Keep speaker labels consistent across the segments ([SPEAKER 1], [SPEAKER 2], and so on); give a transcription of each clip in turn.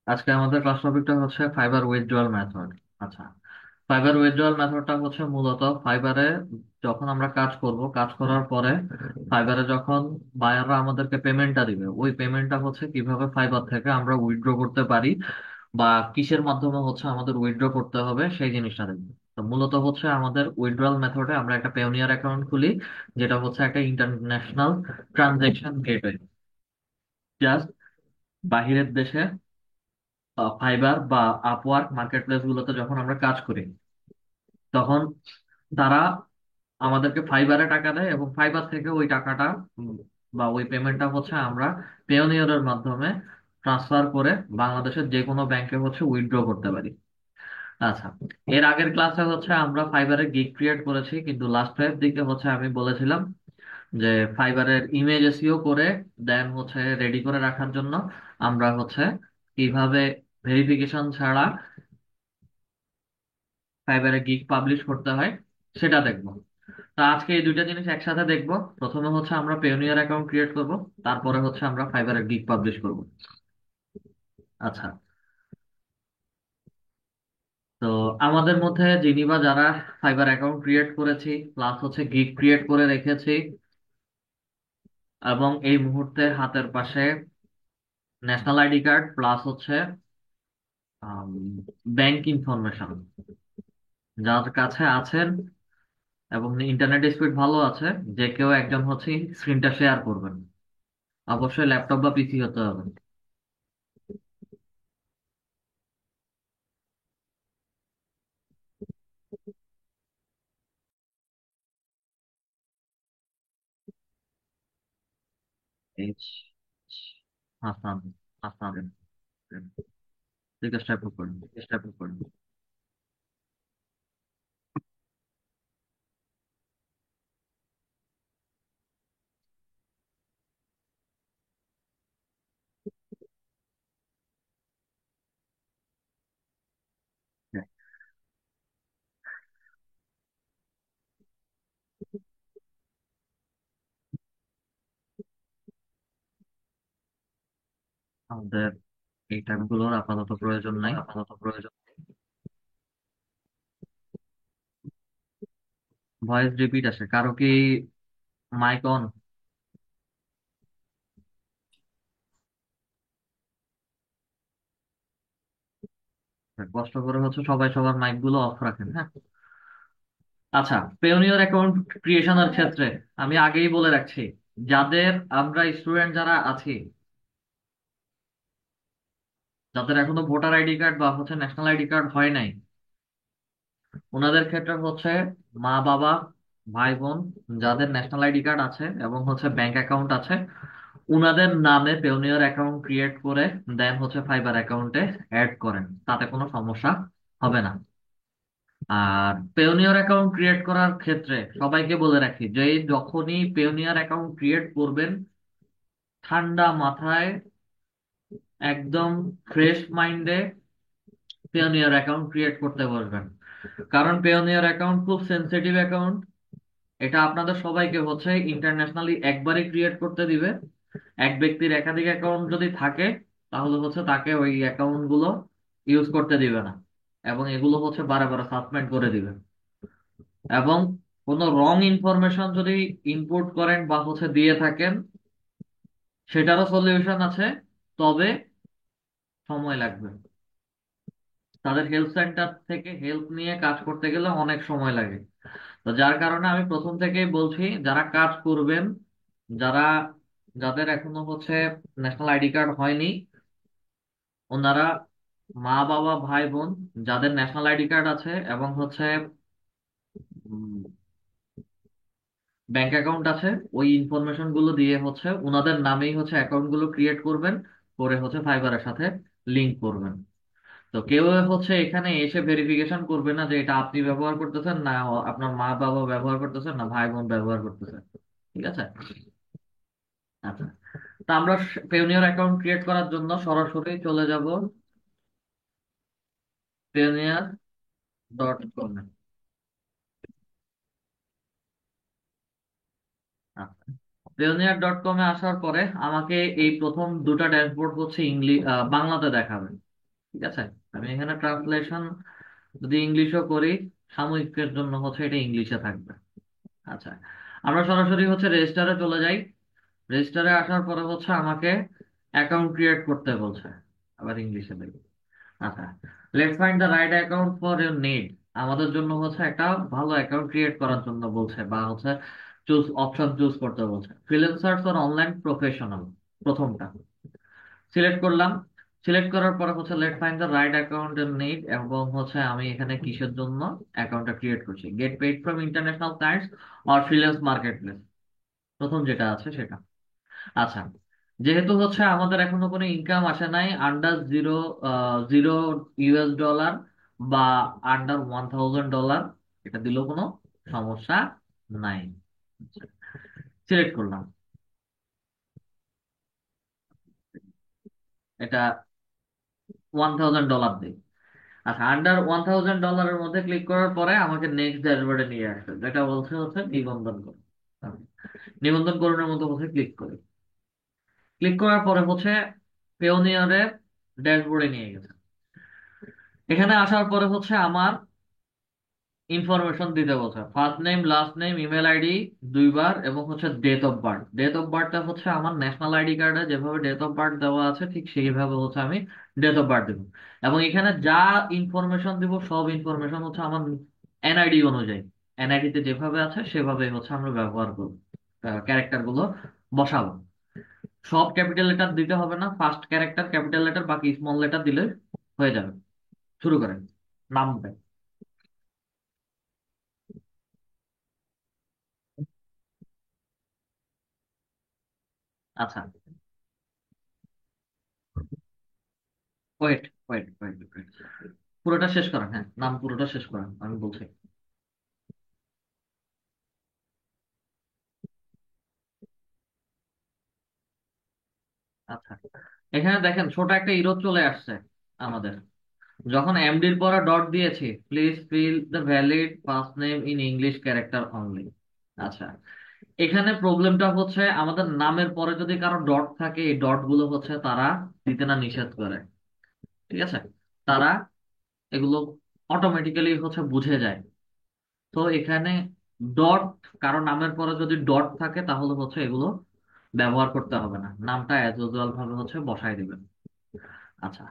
[SPEAKER 1] আজকে আমাদের ক্লাস টপিকটা হচ্ছে ফাইবার উইথড্রয়াল মেথড। আচ্ছা, ফাইবার উইথড্রয়াল মেথডটা হচ্ছে মূলত ফাইবারে যখন আমরা কাজ করব, কাজ করার পরে ফাইবারে যখন বায়াররা আমাদেরকে পেমেন্টটা দিবে, ওই পেমেন্টটা হচ্ছে কিভাবে ফাইবার থেকে আমরা উইথড্র করতে পারি বা কিসের মাধ্যমে হচ্ছে আমাদের উইথড্র করতে হবে সেই জিনিসটা দেখবো। তো মূলত হচ্ছে আমাদের উইথড্রয়াল মেথডে আমরা একটা পেওনিয়ার অ্যাকাউন্ট খুলি, যেটা হচ্ছে একটা ইন্টারন্যাশনাল ট্রানজেকশন গেটওয়ে। জাস্ট বাহিরের দেশে ফাইবার বা আপওয়ার্ক মার্কেট প্লেস গুলোতে যখন আমরা কাজ করি, তখন তারা আমাদেরকে ফাইবারে টাকা দেয় এবং ফাইবার থেকে ওই টাকাটা বা ওই পেমেন্টটা হচ্ছে আমরা পেওনিয়রের মাধ্যমে ট্রান্সফার করে বাংলাদেশের যে কোনো ব্যাংকে হচ্ছে উইথড্র করতে পারি। আচ্ছা, এর আগের ক্লাসে হচ্ছে আমরা ফাইবারের গিগ ক্রিয়েট করেছি, কিন্তু লাস্টের দিকে হচ্ছে আমি বলেছিলাম যে ফাইবারের ইমেজ এসইও করে দেন হচ্ছে রেডি করে রাখার জন্য আমরা হচ্ছে কিভাবে ভেরিফিকেশন ছাড়া ফাইবারে গিগ পাবলিশ করতে হয় সেটা দেখবো। তা আজকে এই দুইটা জিনিস একসাথে দেখবো। প্রথমে হচ্ছে আমরা পেওনিয়ার অ্যাকাউন্ট ক্রিয়েট করব, তারপরে হচ্ছে আমরা ফাইবারের গিগ পাবলিশ করব। আচ্ছা, তো আমাদের মধ্যে যিনি বা যারা ফাইবার অ্যাকাউন্ট ক্রিয়েট করেছি প্লাস হচ্ছে গিগ ক্রিয়েট করে রেখেছি এবং এই মুহূর্তে হাতের পাশে ন্যাশনাল আইডি কার্ড প্লাস হচ্ছে ব্যাংক ইনফরমেশন যার কাছে আছেন এবং ইন্টারনেট স্পিড ভালো আছে, যে কেউ একজন হচ্ছে স্ক্রিনটা শেয়ার করবেন। অবশ্যই ল্যাপটপ বা পিসি হতে হবে। এইচ হাসান, হাসান জিজ্ঞাসা করুন, চেষ্টা করুন। হ্যাঁ, আমাদের এই ট্যাবগুলোর আপাতত প্রয়োজন নাই। ভয়েস রিপিট আসে কারো কি? Mic on? কষ্ট করে হচ্ছে সবাই সবার মাইক গুলো অফ রাখেন, হ্যাঁ। আচ্ছা, পেওনিয়র অ্যাকাউন্ট ক্রিয়েশনের ক্ষেত্রে আমি আগেই বলে রাখছি, যাদের আমরা স্টুডেন্ট যারা আছি, যাদের এখনো ভোটার আইডি কার্ড বা হচ্ছে ন্যাশনাল আইডি কার্ড হয় নাই, ওনাদের ক্ষেত্রে হচ্ছে মা বাবা ভাই বোন যাদের ন্যাশনাল আইডি কার্ড আছে এবং হচ্ছে ব্যাংক অ্যাকাউন্ট আছে, উনাদের নামে পেওনিয়র অ্যাকাউন্ট ক্রিয়েট করে দেন হচ্ছে ফাইবার অ্যাকাউন্টে অ্যাড করেন, তাতে কোনো সমস্যা হবে না। আর পেওনিয়র অ্যাকাউন্ট ক্রিয়েট করার ক্ষেত্রে সবাইকে বলে রাখি যে যখনই পেওনিয়র অ্যাকাউন্ট ক্রিয়েট করবেন, ঠান্ডা মাথায় একদম ফ্রেশ মাইন্ডে পেওনিয়র অ্যাকাউন্ট ক্রিয়েট করতে বসবেন। কারণ পেওনিয়র অ্যাকাউন্ট খুব সেন্সিটিভ অ্যাকাউন্ট। এটা আপনাদের সবাইকে হচ্ছে ইন্টারন্যাশনালি একবারই ক্রিয়েট করতে দিবে। এক ব্যক্তির একাধিক অ্যাকাউন্ট যদি থাকে, তাহলে হচ্ছে তাকে ওই অ্যাকাউন্ট গুলো ইউজ করতে দিবে না এবং এগুলো হচ্ছে বারে বারে সাসপেন্ড করে দিবে। এবং কোনো রং ইনফরমেশন যদি ইনপুট করেন বা হচ্ছে দিয়ে থাকেন, সেটারও সলিউশন আছে, তবে সময় লাগবে। তাদের হেল্প সেন্টার থেকে হেল্প নিয়ে কাজ করতে গেলে অনেক সময় লাগে। তো যার কারণে আমি প্রথম থেকেই বলছি, যারা কাজ করবেন, যারা যাদের এখনো হচ্ছে ন্যাশনাল আইডি কার্ড হয়নি, ওনারা মা বাবা ভাই বোন যাদের ন্যাশনাল আইডি কার্ড আছে এবং হচ্ছে ব্যাংক অ্যাকাউন্ট আছে, ওই ইনফরমেশন গুলো দিয়ে হচ্ছে ওনাদের নামেই হচ্ছে অ্যাকাউন্ট গুলো ক্রিয়েট করবেন, করে হচ্ছে ফাইবারের সাথে লিংক করবেন। তো কেউ হচ্ছে এখানে এসে ভেরিফিকেশন করবে না যে এটা আপনি ব্যবহার করতেছেন না আপনার মা বাবা ব্যবহার করতেছেন না ভাই বোন ব্যবহার করতেছেন। ঠিক আছে? আচ্ছা, তা আমরা পেওনিয়ার অ্যাকাউন্ট ক্রিয়েট করার জন্য সরাসরি চলে যাব payoneer.com এ। আচ্ছা, payoneer.com এ আসার পরে আমাকে এই প্রথম দুটা ড্যাশবোর্ড হচ্ছে ইংলিশ বাংলাতে দেখাবে। ঠিক আছে, আমি এখানে ট্রান্সলেশন যদি ইংলিশও করি, সাময়িকের জন্য হচ্ছে এটা ইংলিশে থাকবে। আচ্ছা, আমরা সরাসরি হচ্ছে রেজিস্টারে চলে যাই। রেজিস্টারে আসার পরে হচ্ছে আমাকে অ্যাকাউন্ট ক্রিয়েট করতে বলছে, আবার ইংলিশে দেখি। আচ্ছা, let's find the right account for your need. আমাদের জন্য হচ্ছে একটা ভালো অ্যাকাউন্ট ক্রিয়েট করার জন্য বলছে, বা হচ্ছে চুজ অপশন চুজ করতে বলছে, ফ্রিল্যান্সার্স অর অনলাইন প্রফেশনাল, প্রথমটা সিলেক্ট করলাম। সিলেক্ট করার পরে হচ্ছে let find the right account এর নিড, এবং হচ্ছে আমি এখানে কিসের জন্য অ্যাকাউন্টটা ক্রিয়েট করছি, get paid from international clients or freelance marketplace, প্রথম যেটা আছে সেটা। আচ্ছা, যেহেতু হচ্ছে আমাদের এখনো কোনো ইনকাম আসে নাই, under zero, zero US dollar বা আন্ডার $1,000, এটা দিলেও কোনো সমস্যা নাই। সিলেক্ট করলাম, এটা $1,000 দিই। আচ্ছা, আন্ডার $1,000 মধ্যে ক্লিক করার পরে আমাকে নেক্সট ড্যাশবোর্ডে নিয়ে আসবে, যেটা বলছে হচ্ছে নিবন্ধন করুন। আমি নিবন্ধন করুনের মধ্যে হচ্ছে ক্লিক করি। ক্লিক করার পরে হচ্ছে পেওনিয়ারের ড্যাশবোর্ডে নিয়ে গেছে। এখানে আসার পরে হচ্ছে আমার ইনফরমেশন দিতে বলছে, first name, last name, email ID দুইবার, এবং হচ্ছে date of birth. Date of বার্থটা হচ্ছে আমার ন্যাশনাল আইডি কার্ডে যেভাবে ডেট অফ বার্থ দেওয়া আছে ঠিক সেইভাবে হচ্ছে আমি ডেট অফ বার্থ দেবো। এবং এখানে যা ইনফরমেশন দিব সব ইনফরমেশন হচ্ছে আমার NID অনুযায়ী, NID তে যেভাবে আছে সেভাবে হচ্ছে আমরা ব্যবহার করবো, ক্যারেক্টার গুলো বসাবো। সব ক্যাপিটাল লেটার দিতে হবে না, ফার্স্ট ক্যারেক্টার ক্যাপিটাল লেটার, বাকি স্মল লেটার দিলে হয়ে যাবে। শুরু করেন, নাম দেন। আচ্ছা, ওয়েট ওয়েট ওয়েট ওয়েট, পুরোটা শেষ করেন, হ্যাঁ নাম পুরোটা শেষ করেন, আমি বলছি। আচ্ছা, এখানে দেখেন ছোট একটা ইরো চলে আসছে আমাদের, যখন এমডির পরে ডট দিয়েছি, please fill the valid first name in English character only. আচ্ছা, এখানে প্রবলেমটা হচ্ছে আমাদের নামের পরে যদি কারো ডট থাকে, এই ডট গুলো হচ্ছে তারা দিতে না নিষেধ করে। ঠিক আছে, তারা এগুলো অটোমেটিক্যালি হচ্ছে বুঝে যায়। তো এখানে ডট, কারো নামের পরে যদি ডট থাকে তাহলে হচ্ছে এগুলো ব্যবহার করতে হবে না, নামটা অ্যাজ ইউজুয়াল ভাবে হচ্ছে বসায় দিবেন। আচ্ছা,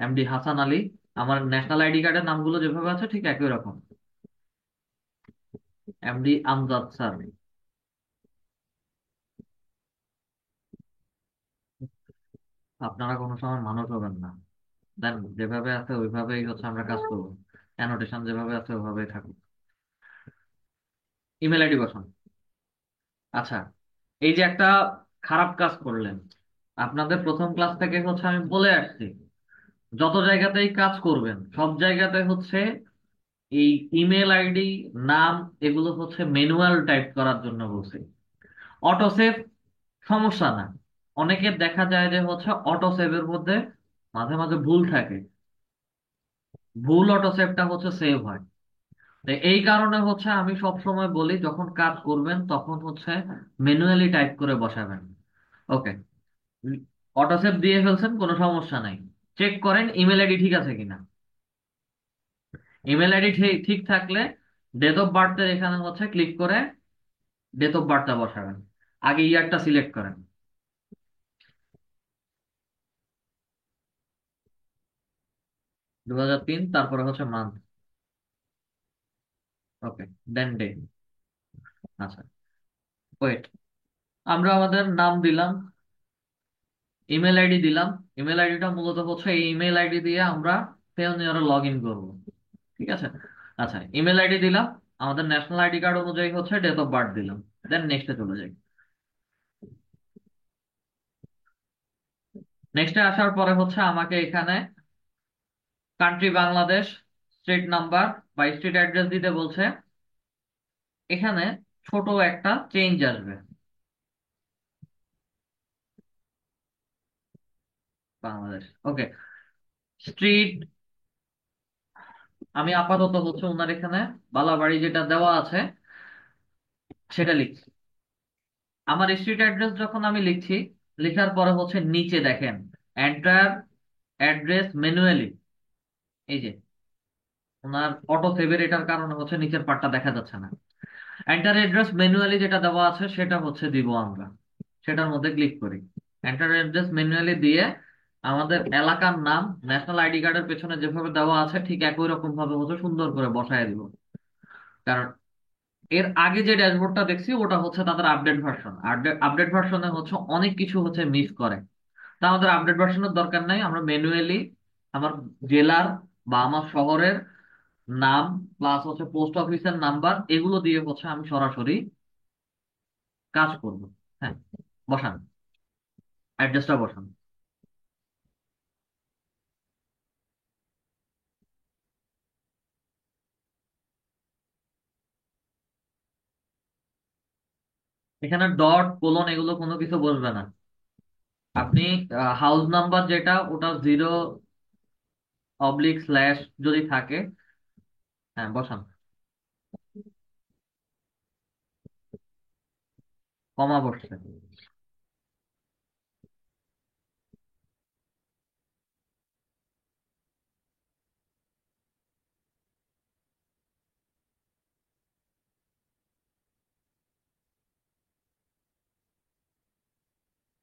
[SPEAKER 1] MD হাসান আলী, আমার ন্যাশনাল আইডি কার্ডের নামগুলো যেভাবে আছে ঠিক একই রকম। MD আমজাদ স্যার, আপনারা কোনো সময় মানুষ হবেন না, দেন যেভাবে আছে ওইভাবেই হচ্ছে আমরা কাজ করবো, অ্যানোটেশন যেভাবে আছে ওইভাবেই থাকুক। ইমেল আইডি বসান। আচ্ছা, এই যে একটা খারাপ কাজ করলেন, আপনাদের প্রথম ক্লাস থেকে হচ্ছে আমি বলে আসছি, যত জায়গাতেই কাজ করবেন সব জায়গাতে হচ্ছে এই ইমেল আইডি, নাম, এগুলো হচ্ছে ম্যানুয়াল টাইপ করার জন্য বলছি। অটো সেভ সমস্যা না, অনেকের দেখা যায় যে হচ্ছে অটো সেভের মধ্যে মাঝে মাঝে ভুল থাকে, ভুল অটো সেভটা হচ্ছে সেভ হয়। তো এই কারণে হচ্ছে আমি সব সময় বলি যখন কাজ করবেন তখন হচ্ছে ম্যানুয়ালি টাইপ করে বসাবেন। ওকে, অটো সেভ দিয়ে ফেলছেন, কোনো সমস্যা নাই, চেক করেন ইমেল আইডি ঠিক আছে কিনা। ইমেল আইডি ঠিক থাকলে ডেট অফ বার্থের এখানে হচ্ছে ক্লিক করে ডেট অফ বার্থটা বসাবেন, আগে ইয়ারটা সিলেক্ট করেন, 2003, তারপরে হচ্ছে মান্থ। ওকে, দেন ডে। আচ্ছা, ওয়েট, আমরা আমাদের নাম দিলাম, ইমেল আইডি দিলাম। ইমেল আইডিটা মূলত হচ্ছে এই ইমেল আইডি দিয়ে আমরা পেওনিয়ারে লগ ইন করবো। ঠিক আছে, আচ্ছা ইমেল আইডি দিলাম, আমাদের ন্যাশনাল আইডি কার্ড অনুযায়ী হচ্ছে ডেট অফ বার্থ দিলাম, দেন নেক্সটে চলে যাই। নেক্সটে আসার পরে হচ্ছে আমাকে এখানে কান্ট্রি বাংলাদেশ, স্ট্রিট নাম্বার বা স্ট্রিট অ্যাড্রেস দিতে বলছে। এখানে ছোট একটা চেঞ্জ আসবে, বাংলাদেশ। ওকে, স্ট্রিট, আমি আপাতত হচ্ছে ওনার এখানে বালাবাড়ি যেটা দেওয়া আছে সেটা লিখছি। আমার স্ট্রিট অ্যাড্রেস যখন আমি লিখছি, লেখার পরে হচ্ছে নিচে দেখেন এন্টার অ্যাড্রেস ম্যানুয়ালি, এই যে ওনার অটো সেভের এটার কারণে হচ্ছে নিচের পার্টটা দেখা যাচ্ছে না। এন্টার অ্যাড্রেস ম্যানুয়ালি যেটা দেওয়া আছে সেটা হচ্ছে দিব আমরা, সেটার মধ্যে ক্লিক করি। এন্টার অ্যাড্রেস ম্যানুয়ালি দিয়ে আমাদের এলাকার নাম ন্যাশনাল আইডি কার্ডের পেছনে যেভাবে দেওয়া আছে ঠিক একই রকম ভাবে হচ্ছে সুন্দর করে বসায় দিব। কারণ এর আগে যে ড্যাশবোর্ডটা দেখছি ওটা হচ্ছে তাদের আপডেট ভার্সন। আপডেট ভার্সনে হচ্ছে অনেক কিছু হচ্ছে মিস করে। তা আমাদের আপডেট ভার্সনের দরকার নাই, আমরা ম্যানুয়ালি আমার জেলার বা আমার শহরের নাম প্লাস হচ্ছে পোস্ট অফিসের নাম্বার এগুলো দিয়ে হচ্ছে আমি সরাসরি কাজ করব। হ্যাঁ, বসান, অ্যাড্রেসটা বসান। এখানে ডট কোলন এগুলো কোনো কিছু বসবে না। আপনি হাউস নাম্বার যেটা ওটা 0 অবলিক স্ল্যাশ যদি থাকে, হ্যাঁ বসান। কমা বসছে।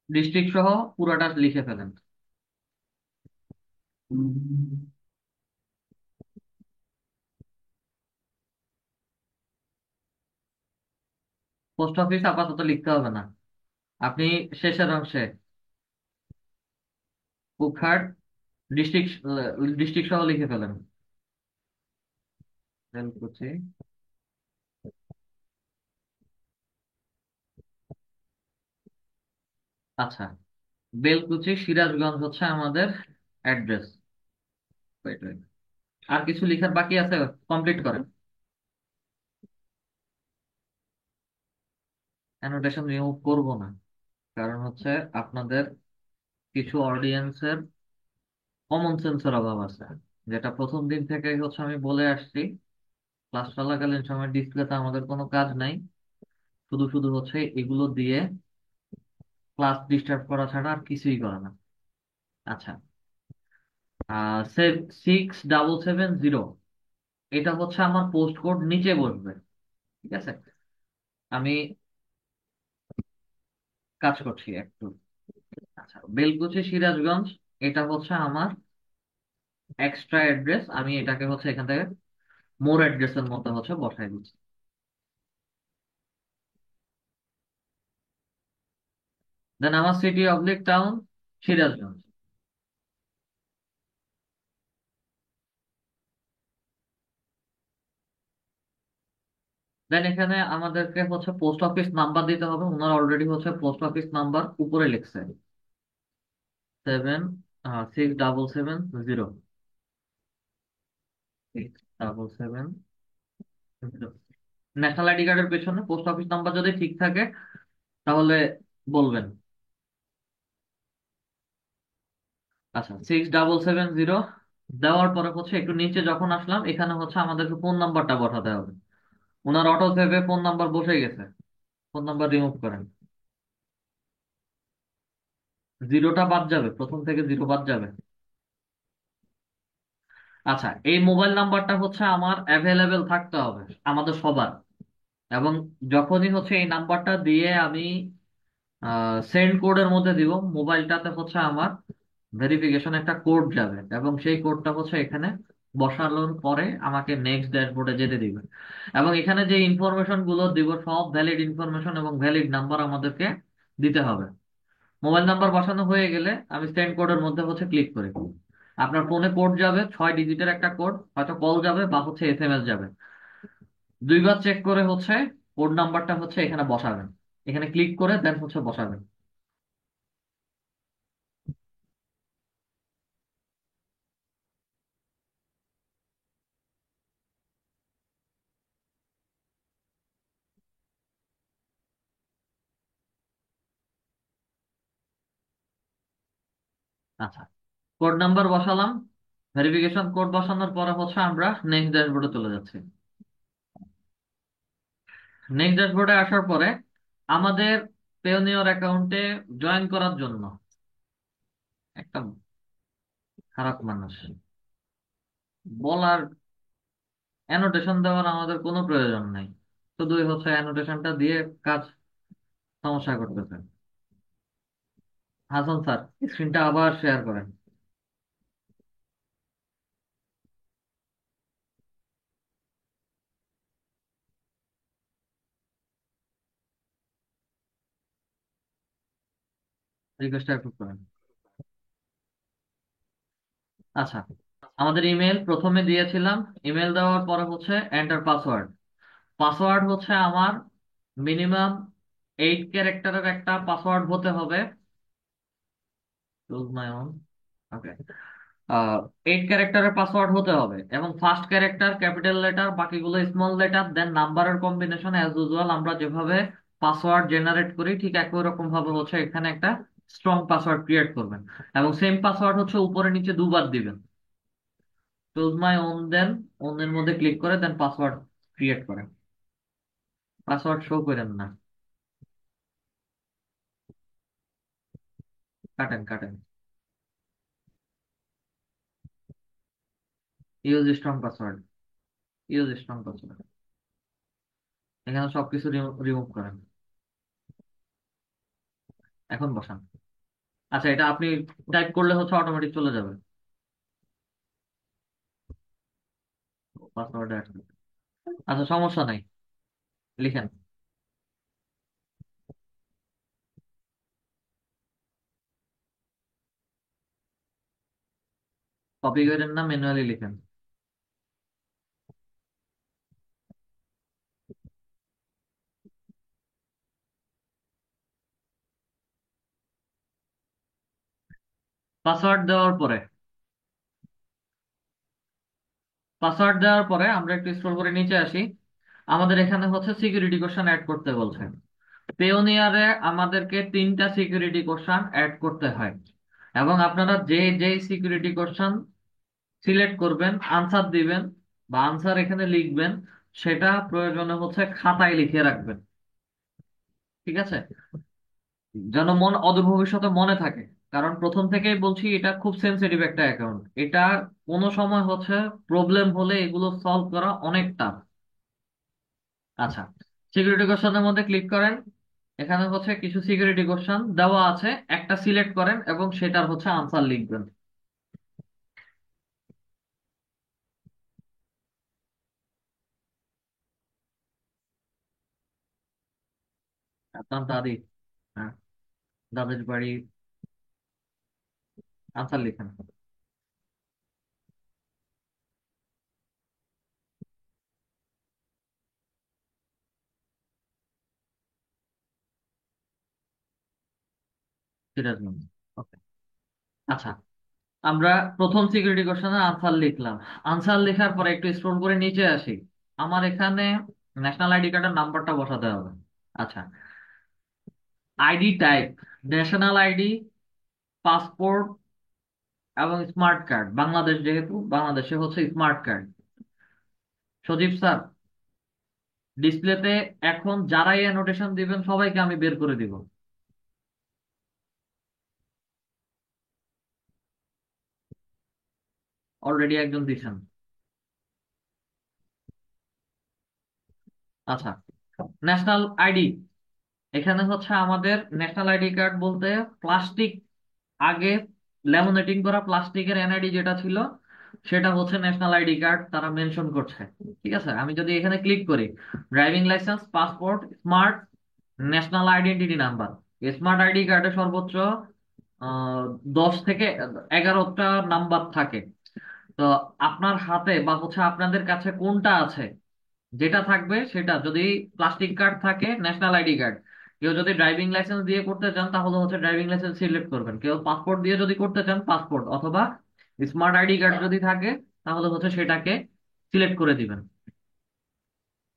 [SPEAKER 1] ডিস্ট্রিক্ট সহ পুরাটা লিখে ফেলেন। পোস্ট অফিস আপাতত লিখতে হবে না। আপনি শেষের অংশে কুখ্যাট ডিস্ট্রিক্ট ডিস্ট্রিক্ট সহ লিখে ফেলেন। বেলকুচি। আচ্ছা, বেলকুচি সিরাজগঞ্জ হচ্ছে আমাদের অ্যাড্রেস। ওয়েট ওয়েট, আর কিছু লিখার বাকি আছে, কমপ্লিট করেন। অ্যানোটেশন রিমুভ করব না, কারণ হচ্ছে আপনাদের কিছু অডিয়েন্সের কমন সেন্সের অভাব আছে, যেটা প্রথম দিন থেকেই হচ্ছে আমি বলে আসছি। ক্লাস চলাকালীন সময় ডিসপ্লেতে আমাদের কোনো কাজ নাই, শুধু শুধু হচ্ছে এগুলো দিয়ে ক্লাস ডিস্টার্ব করা ছাড়া আর কিছুই করে না। আচ্ছা, 6770 এটা হচ্ছে আমার পোস্ট কোড নিচে বসবে। ঠিক আছে, আমি কাজ করছি একটু। আচ্ছা, বেলকুচি সিরাজগঞ্জ এটা হচ্ছে আমার এক্সট্রা অ্যাড্রেস, আমি এটাকে হচ্ছে এখান থেকে মোর অ্যাড্রেসের মতো হচ্ছে বসাই দিচ্ছি। দেন আমার সিটি অবলিক টাউন সিরাজগঞ্জ। দেন এখানে আমাদেরকে হচ্ছে পোস্ট অফিস নাম্বার দিতে হবে, ওনার অলরেডি হচ্ছে পোস্ট অফিস নাম্বার উপরে লিখছে 676770। 6770 ন্যাশনাল আইডি কার্ডের পেছনে পোস্ট অফিস নাম্বার যদি ঠিক থাকে তাহলে বলবেন। আচ্ছা, 6770 দেওয়ার পরে হচ্ছে একটু নিচে যখন আসলাম এখানে হচ্ছে আমাদেরকে ফোন নাম্বারটা বসাতে হবে। ওনার অটো সেভে ফোন নাম্বার বসে গেছে, ফোন নাম্বার রিমুভ করেন। জিরোটা বাদ যাবে, প্রথম থেকে জিরো বাদ যাবে। আচ্ছা, এই মোবাইল নাম্বারটা হচ্ছে আমার অ্যাভেলেবেল থাকতে হবে আমাদের সবার। এবং যখনই হচ্ছে এই নাম্বারটা দিয়ে আমি সেন্ড কোডের মধ্যে দিব, মোবাইলটাতে হচ্ছে আমার ভেরিফিকেশন একটা কোড যাবে এবং সেই কোডটা হচ্ছে এখানে বসানোর পরে আমাকে নেক্সট ড্যাশবোর্ডে যেতে দিবে। এবং এখানে যে ইনফরমেশন গুলো দিব সব ভ্যালিড ইনফরমেশন এবং ভ্যালিড নাম্বার আমাদেরকে দিতে হবে। মোবাইল নাম্বার বসানো হয়ে গেলে আমি সেন্ড কোডের মধ্যে হচ্ছে ক্লিক করি। আপনার ফোনে কোড যাবে, 6 ডিজিটের একটা কোড, হয়তো কল যাবে বা হচ্ছে এসএমএস যাবে। দুইবার চেক করে হচ্ছে কোড নাম্বারটা হচ্ছে এখানে বসাবেন, এখানে ক্লিক করে দেন হচ্ছে বসাবেন। আচ্ছা, কোড নাম্বার বসালাম, ভেরিফিকেশন কোড বসানোর পরে হচ্ছে আমরা নেক্সট ড্যাশবোর্ডে চলে যাচ্ছি। নেক্সট ড্যাশবোর্ডে আসার পরে আমাদের পেওনিয়র অ্যাকাউন্টে জয়েন করার জন্য একটা খারাপ মানুষ বলার, অ্যানোটেশন দেওয়ার আমাদের কোনো প্রয়োজন নাই, শুধুই হচ্ছে অ্যানোটেশনটা দিয়ে কাজ সমস্যা করতেছে। হাসান স্যার, স্ক্রিনটা আবার শেয়ার করেন। রিকোয়েস্টটা অ্যাপ্রুভ করেন। আচ্ছা, আমাদের ইমেল প্রথমে দিয়েছিলাম। ইমেল দেওয়ার পরে হচ্ছে এন্টার পাসওয়ার্ড। পাসওয়ার্ড হচ্ছে আমার মিনিমাম 8 ক্যারেক্টারের একটা পাসওয়ার্ড হতে হবে। Choose my own. ওকে। 8 ক্যারেক্টারের পাসওয়ার্ড হতে হবে, এবং ফার্স্ট ক্যারেক্টার ক্যাপিটাল লেটার, বাকিগুলো স্মল লেটার, দেন নাম্বারের কম্বিনেশন অ্যাজ ইউজুয়াল আমরা যেভাবে পাসওয়ার্ড জেনারেট করি ঠিক একই রকম ভাবে হচ্ছে এখানে একটা স্ট্রং পাসওয়ার্ড ক্রিয়েট করবেন, এবং সেম পাসওয়ার্ড হচ্ছে উপরে নিচে দুবার দিবেন। চুজ মাই ওন, দেন ওনের মধ্যে ক্লিক করে দেন পাসওয়ার্ড ক্রিয়েট করেন। পাসওয়ার্ড শো করেন না। কাটেন কাটেন। Use strong password. Use strong password. এখানে সবকিছু রিমুভ করেন। এখন বসান। আচ্ছা, এটা আপনি টাইপ করলে হচ্ছে অটোমেটিক চলে যাবে। পাসওয়ার্ড। আচ্ছা, সমস্যা নাই, লিখেন। কপি করেন না, ম্যানুয়ালি লিখেন। পাসওয়ার্ড দেওয়ার পরে পাসওয়ার্ড দেওয়ার পরে আমরা একটু স্ক্রল করে নিচে আসি। আমাদের এখানে হচ্ছে সিকিউরিটি কোশ্চেন অ্যাড করতে বলছে। পেওনিয়ারে আমাদেরকে 3টা সিকিউরিটি কোশ্চেন অ্যাড করতে হয়, এবং আপনারা যে যে সিকিউরিটি কোশ্চেন সিলেক্ট করবেন, আনসার দিবেন বা আনসার এখানে লিখবেন, সেটা প্রয়োজনে হচ্ছে খাতায় লিখে রাখবেন। ঠিক আছে? যেন অদূর ভবিষ্যতে মনে থাকে। কারণ প্রথম থেকেই বলছি, এটা খুব সেনসিটিভ একটা অ্যাকাউন্ট। এটা কোনো সময় হচ্ছে প্রবলেম হলে এগুলো সলভ করা অনেক টাফ। আচ্ছা, সিকিউরিটি কোশ্চেনের মধ্যে ক্লিক করেন। এখানে হচ্ছে কিছু সিকিউরিটি কোশ্চেন দেওয়া আছে, একটা সিলেক্ট করেন এবং সেটার হচ্ছে আনসার লিখবেন। আপনার দাদি, হ্যাঁ, দাদির বাড়ি, আনসার লিখেন। সিরাজগঞ্জ। ওকে। আচ্ছা, আমরা প্রথম সিকিউরিটি কোশ্চেনের আনসার লিখলাম। আনসার লেখার পরে একটু স্ক্রল করে নিচে আসি। আমার এখানে ন্যাশনাল আইডি কার্ডের নাম্বারটা বসাতে হবে। আচ্ছা, ID type national ID, passport এবং স্মার্ট কার্ড। বাংলাদেশ, যেহেতু বাংলাদেশে হচ্ছে স্মার্ট কার্ড। সজীব স্যার, ডিসপ্লেতে এখন যারাই অ্যানোটেশন দিবেন সবাইকে আমি বের করে দিব। অলরেডি একজন দিছেন। আচ্ছা, ন্যাশনাল আইডি। এখানে হচ্ছে আমাদের ন্যাশনাল আইডি কার্ড বলতে প্লাস্টিক, আগে ল্যামিনেটিং করা প্লাস্টিকের এনআইডি যেটা ছিল, সেটা হচ্ছে ন্যাশনাল আইডি কার্ড তারা মেনশন করছে। ঠিক আছে, আমি যদি এখানে ক্লিক করি, driving licence, passport, smart, national identity number. Smart ID কার্ডে সর্বোচ্চ আহ 10 থেকে 11টা নাম্বার থাকে। তো আপনার হাতে বা হচ্ছে আপনাদের কাছে কোনটা আছে, যেটা থাকবে সেটা, যদি প্লাস্টিক কার্ড থাকে ন্যাশনাল আইডি কার্ড, কেউ যদি ড্রাইভিং লাইসেন্স দিয়ে করতে চান তাহলে হচ্ছে ড্রাইভিং লাইসেন্স সিলেক্ট করবেন, কেউ পাসপোর্ট দিয়ে যদি করতে চান পাসপোর্ট, অথবা স্মার্ট আইডি কার্ড যদি থাকে তাহলে হচ্ছে সেটাকে সিলেক্ট করে দিবেন।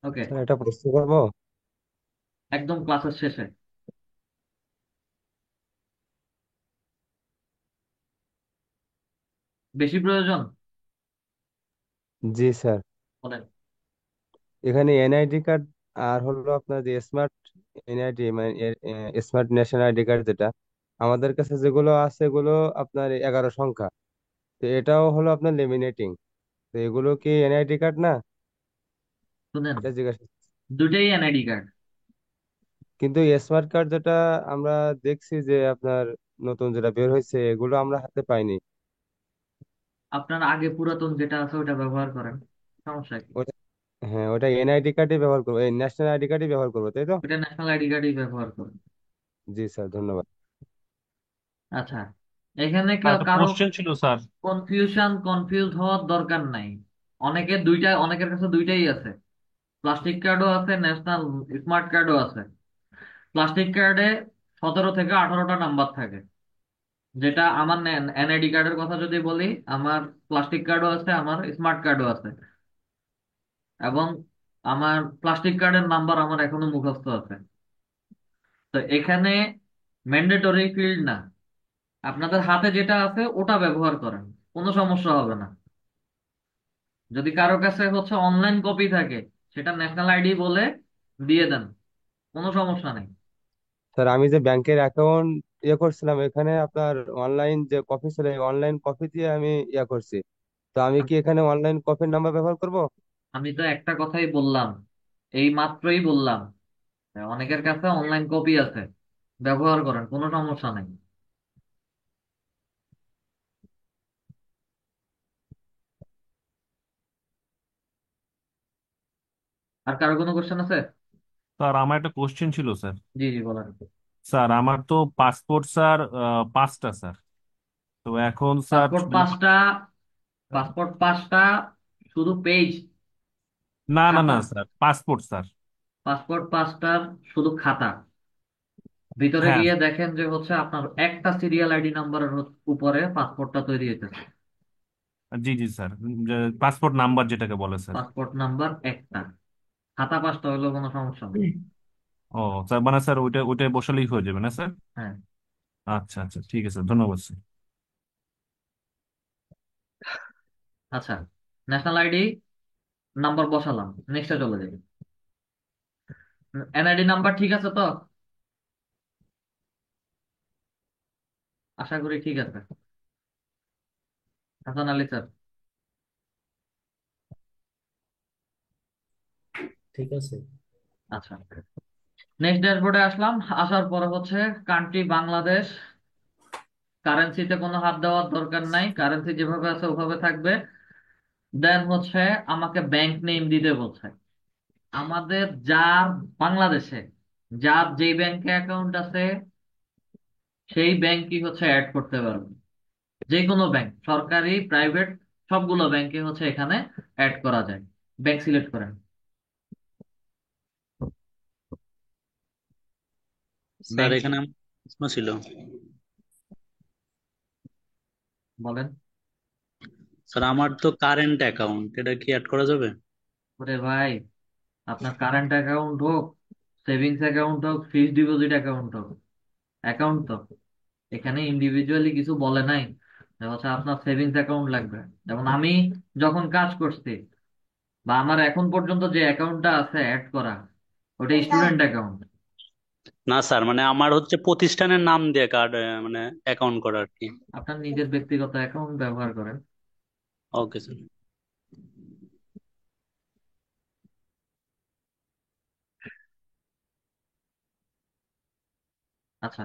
[SPEAKER 1] ওকে।
[SPEAKER 2] স্যার এটা প্রশ্ন করবো?
[SPEAKER 1] একদম ক্লাসের শেষে। বেশি প্রয়োজন?
[SPEAKER 2] জি স্যার।
[SPEAKER 1] বলেন।
[SPEAKER 2] এখানে এনআইডি কার্ড আর হলো আপনার যে স্মার্ট এনআইডি, মানে স্মার্ট ন্যাশনাল আইডি কার্ড, যেটা আমাদের কাছে যেগুলো আছে এগুলো আপনার 11 সংখ্যা। তো এটাও হলো আপনার লেমিনেটিং। তো এগুলো কি এনআইডি কার্ড না?
[SPEAKER 1] শুনেন,
[SPEAKER 2] এটা জিজ্ঞাসা।
[SPEAKER 1] দুটেই এনআইডি কার্ড।
[SPEAKER 2] কিন্তু স্মার্ট কার্ড যেটা আমরা দেখছি যে আপনার নতুন যেটা বের হয়েছে, এগুলো আমরা হাতে পাইনি।
[SPEAKER 1] আপনার আগে পুরাতন যেটা আছে ওটা ব্যবহার করেন, সমস্যা কি?
[SPEAKER 2] ওটা, হ্যাঁ, ওটা এনআইডি কার্ডই ব্যবহার করবো, এই ন্যাশনাল আইডি কার্ডই ব্যবহার করবো, তাই তো?
[SPEAKER 1] ওটা ন্যাশনাল আইডি কার্ডই ব্যবহার করেন।
[SPEAKER 2] জি স্যার, ধন্যবাদ।
[SPEAKER 1] আচ্ছা, এখানে
[SPEAKER 3] আর
[SPEAKER 1] কেউ
[SPEAKER 3] একটা
[SPEAKER 1] কারো
[SPEAKER 3] কোশ্চেন ছিল স্যার।
[SPEAKER 1] কনফিউজ হওয়ার দরকার নাই। অনেকের কাছে দুইটাই আছে। প্লাস্টিক কার্ডও আছে, ন্যাশনাল স্মার্ট কার্ডও আছে। প্লাস্টিক কার্ডে 17 থেকে 18টা নাম্বার থাকে। যেটা আমার এনআইডি কার্ডের কথা যদি বলি, আমার প্লাস্টিক কার্ডও আছে, আমার স্মার্ট কার্ডও আছে। এবং আমার প্লাস্টিক কার্ডের নাম্বার আমার এখনো মুখস্থ আছে। তো এখানে ম্যান্ডেটরি ফিল্ড না, আপনাদের হাতে যেটা আছে ওটা ব্যবহার করেন, কোনো সমস্যা হবে না। যদি কারো কাছে অনলাইন কপি থাকে, সেটা ন্যাশনাল আইডি বলে দিয়ে দেন, কোনো সমস্যা নেই।
[SPEAKER 2] স্যার, আমি যে ব্যাংকের অ্যাকাউন্ট করছিলাম, এখানে আপনার অনলাইন যে কপি ছিল, অনলাইন কপি দিয়ে আমি করছি। তো আমি কি এখানে অনলাইন কপির নাম্বার ব্যবহার করব?
[SPEAKER 1] আমি তো একটা কথাই বললাম, এই মাত্রই বললাম, অনেকের কাছে অনলাইন কপি আছে, ব্যবহার করেন, কোনো সমস্যা নেই। আর কারো কোনো কোশ্চেন আছে?
[SPEAKER 3] স্যার আমার একটা কোশ্চেন ছিল স্যার।
[SPEAKER 1] জি জি, বলেন।
[SPEAKER 3] স্যার আমার তো পাসপোর্ট স্যার 5টা স্যার। তো এখন স্যার
[SPEAKER 1] পাসপোর্ট 5টা? পাসপোর্ট 5টা শুধু পেজ?
[SPEAKER 3] না না না
[SPEAKER 1] খাতা?
[SPEAKER 3] Sir, passport sir.
[SPEAKER 1] পাসপোর্ট 5টার শুধু খাতা? ভিতরে
[SPEAKER 3] হ্যাঁ।
[SPEAKER 1] গিয়ে দেখেন যে আপনার একটা সিরিয়াল আইডি নাম্বারের উপরে পাসপোর্টটা তৈরি হইতেছে।
[SPEAKER 3] জি জি স্যার, পাসপোর্ট নাম্বার যেটাকে বলে স্যার।
[SPEAKER 1] পাসপোর্ট নাম্বার একটা, খাতা 5টা হইলেও কোনো সমস্যা নেই।
[SPEAKER 3] ও স্যার, মানে স্যার ওইটা ওইটাই বসালেই হয়ে যাবে না স্যার?
[SPEAKER 1] হ্যাঁ।
[SPEAKER 3] আচ্ছা আচ্ছা, ঠিক আছে, ধন্যবাদ স্যার।
[SPEAKER 1] আচ্ছা, ন্যাশনাল আইডি নাম্বার বসালাম, নেক্সটে চলে যাই। এনআইডি নাম্বার ঠিক আছে তো? আশা করি ঠিক আছে। হাসান আলী স্যার?
[SPEAKER 4] ঠিক আছে।
[SPEAKER 1] আচ্ছা, নেক্সট ড্যাশবোর্ডে আসলাম। আসার পরে কান্ট্রি বাংলাদেশ। কারেন্সিতে কোনো হাত দেওয়ার দরকার নাই, কারেন্সি যেভাবে আছে ওভাবে থাকবে। দেন আমাকে ব্যাংক নেম দিতে বলছে। আমাদের যার বাংলাদেশে যার যেই ব্যাংকে অ্যাকাউন্ট আছে, সেই ব্যাংকই অ্যাড করতে পারবে। যে কোনো ব্যাংক, সরকারি প্রাইভেট, সবগুলো ব্যাংকে এখানে অ্যাড করা যায়। ব্যাংক সিলেক্ট করেন।
[SPEAKER 4] স্যার
[SPEAKER 1] ব্যাংক
[SPEAKER 4] এখানে আমার প্রশ্ন ছিল।
[SPEAKER 1] বলেন।
[SPEAKER 4] স্যার আমার তো কারেন্ট অ্যাকাউন্ট, এটা কি অ্যাড করা যাবে?
[SPEAKER 1] ওরে ভাই, আপনার কারেন্ট অ্যাকাউন্ট হোক, সেভিংস অ্যাকাউন্ট হোক, ফিক্সড ডিপোজিট অ্যাকাউন্ট হোক, অ্যাকাউন্ট তো এখানে ইন্ডিভিজুয়ালি কিছু বলে নাই যে আপনার সেভিংস অ্যাকাউন্ট লাগবে। যেমন আমি যখন কাজ করছি, বা আমার এখন পর্যন্ত যে অ্যাকাউন্টটা আছে অ্যাড করা, ওটা স্টুডেন্ট অ্যাকাউন্ট।
[SPEAKER 4] না স্যার, মানে আমার হচ্ছে প্রতিষ্ঠানের নাম দিয়ে কার্ড, মানে অ্যাকাউন্ট করা আর কি।
[SPEAKER 1] আপনার নিজের ব্যক্তিগত অ্যাকাউন্ট ব্যবহার করেন।
[SPEAKER 4] Okay sir.
[SPEAKER 1] আচ্ছা,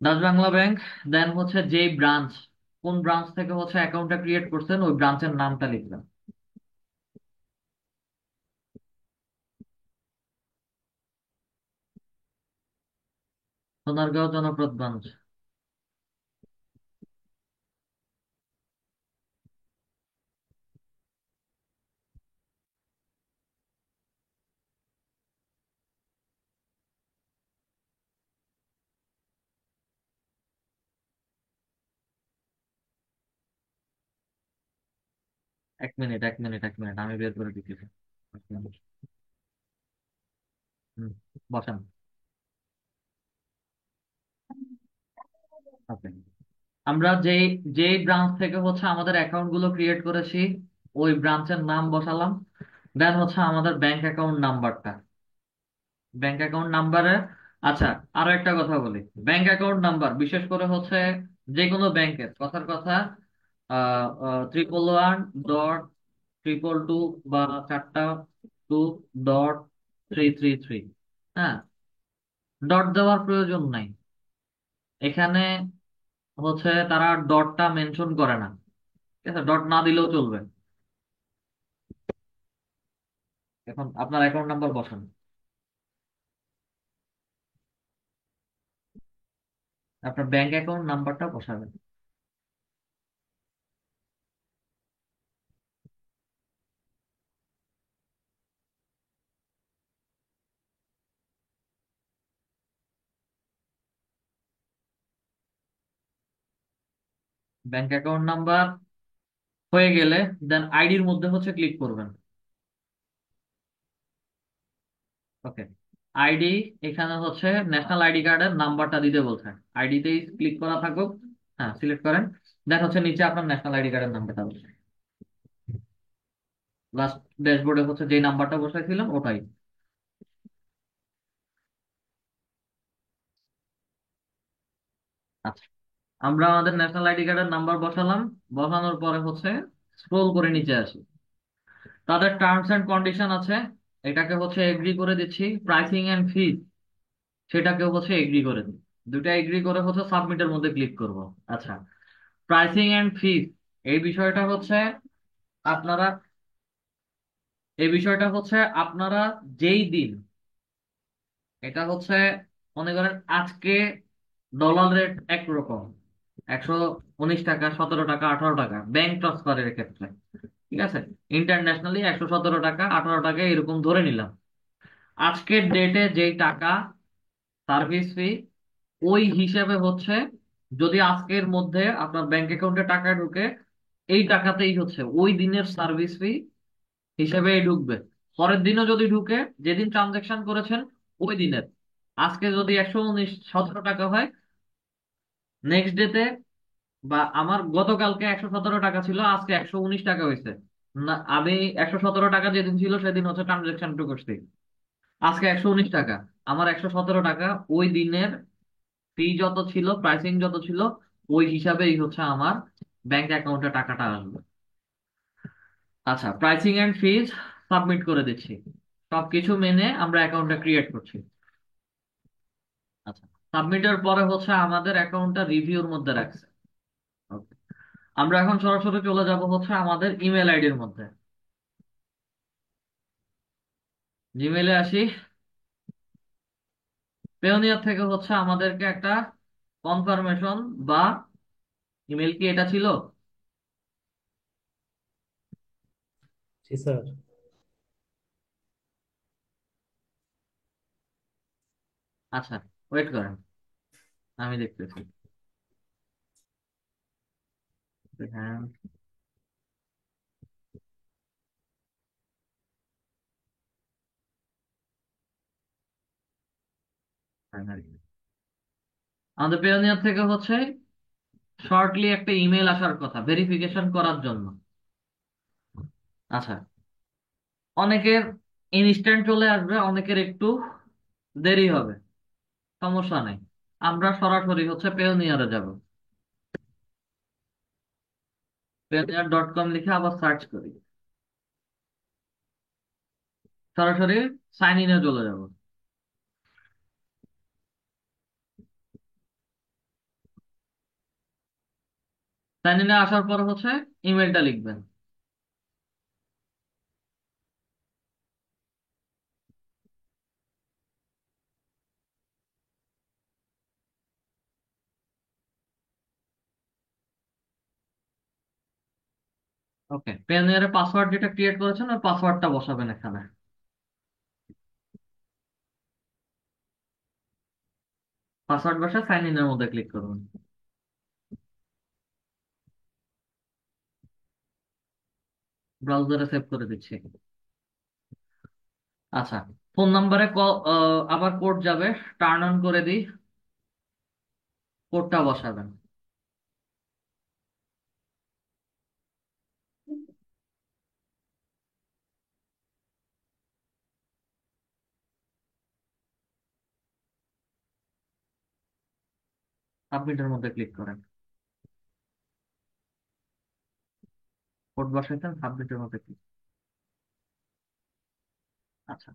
[SPEAKER 1] ডাচ বাংলা ব্যাংক। দেন যেই ব্রাঞ্চ, কোন ব্রাঞ্চ থেকে অ্যাকাউন্টটা ক্রিয়েট করছেন, ওই ব্রাঞ্চের নামটা লিখবেন। সোনারগাঁও জনপদ ব্রাঞ্চ। 1 মিনিট, 1 মিনিট, 1 মিনিট, আমি বের করে দিচ্ছি। 1 মিনিট। হুম, বসেন। ওকে, আমরা যেই যেই ব্রাঞ্চ থেকে আমাদের অ্যাকাউন্ট গুলো ক্রিয়েট করেছি, ওই ব্রাঞ্চের নাম বসালাম। দেন আমাদের ব্যাংক অ্যাকাউন্ট নাম্বারটা, ব্যাংক অ্যাকাউন্ট নাম্বারে। আচ্ছা, আরো একটা কথা বলি। ব্যাংক অ্যাকাউন্ট নাম্বার বিশেষ করে যে কোনো ব্যাংকের কথার কথা, 111.222 বা 4টা 2.333। হ্যাঁ, ডট দেওয়ার প্রয়োজন নাই এখানে। হচ্ছে তারা ডটটা মেনশন করে না, ঠিক আছে, ডট না দিলেও চলবে। এখন আপনার অ্যাকাউন্ট নাম্বার বসান। আপনার ব্যাংক অ্যাকাউন্ট নাম্বারটা বসাবেন। ব্যাংক অ্যাকাউন্ট নাম্বার হয়ে গেলে দেন আইডির মধ্যে হচ্ছে ক্লিক করবেন। ওকে, আইডি, এখানে হচ্ছে ন্যাশনাল আইডি কার্ডের নাম্বারটা দিতে বলছে। আইডিতেই ক্লিক করা থাকুক। হ্যাঁ, সিলেক্ট করেন। দেন হচ্ছে নিচে আপনার ন্যাশনাল আইডি কার্ডের নাম্বারটা বলছে। লাস্ট ড্যাশবোর্ডে হচ্ছে যে নাম্বারটা বসাইছিলাম ওটাই। আচ্ছা, আমরা আমাদের ন্যাশনাল আইডি কার্ডের নাম্বার বসালাম। বসানোর পরে হচ্ছে স্ক্রোল করে নিচে আসি। তাদের টার্মস এন্ড কন্ডিশন আছে, এটাকে হচ্ছে এগ্রি করে দিচ্ছি। প্রাইসিং এন্ড ফিজ, সেটাকেও হচ্ছে এগ্রি করে দিই। দুটা এগ্রি করে হচ্ছে সাবমিটের মধ্যে ক্লিক করব। আচ্ছা, প্রাইসিং এন্ড ফিজ, এই বিষয়টা হচ্ছে আপনারা এই বিষয়টা হচ্ছে আপনারা যেই দিন, এটা হচ্ছে মনে করেন আজকে ডলার রেট একরকম, 119 টাকা, 17 টাকা, 18 টাকা ব্যাংক ট্রান্সফারের ক্ষেত্রে, ঠিক আছে। ইন্টারন্যাশনালি 117 টাকা, 18 টাকা এরকম ধরে নিলাম। আজকের ডেটে যেই টাকা সার্ভিস ফি, ওই হিসেবে হচ্ছে, যদি আজকের মধ্যে আপনার ব্যাংক অ্যাকাউন্টে টাকা ঢুকে, এই টাকাতেই হচ্ছে ওই দিনের সার্ভিস ফি হিসেবেই ঢুকবে। পরের দিনও যদি ঢুকে, যেদিন ট্রানজেকশন করেছেন ওই দিনের, আজকে যদি 117 টাকা হয়, নেক্সট ডেতে, বা আমার গতকালকে 117 টাকা ছিল, আজকে 119 টাকা হয়েছে, না আমি 117 টাকা যেদিন ছিল সেদিন হচ্ছে ট্রানজেকশন করছি, আজকে 119 টাকা, আমার 117 টাকা ওই দিনের ফি যত ছিল, প্রাইসিং যত ছিল, ওই হিসাবেই হচ্ছে আমার ব্যাংক অ্যাকাউন্টে টাকাটা আসবে। আচ্ছা, প্রাইসিং এন্ড ফিজ সাবমিট করে দিচ্ছি। সবকিছু মেনে আমরা অ্যাকাউন্টটা ক্রিয়েট করছি। আচ্ছা, সাবমিটের পরে হচ্ছে আমাদের অ্যাকাউন্টটা রিভিউর মধ্যে রাখছে। Okay. আমরা এখন সরাসরি চলে যাব হচ্ছে আমাদের ইমেল আইডির মধ্যে। জিমেইলে আসি। পেওনিয়ার থেকে হচ্ছে আমাদেরকে একটা কনফার্মেশন বা ইমেল, কি এটা ছিল?
[SPEAKER 5] জি স্যার।
[SPEAKER 1] আচ্ছা, ওয়েট করেন, আমি দেখতেছি। হ্যাঁ, আমাদের পেওনিয়ার থেকে হচ্ছে শর্টলি একটা ইমেল আসার কথা ভেরিফিকেশন করার জন্য। আচ্ছা, অনেকের ইনস্ট্যান্ট চলে আসবে, অনেকের একটু দেরি হবে, সমস্যা নাই। আমরা সরাসরি হচ্ছে পেওনিয়ারে যাব। payoneer.com লিখে আবার সার্চ করি, সরাসরি সাইন ইনে চলে যাব। সাইন ইনে আসার পর হচ্ছে ইমেলটা লিখবেন। ওকে, পেওনিয়ারের পাসওয়ার্ড যেটা ক্রিয়েট করেছেন ওই পাসওয়ার্ডটা বসাবেন এখানে। পাসওয়ার্ড বসে সাইন ইনের মধ্যে ক্লিক করবেন। ব্রাউজারে সেভ করে দিচ্ছি। আচ্ছা, ফোন নাম্বারে আবার কোড যাবে, টার্ন অন করে দিই, কোডটা বসাবেন। সাবমিটের মধ্যে ক্লিক করেন। কোড বসাইছেন, সাবমিটের মধ্যে ক্লিক। আচ্ছা,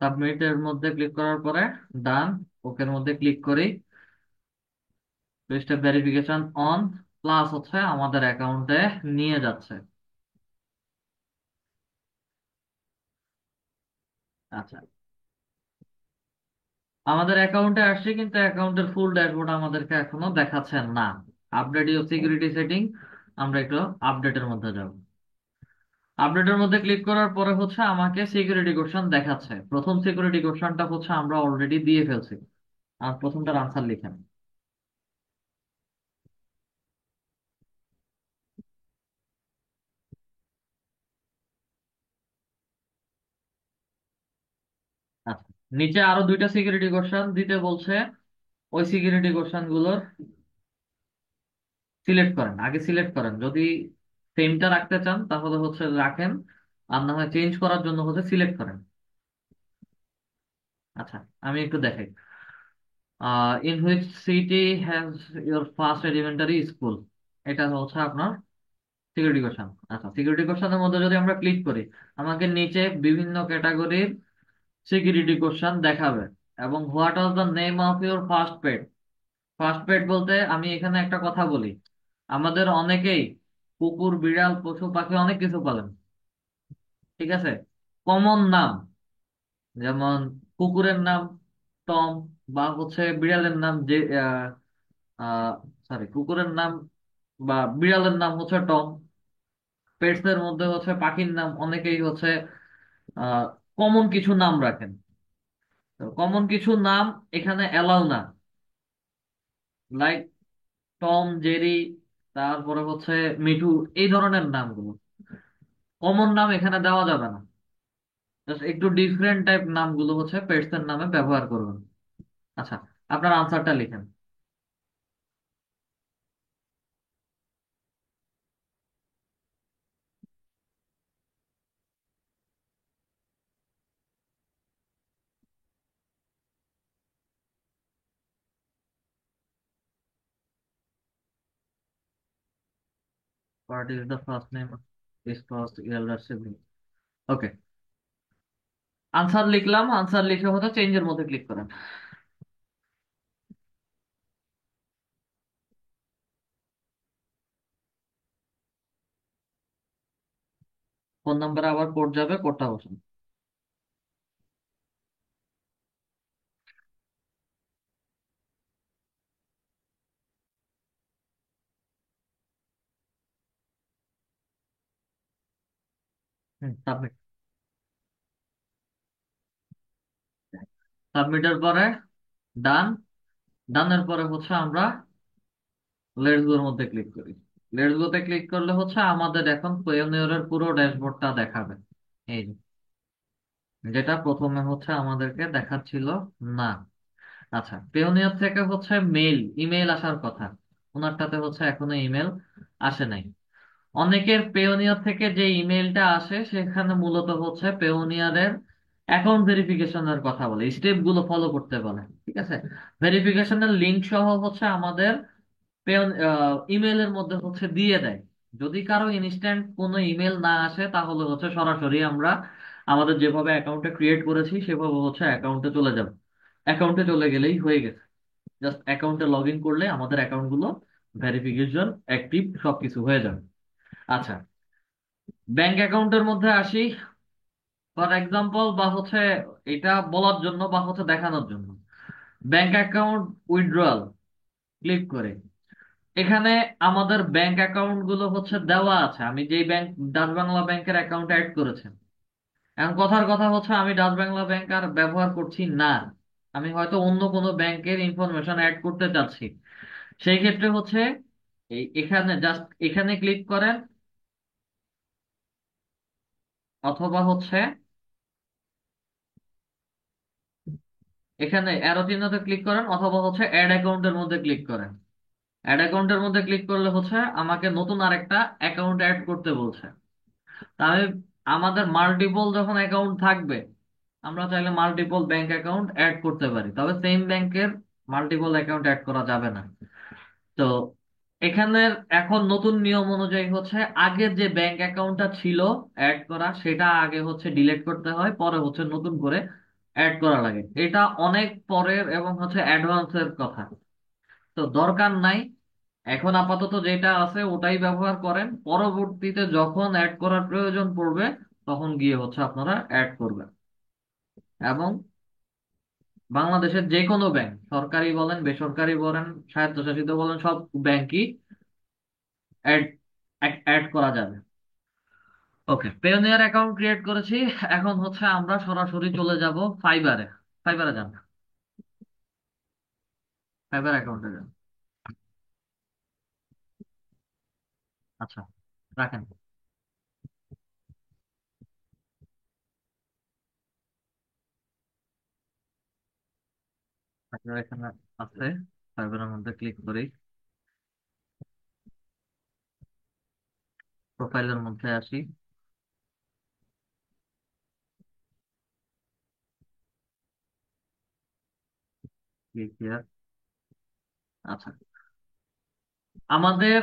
[SPEAKER 1] সাবমিটের মধ্যে ক্লিক করার পরে ডান, ওকের মধ্যে ক্লিক করি। Two step verification on, plus হচ্ছে আমাদের অ্যাকাউন্টে নিয়ে যাচ্ছে। আচ্ছা, আমাদের অ্যাকাউন্টে আসছে, কিন্তু অ্যাকাউন্টের ফুল ড্যাশবোর্ড আমাদেরকে এখনো দেখাচ্ছে না। আপডেট ইউর সিকিউরিটি সেটিং, আমরা একটু আপডেটের মধ্যে যাব। আপডেটের মধ্যে ক্লিক করার পরে হচ্ছে আমাকে সিকিউরিটি কোশ্চেন দেখাচ্ছে। প্রথম সিকিউরিটি কোশ্চেনটা হচ্ছে আমরা অলরেডি দিয়ে ফেলছি। আর প্রথমটার আনসার লিখেন। আচ্ছা, নিচে আরো দুইটা সিকিউরিটি কোশ্চেন দিতে বলছে। ওই সিকিউরিটি কোশ্চেন গুলোর সিলেক্ট করেন, আগে সিলেক্ট করেন। যদি সেমটা রাখতে চান তাহলে হচ্ছে রাখেন, আর না হয় চেঞ্জ করার জন্য হচ্ছে সিলেক্ট করেন। আচ্ছা, আমি একটু দেখাই। In which city has your first elementary school, এটা হচ্ছে আপনার সিকিউরিটি কোশ্চেন। আচ্ছা, সিকিউরিটি কোশ্চেনের মধ্যে যদি আমরা ক্লিক করি, আমাকে নিচে বিভিন্ন ক্যাটাগরির সিকিউরিটি কোশ্চেন দেখাবে। এবং what was the name of your first pet. First pet বলতে আমি এখানে একটা কথা বলি, আমাদের অনেকেই কুকুর, বিড়াল, পশু পাখি অনেক কিছু পালেন, ঠিক আছে। কমন নাম, যেমন কুকুরের নাম টম, বা হচ্ছে বিড়ালের নাম যে সরি, কুকুরের নাম বা বিড়ালের নাম হচ্ছে টম। পেটস এর মধ্যে হচ্ছে পাখির নাম অনেকেই হচ্ছে আহ কমন কিছু নাম রাখেন। কমন কিছু নাম এখানে অ্যালাউ না, লাইক টম, জেরি, তারপরে হচ্ছে মিঠু, এই ধরনের নামগুলো কমন নাম এখানে দেওয়া যাবে না। Just একটু ডিফারেন্ট টাইপ নামগুলো হচ্ছে পেটস এর নামে ব্যবহার করবেন। আচ্ছা, আপনার আনসারটা লিখেন। What is the first name of his first elder sibling? Okay, answer লিখলাম। আনসার লিখে হচ্ছে চেঞ্জের মধ্যে ক্লিক করেন। ফোন নাম্বারে আবার কোড যাবে, কোডটা বসান। সাবমিট। সাবমিটের পরে ডান, ডানের পরে হচ্ছে আমরা লেটস গোর মধ্যে ক্লিক করি। লেটস গোতে ক্লিক করলে হচ্ছে আমাদের এখন পেয়োনিয়রের পুরো ড্যাশবোর্ডটা দেখাবে। এই যে, যেটা প্রথমে হচ্ছে আমাদেরকে দেখাচ্ছিল না। আচ্ছা, পেয়োনিয়র থেকে হচ্ছে ইমেল আসার কথা, ওনারটাতে হচ্ছে এখনো ইমেল আসে নাই। অনেকের পেওনিয়ার থেকে যে ইমেলটা আসে সেখানে মূলত হচ্ছে পেওনিয়ারের অ্যাকাউন্ট ভেরিফিকেশনের কথা বলে, স্টেপ গুলো ফলো করতে বলে, ঠিক আছে। ভেরিফিকেশনের লিংক সহ হচ্ছে আমাদের ইমেলের মধ্যে হচ্ছে দিয়ে দেয়। যদি কারো ইনস্ট্যান্ট কোনো ইমেল না আসে তাহলে হচ্ছে সরাসরি আমরা আমাদের যেভাবে অ্যাকাউন্টে ক্রিয়েট করেছি সেভাবে হচ্ছে অ্যাকাউন্টে চলে যাব। অ্যাকাউন্টে চলে গেলেই হয়ে গেছে। জাস্ট অ্যাকাউন্টে লগ ইন করলে আমাদের অ্যাকাউন্ট গুলো ভেরিফিকেশন অ্যাক্টিভ সবকিছু হয়ে যাবে। আচ্ছা, ব্যাংক অ্যাকাউন্টের মধ্যে আসি। ফর এক্সাম্পল বা হচ্ছে এটা বলার জন্য বা হচ্ছে দেখানোর জন্য, ব্যাংক অ্যাকাউন্ট উইথড্রয়াল ক্লিক করে এখানে আমাদের ব্যাংক অ্যাকাউন্ট গুলো হচ্ছে দেওয়া আছে। আমি যেই ব্যাংক, ডাচ বাংলা ব্যাংকের অ্যাকাউন্ট অ্যাড করেছেন। এখন কথার কথা হচ্ছে আমি ডাচ বাংলা ব্যাংক আর ব্যবহার করছি না, আমি হয়তো অন্য কোনো ব্যাংকের ইনফরমেশন অ্যাড করতে চাচ্ছি। সেই ক্ষেত্রে হচ্ছে এখানে জাস্ট এখানে ক্লিক করেন, অথবা হচ্ছে এখানে অ্যারো চিহ্নতে ক্লিক করেন, অথবা হচ্ছে অ্যাড অ্যাকাউন্টের মধ্যে ক্লিক করেন। অ্যাড অ্যাকাউন্টের মধ্যে ক্লিক করলে হচ্ছে আমাকে নতুন আরেকটা অ্যাকাউন্ট অ্যাড করতে বলছে। তাহলে আমাদের মাল্টিপল যখন অ্যাকাউন্ট থাকবে, আমরা চাইলে মাল্টিপল ব্যাংক অ্যাকাউন্ট অ্যাড করতে পারি, তবে সেম ব্যাংকের মাল্টিপল অ্যাকাউন্ট অ্যাড করা যাবে না। তো এখানে এখন নতুন নিয়ম অনুযায়ী হচ্ছে আগে যে ব্যাংক অ্যাকাউন্টটা ছিল অ্যাড করা, সেটা আগে হচ্ছে ডিলিট করতে হয়, পরে হচ্ছে নতুন করে অ্যাড করা লাগে। এটা অনেক পরের এবং হচ্ছে অ্যাডভান্সের কথা, তো দরকার নাই। এখন আপাতত যেটা আছে ওটাই ব্যবহার করেন, পরবর্তীতে যখন অ্যাড করার প্রয়োজন পড়বে তখন গিয়ে হচ্ছে আপনারা অ্যাড করবেন। এবং বাংলাদেশের যে কোনো ব্যাংক, সরকারি বলেন বেসরকারি বলেন স্বায়ত্তশাসিত বলেন, সব ব্যাংকই অ্যাড অ্যাড করা যাবে। ওকে, পেওনিয়ার অ্যাকাউন্ট ক্রিয়েট করেছি। এখন হচ্ছে আমরা সরাসরি চলে যাব ফাইবারে। ফাইবারে যান, ফাইবার অ্যাকাউন্টে যান। আচ্ছা, রাখেন। আপনার এখানে আছে, ফাইবারের মধ্যে ক্লিক করি, প্রোফাইলের মধ্যে আসি, ক্লিক হিয়ার। আচ্ছা, আমাদের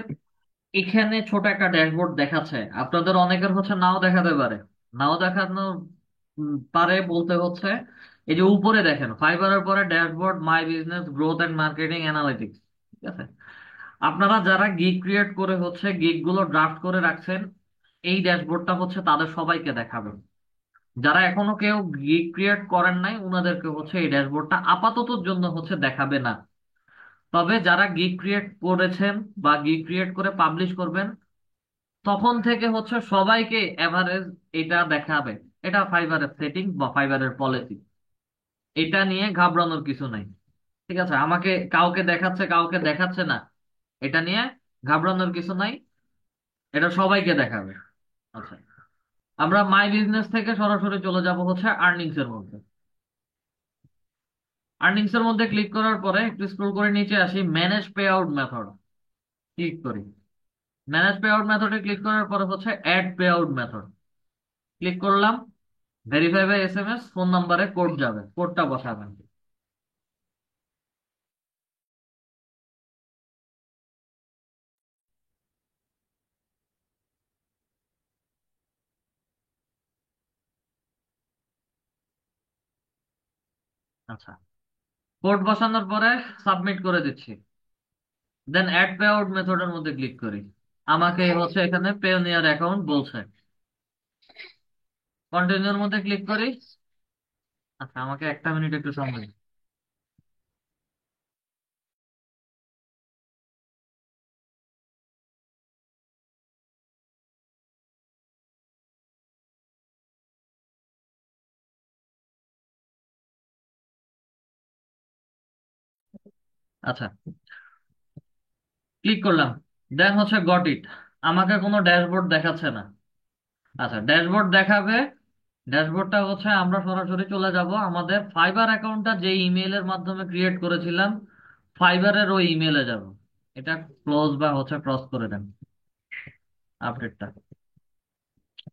[SPEAKER 1] এখানে ছোট একটা ড্যাশবোর্ড দেখাচ্ছে, আপনাদের অনেকের হচ্ছে নাও দেখাতে পারে। নাও দেখানো পারে বলতে হচ্ছে এই যে উপরে দেখেন ফাইবারের পরে dashboard, my business, growth and marketing analytics. ঠিক আছে, আপনারা যারা গিগ ক্রিয়েট করে হচ্ছে গিগ গুলো ড্রাফট করে রাখছেন, এই ড্যাশবোর্ডটা হচ্ছে তাদের সবাইকে দেখাবেন। যারা এখনো কেউ গিগ ক্রিয়েট করেন নাই ওনাদেরকে হচ্ছে এই ড্যাশবোর্ডটা আপাততর জন্য হচ্ছে দেখাবে না। তবে যারা গিগ ক্রিয়েট করেছেন বা গিগ ক্রিয়েট করে পাবলিশ করবেন, তখন থেকে হচ্ছে সবাইকে এভারেজ এটা দেখাবে। এটা ফাইবারের সেটিং বা ফাইবারের পলিসি, এটা নিয়ে ঘাবড়ানোর কিছু নাই। ঠিক আছে, আমাকে কাউকে দেখাচ্ছে কাউকে দেখাচ্ছে না, এটা নিয়ে ঘাবড়ানোর কিছু নাই, এটা সবাইকে দেখাবে। আচ্ছা, আমরা মাই বিজনেস থেকে সরাসরি চলে যাব হচ্ছে আর্নিংস এর মধ্যে। আর্নিংস এর মধ্যে ক্লিক করার পরে একটু স্ক্রল করে নিচে আসি, manage pay out method click করি। ম্যানেজ পে আউট মেথডে ক্লিক করার পরে হচ্ছে add pay out method click করলাম। ভেরিফাই বাই এসএমএস, ফোন নাম্বারে কোড যাবে, কোডটা বসাবেন। আচ্ছা, কোড বসানোর পরে সাবমিট করে দিচ্ছি। দেন অ্যাড পে আউট মেথডের মধ্যে ক্লিক করি। আমাকে হচ্ছে এখানে পেওনিয়ার অ্যাকাউন্ট বলছে, কন্টিনিউর মধ্যে ক্লিক করি। আচ্ছা, আমাকে একটা মিনিট একটু সময় দিন। আচ্ছা, ক্লিক করলাম, দেন হচ্ছে গট ইট। আমাকে কোনো ড্যাশবোর্ড দেখাচ্ছে না। আচ্ছা, ড্যাশবোর্ড দেখাবে। ড্যাশবোর্ডটা হচ্ছে আমরা সরাসরি চলে যাব আমাদের ফাইবার অ্যাকাউন্টটা যে ইমেইলের মাধ্যমে ক্রিয়েট করেছিলাম, ফাইবারের ওই ইমেইলে যাব। এটা ক্লোজ বা হচ্ছে ক্রস করে দেন আপডেটটা।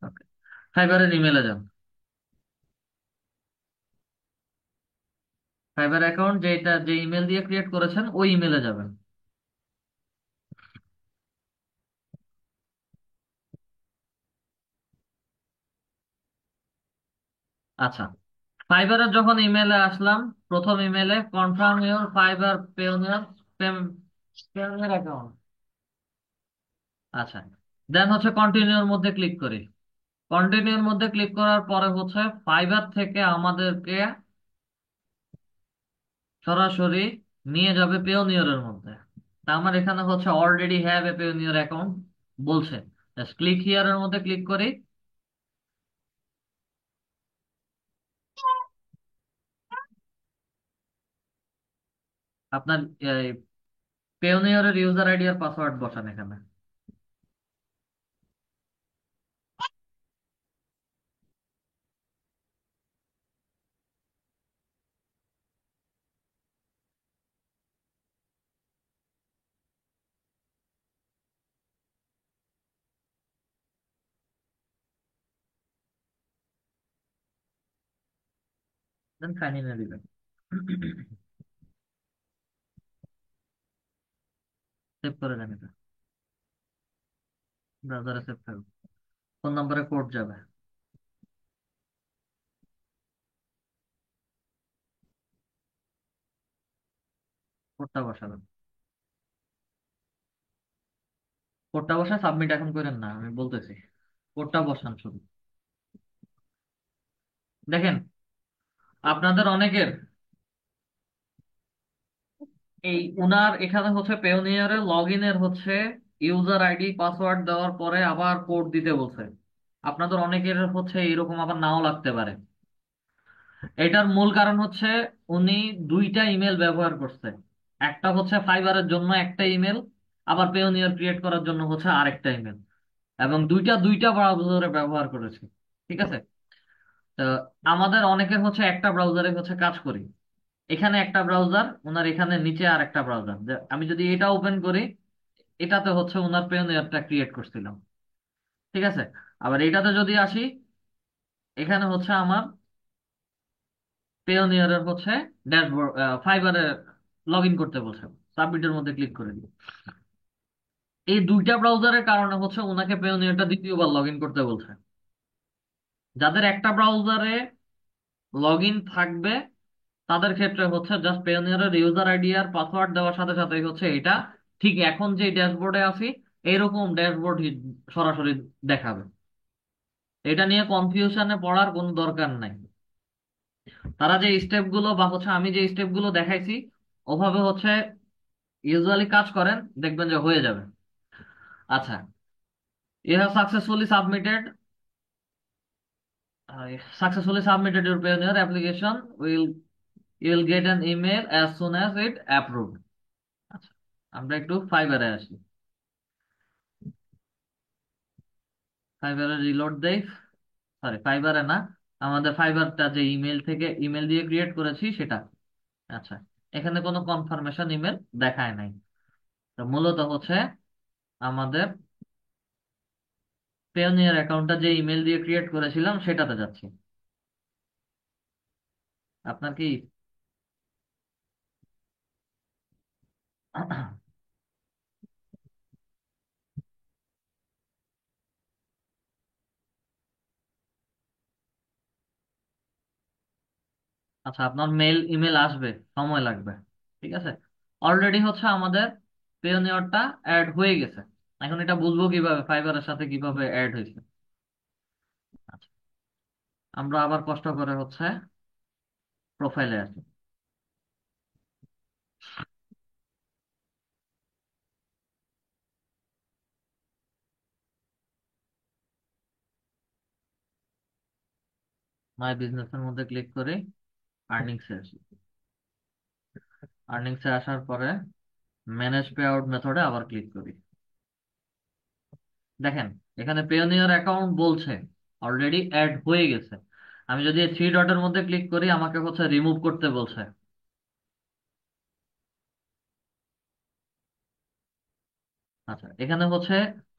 [SPEAKER 1] ওকে, ফাইবারের ইমেইলে যান। ফাইবার অ্যাকাউন্ট যেটা যে ইমেল দিয়ে ক্রিয়েট করেছেন ওই ইমেলে যাবেন। আচ্ছা, ফাইবারে যখন ইমেলে আসলাম, প্রথম ইমেলে confirm your Fiverr Payoneer Payoneer account. আচ্ছা, দেন হচ্ছে কন্টিনিউর মধ্যে ক্লিক করি। কন্টিনিউর মধ্যে ক্লিক করার পরে হচ্ছে ফাইবার থেকে আমাদেরকে সরাসরি নিয়ে যাবে পেওনিয়রের মধ্যে। তা আমার এখানে হচ্ছে already have a Payoneer account বলছে। জাস্ট ক্লিক হিয়ারের মধ্যে ক্লিক করি। আপনার পেওনিয়রের ইউজার আইডি আর পাসওয়ার্ড বসান এখানে। দেন সাইন ইনে দিবেন, সেভ করে দেন এটা। ব্রাউজারে সেভ থাকবে, ফোন নম্বরে কোড যাবে, কোডটা বসাবেন। কোডটা বসায় সাবমিট এখন করেন না, আমি বলতেছি। কোডটা বসান শুধু। দেখেন, আপনাদের অনেকের এই উনার এখানে হচ্ছে পেওনিয়ারে লগ ইনের হচ্ছে ইউজার আইডি পাসওয়ার্ড দেওয়ার পরে আবার কোড দিতে বলছে। আপনাদের অনেকের হচ্ছে এরকম আবার নাও লাগতে পারে। এটার মূল কারণ হচ্ছে উনি দুইটা ইমেল ব্যবহার করছে। একটা হচ্ছে ফাইবারের জন্য একটা ইমেল, আবার পেওনিয়ার ক্রিয়েট করার জন্য হচ্ছে আরেকটা ইমেল, এবং দুইটা দুইটা ব্রাউজারে ব্যবহার করেছে। ঠিক আছে? তো আমাদের অনেকের হচ্ছে একটা ব্রাউজারে হচ্ছে কাজ করি। এখানে একটা ব্রাউজার, ওনার এখানে নিচে আর একটা ব্রাউজার। আমি যদি এটা ওপেন করি, এটাতে হচ্ছে ওনার পেওনিয়ারটা ক্রিয়েট করছিলাম। ঠিক আছে? আবার এটাতে যদি আসি, এখানে হচ্ছে আমার পেওনিয়ারের হচ্ছে ড্যাশবোর্ড, ফাইবারে লগ ইন করতে বলছে। সাবমিটের মধ্যে ক্লিক করে দিই। এই দুইটা ব্রাউজারের কারণে হচ্ছে ওনাকে পেওনিয়ারটা দ্বিতীয়বার লগ ইন করতে বলছে। যাদের একটা ব্রাউজারে লগ ইন থাকবে তাদের ক্ষেত্রে হচ্ছে জাস্ট পেওনিয়ারের ইউজার আইডি আর পাসওয়ার্ড দেওয়ার সাথে সাথেই হচ্ছে এটা ঠিক এখন যে ড্যাশবোর্ডে আছি এরকম ড্যাশবোর্ড সরাসরি দেখাবে। এটা নিয়ে কনফিউশনে পড়ার কোনো দরকার নাই। তারা যে স্টেপ গুলো বা হচ্ছে আমি যে স্টেপ গুলো দেখাইছি ওভাবে হচ্ছে ইউজুয়ালি কাজ করেন, দেখবেন যে হয়ে যাবে। আচ্ছা, you have successfully submitted your Payoneer application. You will get an email as soon as it approved. আচ্ছা, আমরা একটু ফাইবারে আসি। ফাইবারে রিলোড দেই। সরি, ফাইবারে না, আমাদের ফাইবারটা যে ইমেল থেকে ইমেল দিয়ে ক্রিয়েট করেছি সেটা। আচ্ছা, এখানে কোনো কনফার্মেশন ইমেল দেখায় নাই। তো মূলত হচ্ছে আমাদের পেওনিয়ার অ্যাকাউন্টটা যে ইমেল দিয়ে ক্রিয়েট করেছিলাম সেটাতে যাচ্ছি। আপনার কি আচ্ছা, আপনার ইমেল আসবে, সময় লাগবে। ঠিক আছে? অলরেডি হচ্ছে আমাদের পেওনিয়ারটা অ্যাড হয়ে গেছে। এখন এটা বুঝবো কিভাবে ফাইবারের সাথে কিভাবে অ্যাড হয়েছে। আচ্ছা, আমরা আবার কষ্ট করে হচ্ছে প্রোফাইলে আসি। মাই বিজনেস এর মধ্যে ক্লিক করি, আর্নিংসে আসি। আর্নিংসে আসার পরে ম্যানেজ পে আউট মেথডে আবার ক্লিক করি। দেখেন, এখানে পেওনিয়ার অ্যাকাউন্ট বলছে অলরেডি অ্যাড হয়ে গেছে। আমি যদি থ্রি ডটের মধ্যে ক্লিক করি আমাকে হচ্ছে রিমুভ করতে বলছে। আচ্ছা, এখানে হচ্ছে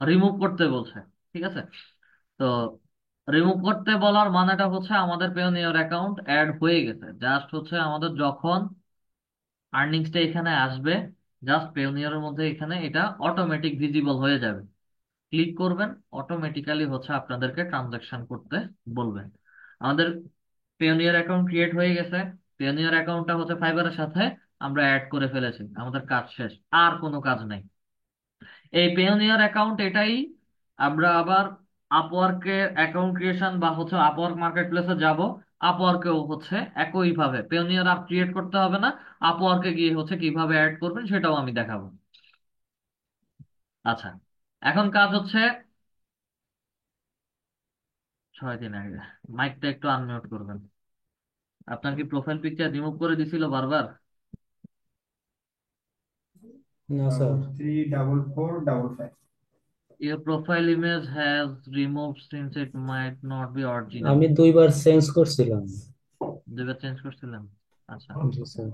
[SPEAKER 1] রিমুভ করতে বলছে। ঠিক আছে? তো রিমুভ করতে বলার মানেটা হচ্ছে আমাদের পেওনিয়ার অ্যাকাউন্ট অ্যাড হয়ে গেছে। জাস্ট হচ্ছে আমাদের যখন আর্নিংসটা এখানে আসবে, জাস্ট পেওনিয়ারের মধ্যে এখানে এটা অটোমেটিক ভিজিবল হয়ে যাবে। ক্লিক করবেন, অটোমেটিক্যালি হচ্ছে আপনাদেরকে ট্রানজাকশন করতে বলবেন। আমাদের পেওনিয়ার অ্যাকাউন্ট ক্রিয়েট হয়ে গেছে। পেওনিয়ার অ্যাকাউন্টটা হচ্ছে ফাইবারের সাথে আমরা অ্যাড করে ফেলেছি, আমাদের কাজ শেষ, আর কোনো কাজ নাই। এই পেওনিয়ার অ্যাকাউন্ট এটাই আমরা আবার আপওয়ার্কে অ্যাকাউন্ট ক্রিয়েশন বা হচ্ছে আপওয়ার্ক মার্কেট প্লেসে যাব। আপওয়ার্কেও হচ্ছে একই ভাবে পেওনিয়ার আপ ক্রিয়েট করতে হবে না, আপওয়ার্কে গিয়ে হচ্ছে কিভাবে অ্যাড করবেন সেটাও আমি দেখাবো। আচ্ছা, এখন কাজ হচ্ছে 6 দিন আগে। মাইকটা একটু আনমিউট করবেন। আপনার কি প্রোফাইল পিকচার রিমুভ করে দিছিল বারবার?
[SPEAKER 5] না sir.
[SPEAKER 6] 34455।
[SPEAKER 1] Your profile image has removed since it might not be original.
[SPEAKER 5] আমি 2বার চেঞ্জ করছিলাম।
[SPEAKER 1] দুইবার চেঞ্জ করছিলাম। আচ্ছা,
[SPEAKER 5] জি স্যার।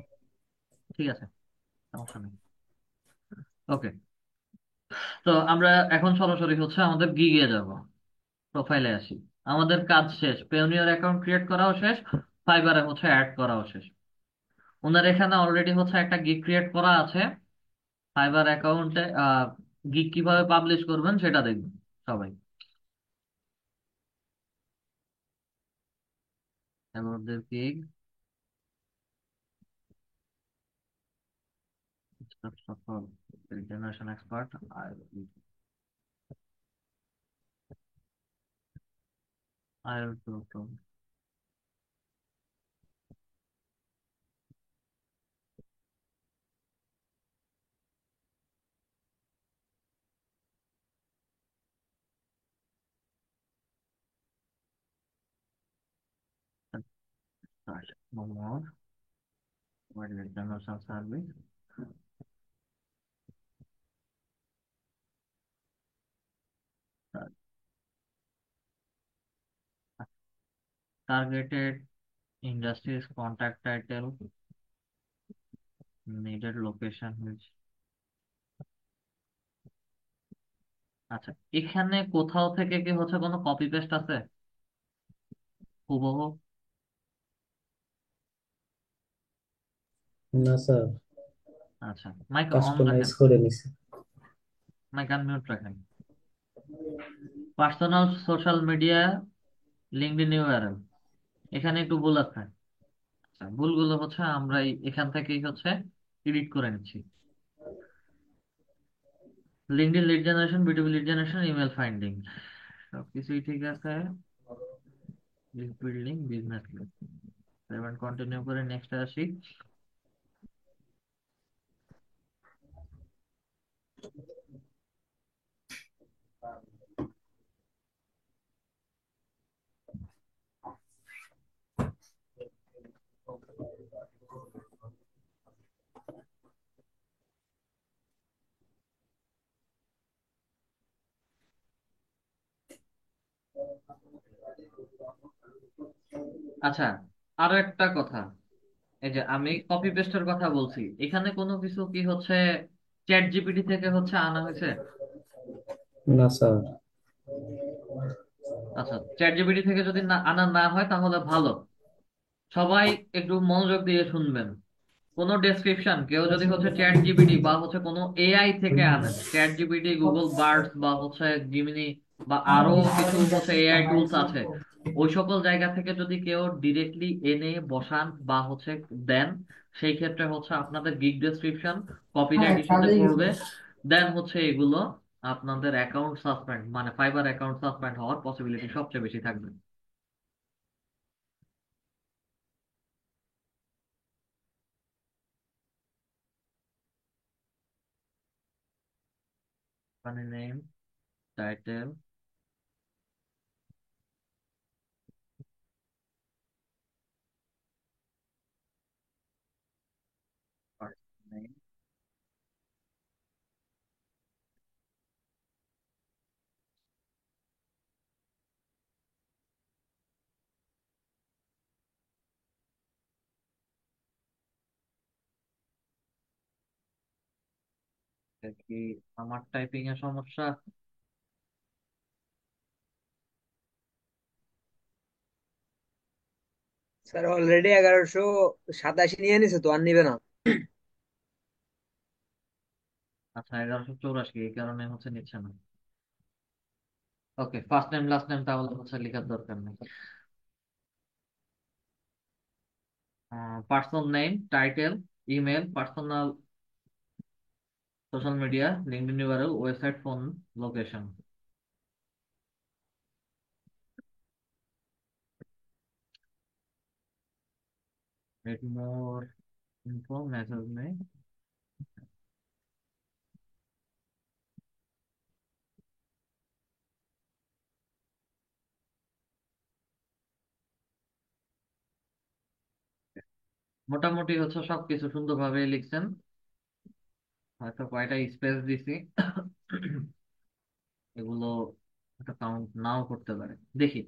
[SPEAKER 1] ঠিক আছে, সমস্যা নেই। ওকে, তো আমরা এখন সরাসরি হচ্ছে আমাদের গিগে যাব। প্রোফাইলে আসি। আমাদের কাজ শেষ, পেওনিয়ার অ্যাকাউন্ট ক্রিয়েট করাও শেষ, ফাইবারে হচ্ছে অ্যাড করাও শেষ। ওনার এখানে অলরেডি হচ্ছে একটা গিগ ক্রিয়েট করা আছে। ফাইবার অ্যাকাউন্টে গিগ কিভাবে পাবলিশ করবেন সেটা দেখবেন। সবাই about the pig steps of a generation expert. I will to start no more. What is the generation service? Targeted industries contact title needed location which আচ্ছা এখানে কোথাও থেকে কি হচ্ছে কোনো কপি পেস্ট আছে হুবহু
[SPEAKER 5] না স্যার,
[SPEAKER 1] আচ্ছা মাইক অন
[SPEAKER 5] কাস্টমাইজ
[SPEAKER 1] রাখেন
[SPEAKER 5] করে নিছি।
[SPEAKER 1] মাইক আনমিউট রাখেন personal social media LinkedIn URL এখানে একটু ভুল আছে আচ্ছা ভুলগুলো হচ্ছে আমরা এখান থেকেই হচ্ছে এডিট করে নিচ্ছি LinkedIn lead generation বিটুবি lead generation email finding সবকিছুই ঠিক আছে বিল্ডিং বিজনেস এবার কন্টিনিউ করে নেক্সট আসি আচ্ছা আরো একটা কথা এই যে আমি কপি পেস্টের কথা বলছি এখানে কোনো কিছু কি হচ্ছে চ্যাট জিপিটি থেকে হচ্ছে আনা হয়েছে
[SPEAKER 5] না স্যার।
[SPEAKER 1] আচ্ছা চ্যাট জিপিটি থেকে যদি না আনা না হয় তাহলে ভালো সবাই একটু মনোযোগ দিয়ে শুনবেন কোনো ডেসক্রিপশন কেউ যদি হচ্ছে চ্যাট জিপিটি বা হচ্ছে কোনো এআই থেকে আনেন চ্যাট জিপিটি গুগল বার্ডস বা হচ্ছে জিমিনি বা আরো কিছু হচ্ছে এআই টুলস আছে ওই সকল জায়গা থেকে যদি কেউ ডিরেক্টলি এনে বসান বা হচ্ছে দেন সেই ক্ষেত্রে হচ্ছে আপনাদের গিগ ডেসক্রিপশন কপিরাইট ইস্যুতে পড়বে দেন হচ্ছে এগুলো আপনাদের অ্যাকাউন্ট সাসপেন্ড মানে ফাইবার অ্যাকাউন্ট সাসপেন্ড হওয়ার পসিবিলিটি সবচেয়ে বেশি থাকবে মানে নেম টাইটেল নেম কি আমার টাইপিং এর সমস্যা
[SPEAKER 7] স্যার অলরেডি 1187 নিয়ে নিছে তো আর নিবে না।
[SPEAKER 1] আচ্ছা 1184 এই কারণে হচ্ছে নিচ্ছে না okay first name last name তাহলে হচ্ছে লেখার দরকার নেই personal name title email personal social media LinkedIn URL website phone location get more info message নেই মোটামুটি হচ্ছে সবকিছু সুন্দরভাবে লিখছেন হয়তো কয়টা স্পেস দিছি এগুলো একটা কাউন্ট নাও করতে পারে দেখি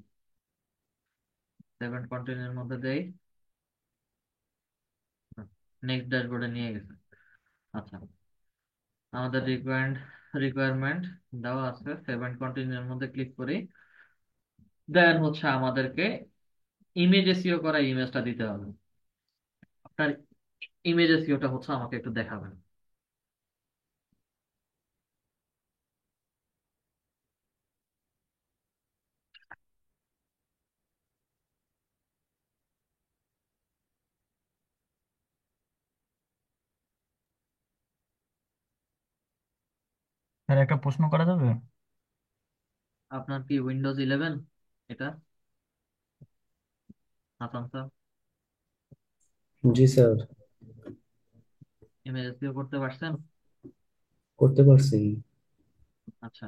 [SPEAKER 1] সেভেন কন্টিনিউর মধ্যে দেই নেক্সট ড্যাশবোর্ডে নিয়ে গেছে আচ্ছা আমাদের রিকোয়ারমেন্ট দেওয়া আছে সেভ এন্ড কন্টিনিউর মধ্যে ক্লিক করি দেন হচ্ছে আমাদেরকে ইমেজ এসইও করা ইমেজটা দিতে হবে আপনার ইমেজ এসইওটা হচ্ছে আমাকে একটু দেখাবেন
[SPEAKER 8] স্যার একটা প্রশ্ন করা যাবে?
[SPEAKER 1] আপনার কি উইন্ডোজ 11 এটা, হাসান স্যার?
[SPEAKER 5] জি স্যার,
[SPEAKER 1] ইমেজ এসইও করতে পারছেন?
[SPEAKER 5] করতে পারছি।
[SPEAKER 1] আচ্ছা,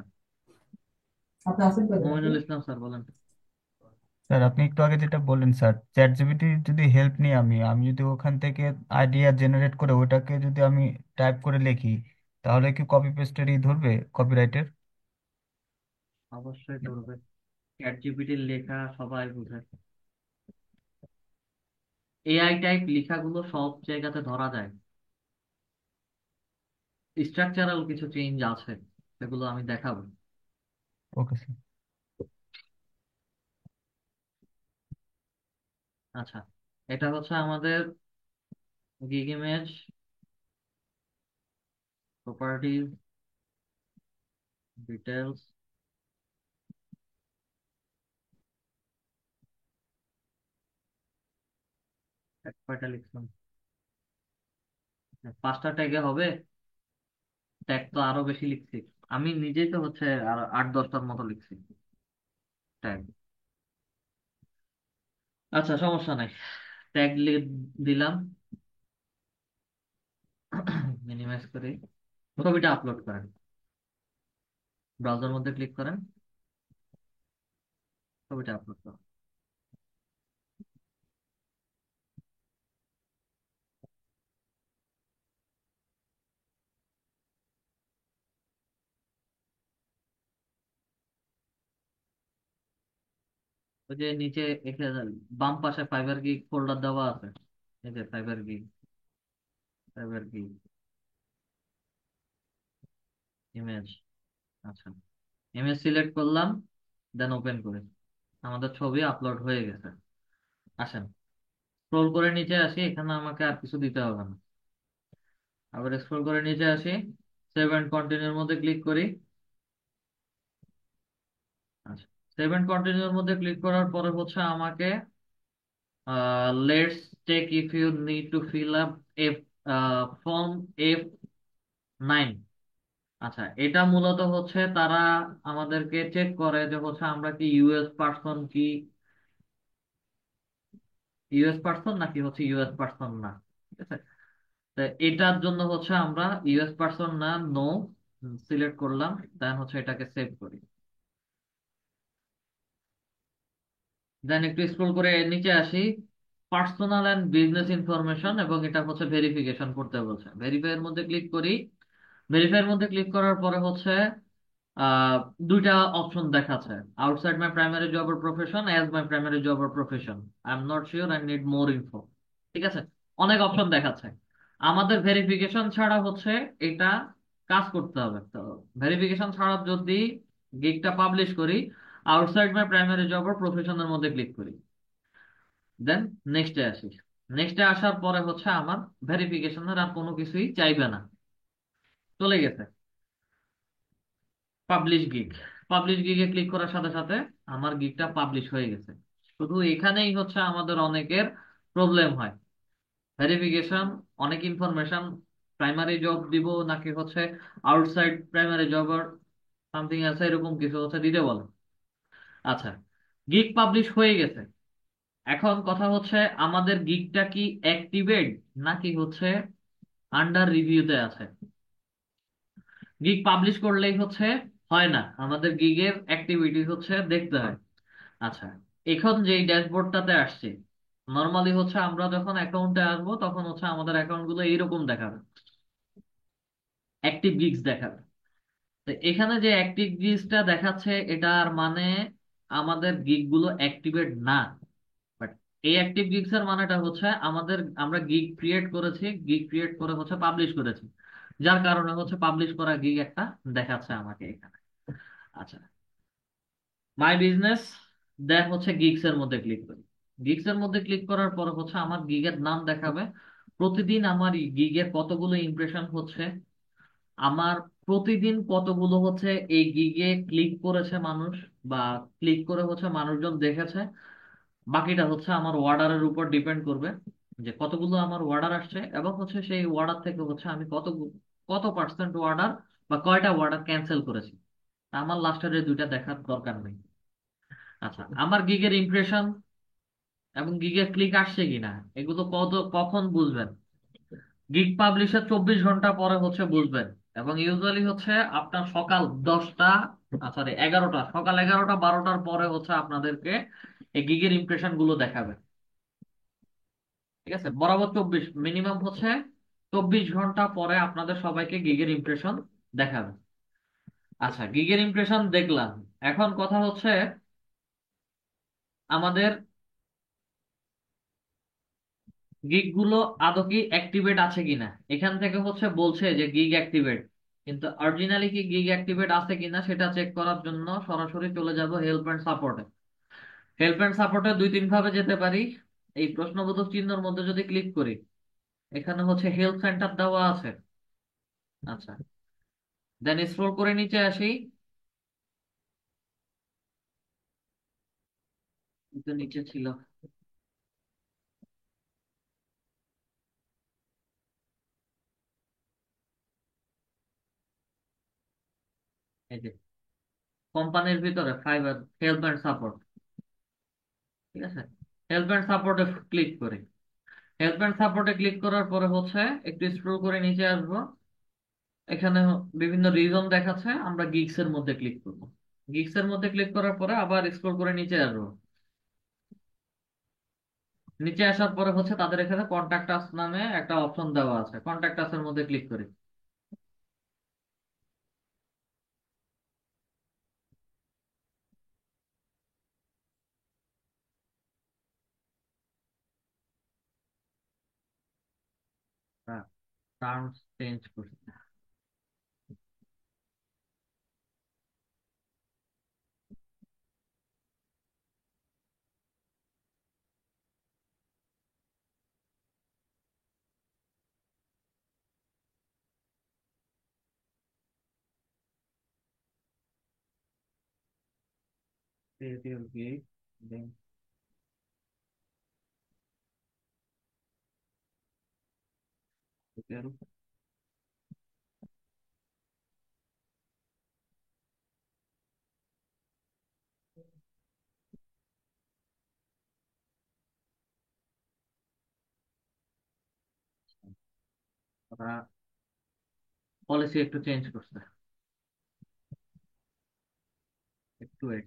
[SPEAKER 6] আপনি আছেন কয়জন আপনি?
[SPEAKER 1] মমিনুল ইসলাম স্যার বলেন।
[SPEAKER 8] স্যার আপনি একটু আগে যেটা বললেন স্যার, চ্যাট জিপিটি যদি হেল্প নিই আমি যদি ওখান থেকে আইডিয়া জেনারেট করে ওটাকে যদি আমি টাইপ করে লিখি, তাহলে কি কপি পেস্টেরই ধরবে কপিরাইটের?
[SPEAKER 1] অবশ্যই ধরবে, চ্যাট জিপিটির লেখা সবাই বুঝে। এআই টাইপ লেখাগুলো সব জায়গাতে ধরা যায়। স্ট্রাকচারাল কিছু চেঞ্জ আছে, সেগুলো আমি দেখাবো।
[SPEAKER 8] Okay sir.
[SPEAKER 1] আচ্ছা, এটা হচ্ছে আমাদের গিগ ইমেজ প্রপার্টিজ ডিটেলস। কয়টা লিখলাম? 5টা ট্যাগে হবে। ট্যাগ তো আরো বেশি লিখছি, আমি নিজেই তো হচ্ছে আর 8-10টার মতো লিখছি ট্যাগ। আচ্ছা, সমস্যা নাই, ট্যাগ দিলাম। মিনিমাইজ করে ছবিটা আপলোড করেন, ব্রাউজার মধ্যে ক্লিক করেন, ছবিটা আপলোড করেন। ওই যে নিচে বাম পাশে ফাইবার গিগ ফোল্ডার দেওয়া আছে, এই যে fibre gig, fibre gig image. আচ্ছা, ইমেজ সিলেক্ট করলাম, দেন ওপেন করি, আমাদের ছবি আপলোড হয়ে গেছে। আসেন, স্ক্রোল করে নিচে আসি, এখানে আমাকে আর কিছু দিতে হবে না। আবার স্ক্রোল করে নিচে আসি, সেভ এন্ড কন্টিনিউর মধ্যে ক্লিক করি। আচ্ছা, সেভ এন্ড কন্টিনিউর মধ্যে ক্লিক করার পরে হচ্ছে আমাকে let's check if you need to fill up F form F9। আচ্ছা, এটা মূলত হচ্ছে তারা আমাদেরকে চেক করে যে হচ্ছে আমরা কি ইউএস পার্সন নাকি হচ্ছে ইউএস পার্সন না। ঠিক আছে, তো এটার জন্য হচ্ছে আমরা ইউএস পার্সন না, নো সিলেক্ট করলাম, দেন হচ্ছে এটাকে সেভ করি। দেন একটু স্ক্রল করে নিচে আসি, পার্সোনাল অ্যান্ড বিজনেস ইনফরমেশন, এবং এটা হচ্ছে ভেরিফিকেশন করতে বলছে, ভেরিফাই এর মধ্যে ক্লিক করি। ভেরিফাই এর মধ্যে ক্লিক করার পরে হচ্ছে আহ, দুইটা অপশন দেখাচ্ছে, outside my primary job or profession, as my primary job or profession, I am not sure, I need more info. ঠিক আছে, অনেক অপশন দেখাচ্ছে। আমাদের ভেরিফিকেশন ছাড়া হচ্ছে এটা কাজ করতে হবে। তো ভেরিফিকেশন ছাড়া যদি গিগটা পাবলিশ করি, outside my primary job or প্রফেশনের মধ্যে ক্লিক করি, দেন নেক্সটে আসি। নেক্সটে আসার পরে হচ্ছে আমার ভেরিফিকেশনের আর কোনো কিছুই চাইবে না, চলে গেছে। পাবলিশ গিগ, পাবলিশ গিগে ক্লিক করার সাথে সাথে আমার গিগটা পাবলিশ হয়ে গেছে। শুধু এখানেই হচ্ছে আমাদের অনেকের প্রবলেম হয়, ভেরিফিকেশন, অনেক ইনফরমেশন, প্রাইমারি জব দিব নাকি হচ্ছে আউটসাইড প্রাইমারি জব আর সামথিং আছে, এরকম কিছু হচ্ছে দিতে বলে। আচ্ছা, গিগ পাবলিশ হয়ে গেছে। এখন কথা হচ্ছে আমাদের গিগটা কি অ্যাক্টিভেট নাকি হচ্ছে আন্ডার রিভিউতে আছে। গিগ পাবলিশ করলেই হচ্ছে হয় না, আমাদের গিগের অ্যাক্টিভিটি হচ্ছে দেখতে হয়। আচ্ছা, এখন যেই ড্যাশবোর্ডটাতে আসছে, নর্মালি হচ্ছে আমরা যখন অ্যাকাউন্টে আসবো তখন হচ্ছে আমাদের অ্যাকাউন্ট গুলো এইরকম দেখাবে, অ্যাক্টিভ গিগস দেখাবে। তো এখানে যে অ্যাক্টিভ গিগসটা দেখাচ্ছে, এটার মানে আমাদের গিগ গুলো অ্যাক্টিভেট না। বাট এই অ্যাক্টিভ গিগস এর মানেটা হচ্ছে আমরা গিগ ক্রিয়েট করেছি, গিগ ক্রিয়েট করে হচ্ছে পাবলিশ করেছি, যার কারণে হচ্ছে পাবলিশ করা গিগ একটা দেখাচ্ছে আমাকে এখানে। আচ্ছা, মাই বিজনেস, দেন হচ্ছে গিগস এর মধ্যে ক্লিক করি। গিগস এর মধ্যে ক্লিক করার পর হচ্ছে আমার গিগের নাম দেখাবে, প্রতিদিন আমার গিগের কতগুলো ইমপ্রেশন হচ্ছে, আমার প্রতিদিন কতগুলো হচ্ছে এই গিগে ক্লিক করেছে মানুষ, বা ক্লিক করে হচ্ছে মানুষজন দেখেছে। বাকিটা হচ্ছে আমার অর্ডারের উপর ডিপেন্ড করবে, যে কতগুলো আমার অর্ডার আসছে এবং হচ্ছে সেই অর্ডার থেকে হচ্ছে আমি কত কত পার্সেন্ট অর্ডার বা কয়টা অর্ডার ক্যান্সেল করেছি। আমার লাস্টের এই দুইটা দেখার দরকার নেই। আচ্ছা, আমার গিগের ইমপ্রেশন এবং গিগের ক্লিক আসছে কিনা এগুলো কখন বুঝবেন? গিগ পাবলিশের 24 ঘন্টা পরে হচ্ছে বুঝবেন। এবং ইউজুয়ালি হচ্ছে আপনার সকাল 10টা, সরি 11টা, সকাল 11টা 12টার পরে হচ্ছে আপনাদেরকে এই গিগের ইমপ্রেশন গুলো দেখাবে। ঠিক আছে, বরাবর 24, মিনিমাম হচ্ছে 24 ঘন্টা পরে আপনাদের সবাইকে গিগের ইমপ্রেশন দেখাবে। আচ্ছা, গিগের ইমপ্রেশন দেখলাম। এখন কথা হচ্ছে আমাদের গিগ গুলো আদৌ কি অ্যাক্টিভেট আছে কিনা। এখান থেকে হচ্ছে বলছে যে গিগ অ্যাক্টিভেট, কিন্তু অরিজিনালি কি গিগ অ্যাক্টিভেট আছে কিনা সেটা চেক করার জন্য সরাসরি চলে যাব হেল্প এন্ড সাপোর্টে। হেল্প এন্ড সাপোর্টে দুই তিন ভাবে যেতে পারি। এই প্রশ্নবোধক চিহ্নের মধ্যে যদি ক্লিক করি, এখানে হচ্ছে হেল্প সেন্টার দেওয়া আছে। আচ্ছা, দেন স্ক্রল করে নিচে আসি। এই তো নিচে ছিল। এই যে কোম্পানির ভিতরে ফাইবার হেল্প এন্ড সাপোর্ট। ঠিক আছে, হেল্প এন্ড সাপোর্টে ক্লিক করি। হেল্প এন্ড সাপোর্টে ক্লিক করার পরে হচ্ছে একটু স্ক্রল করে নিচে আসবো। এখানে বিভিন্ন রিজন দেখাচ্ছে, আমরা গিগস এর মধ্যে ক্লিক করব। গিগস এর মধ্যে ক্লিক করার পরে আবার স্ক্রল করে নিচে আসবো। নিচে আসার পরে হচ্ছে তাদের এখানে কন্টাক্ট আস নামে একটা অপশন দেওয়া আছে, কন্টাক্ট আস এর মধ্যে ক্লিক করি। টার্মস চেঞ্জ করছি। Create your gig, then detail। ওরা পলিসি একটু চেঞ্জ করছে, একটু ওয়েট।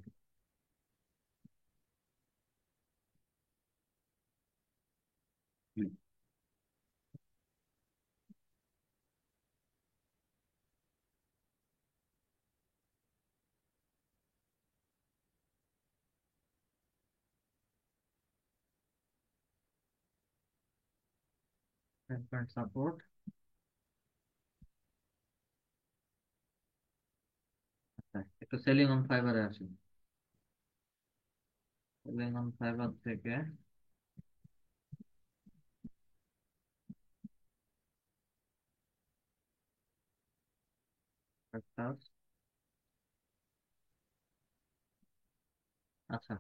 [SPEAKER 1] Help and support. আচ্ছা, একটু সেলিং অন ফাইবারে আসি। সেলিং অন ফাইবার থেকে একটা। আচ্ছা,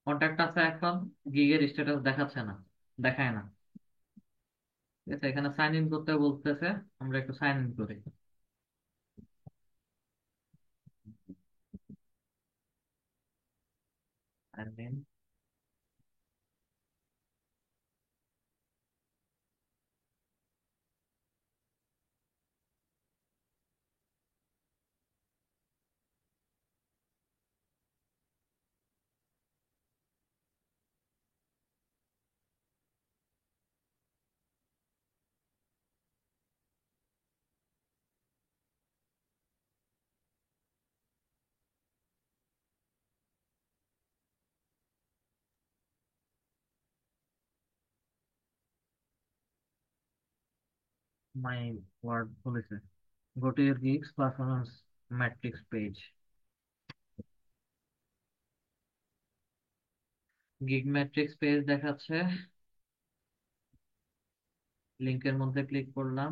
[SPEAKER 1] কন্ট্যাক্ট আছে এখন, গিগের স্ট্যাটাস দেখাচ্ছে না, দেখায় না। ঠিক আছে, এখানে সাইন ইন করতে বলতেছে, আমরা একটু সাইন ইন করি। Sign in. মাই ওয়ার্ড বলেছে, go to your gigs performance matrix page. Gig matrix page দেখাচ্ছে, লিংকের মধ্যে ক্লিক করলাম।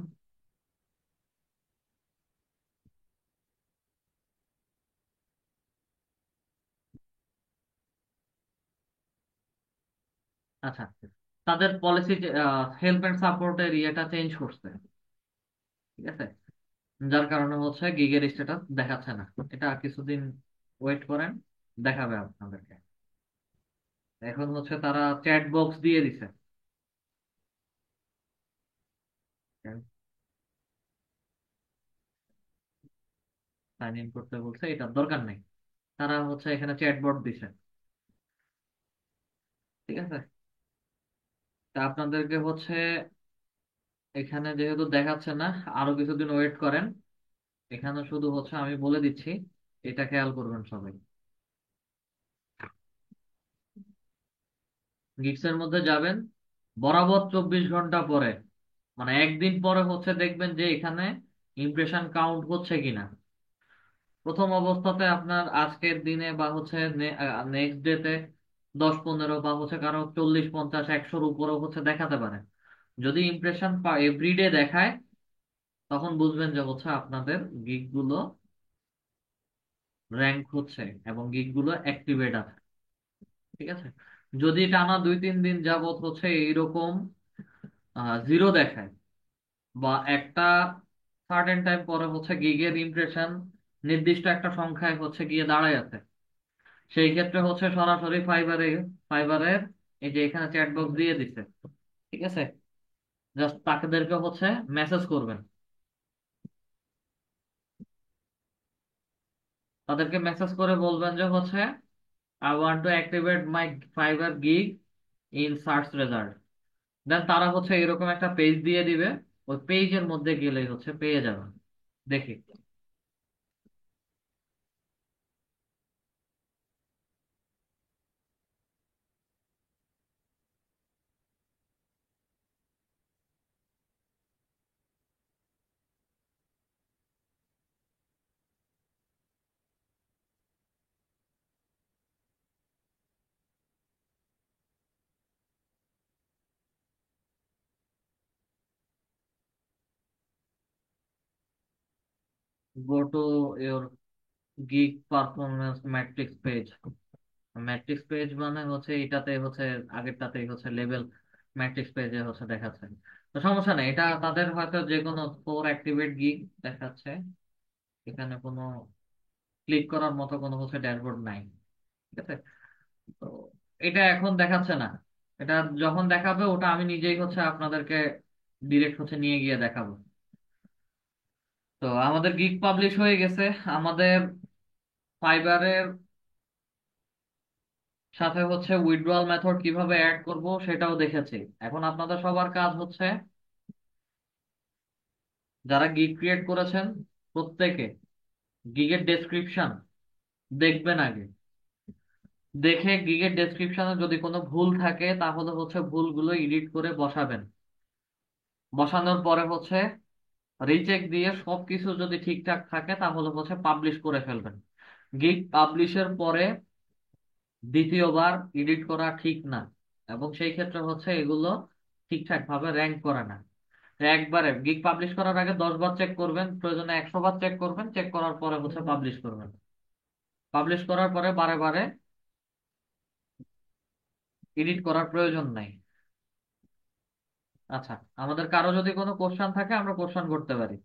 [SPEAKER 1] আচ্ছা, তাদের পলিসি হেল্প এন্ড সাপোর্টের ইয়েটা চেঞ্জ করছে, ঠিক আছে? যার কারণে হচ্ছে গিগের স্ট্যাটাস দেখাচ্ছে না। এটা কিছুদিন ওয়েট করেন, দেখাবে আপনাদেরকে। এখন হচ্ছে তারা চ্যাট বক্স দিয়ে দিছে, সাইন ইন করতে বলছে, এটার দরকার নেই। তারা হচ্ছে এখানে চ্যাটবট দিছে, ঠিক আছে? তা আপনাদেরকে হচ্ছে এখানে যেহেতু দেখাচ্ছে না, আরো কিছুদিন ওয়েট করেন। এখানে শুধু হচ্ছে আমি বলে দিচ্ছি, এটা খেয়াল করবেন সবাই। গিগস এর মধ্যে যাবেন, বরাবর 24 ঘন্টা পরে, মানে একদিন পরে হচ্ছে দেখবেন যে এখানে ইমপ্রেশন কাউন্ট হচ্ছে কিনা। প্রথম অবস্থাতে আপনার আজকের দিনে বা হচ্ছে নেক্সট ডেতে 10-15 বা হচ্ছে কারো 40-50-100-র উপরেও হচ্ছে দেখাতে পারে। যদি ইমপ্রেশন এভরিডে দেখায়, তখন বুঝবেন যে হচ্ছে আপনাদের গিগ গুলো র্যাঙ্ক হচ্ছে এবং গিগ গুলো অ্যাক্টিভেট আছে, ঠিক আছে? যদি টানা 2-3 দিন যাবত হচ্ছে এইরকম জিরো দেখায়, বা একটা সার্টেন টাইম পরে হচ্ছে গিগের ইমপ্রেশন নির্দিষ্ট একটা সংখ্যায় হচ্ছে গিয়ে দাঁড়ায় আছে, সেই ক্ষেত্রে হচ্ছে সরাসরি ফাইবারের এই যে এখানে চ্যাট বক্স দিয়ে দিচ্ছে, ঠিক আছে? জাস্ট তাদেরকে হচ্ছে মেসেজ করবেন, তাদেরকে মেসেজ করে বলবেন যে হচ্ছে I want to activate my Fiverr gig in search result. Then তারা হচ্ছে এরকম একটা পেজ দিয়ে দিবে, ওই পেজের মধ্যে গেলেই হচ্ছে পেয়ে যাবেন। দেখি, go to your gig performance matrix page. Matrix page মানে হচ্ছে এটাতে হচ্ছে আগেরটাতেই হচ্ছে লেভেল ম্যাট্রিক্স পেজে হচ্ছে দেখাচ্ছে। তো সমস্যা নেই, এটা তাদের হয়তো যে কোনো ফোর অ্যাক্টিভেট গিগ দেখাচ্ছে, এখানে কোনো ক্লিক করার মতো কোনো হচ্ছে ড্যাশবোর্ড নাই, ঠিক আছে? তো এটা এখন দেখাচ্ছে না, এটা যখন দেখাবে ওটা আমি নিজেই হচ্ছে আপনাদেরকে ডিরেক্ট হচ্ছে নিয়ে গিয়ে দেখাবো। তো আমাদের গিগ পাবলিশ হয়ে গেছে, আমাদের ফাইবারের সাথে হচ্ছে উইথড্রয়াল মেথড কিভাবে অ্যাড করব সেটাও দেখেছি। এখন আপনাদের সবার কাজ হচ্ছে, যারা গিগ ক্রিয়েট করেছেন প্রত্যেকে গিগের ডেসক্রিপশন দেখবেন আগে। দেখে গিগের ডেসক্রিপশনে যদি কোনো ভুল থাকে তাহলে হচ্ছে ভুলগুলো এডিট করে বসাবেন। বসানোর পরে হচ্ছে রিচেক দিয়ে সবকিছু যদি ঠিকঠাক থাকে তাহলে হচ্ছে পাবলিশ করে ফেলবেন। গিগ পাবলিশের পরে দ্বিতীয়বার এডিট করা ঠিক না, এবং সেই ক্ষেত্রে হচ্ছে এগুলো ঠিকঠাক ভাবে র্যাঙ্ক করে না। একবারে গিগ পাবলিশ করার আগে 10 বার চেক করবেন, প্রয়োজনে 100 বার চেক করবেন, চেক করার পরে হচ্ছে পাবলিশ করবেন। পাবলিশ করার পরে বারে বারে এডিট করার প্রয়োজন নাই। আচ্ছা, আমাদের কারো যদি কোনো কোশ্চেন থাকে আমরা কোশ্চেন করতে পারি।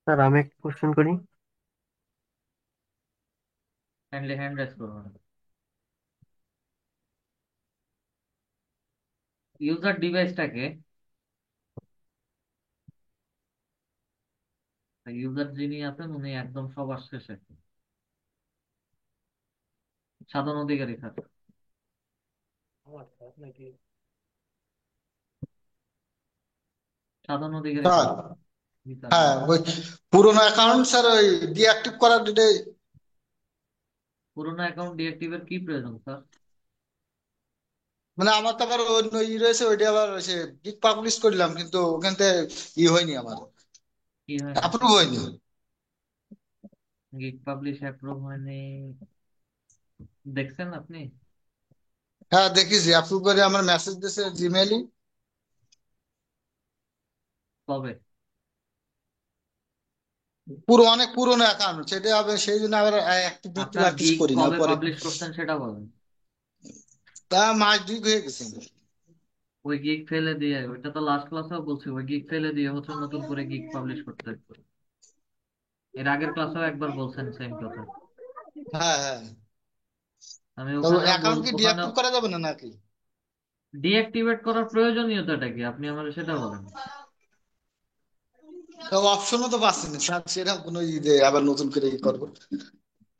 [SPEAKER 9] স্যার আমি একটা কোশ্চেন করি।
[SPEAKER 1] কাইন্ডলি হ্যান্ড রেজ করবেন। ইউজার ডিভাইসটাকে, ইউজার যিনি আছেন উনি একদম সবার শেষে, সাধারণ অধিকারী স্যার। সাধারণ অধিকারী
[SPEAKER 10] স্যার,
[SPEAKER 1] স্যার। জি স্যার,
[SPEAKER 10] হ্যাঁ,
[SPEAKER 1] বলেন।
[SPEAKER 10] ওই পুরোনো অ্যাকাউন্ট স্যার ওই ডিঅ্যাক্টিভ করার দিতে,
[SPEAKER 1] পুরোনো অ্যাকাউন্ট ডিএক্টিভের কি প্রয়োজন স্যার?
[SPEAKER 10] মানে আমার তো আবার অন্য রয়েছে, ওইটা আবার সে গিগ পাবলিশ করলাম কিন্তু ওখান থেকে হয়নি আমার,
[SPEAKER 1] কি হয় নাই?
[SPEAKER 10] অ্যাপ্রুভ হয়নি।
[SPEAKER 1] গিগ পাবলিশ অ্যাপ্রুভ হয়নি, দেখছেন আপনি?
[SPEAKER 10] হ্যাঁ দেখেছি, অ্যাপ্রুভ করে আমার মেসেজ দিয়েছে জিমেইলে।
[SPEAKER 1] কবে?
[SPEAKER 10] পুরো অনেক পুরনো অ্যাকাউন্ট, সেটা হবে সেই জন্য আবার অ্যাক্টিভ
[SPEAKER 1] আপনার
[SPEAKER 10] প্র্যাকটিস
[SPEAKER 1] গিগ
[SPEAKER 10] করি না
[SPEAKER 1] কবে
[SPEAKER 10] পরে।
[SPEAKER 1] পাবলিশ করছেন সেটা বলেন।
[SPEAKER 10] তা মাস দুই হয়ে গেছে।
[SPEAKER 1] ওই গিগ ফেলে দিয়ে, ওইটা তো লাস্ট ক্লাসেও বলছি, ওই গিগ ফেলে দিয়ে হচ্ছে নতুন করে গিগ পাবলিশ করতে হবে। এর আগের ক্লাসেও একবার বলছেন সেম কথা।
[SPEAKER 10] হ্যাঁ হ্যাঁ।
[SPEAKER 1] আমি
[SPEAKER 10] তো
[SPEAKER 1] ওখানেও
[SPEAKER 10] অ্যাকাউন্ট কি
[SPEAKER 1] ওখানেও
[SPEAKER 10] ডিঅ্যাক্টিভ করা যাবে না নাকি?
[SPEAKER 1] ডিঅ্যাক্টিভেট করার প্রয়োজনীয়তাটা কি আপনি আমার সেটা বলেন।
[SPEAKER 10] অপশনও তো পাচ্ছি না স্যার, সেরকম কোনো যে আবার নতুন করে করবো
[SPEAKER 1] কি অপশন,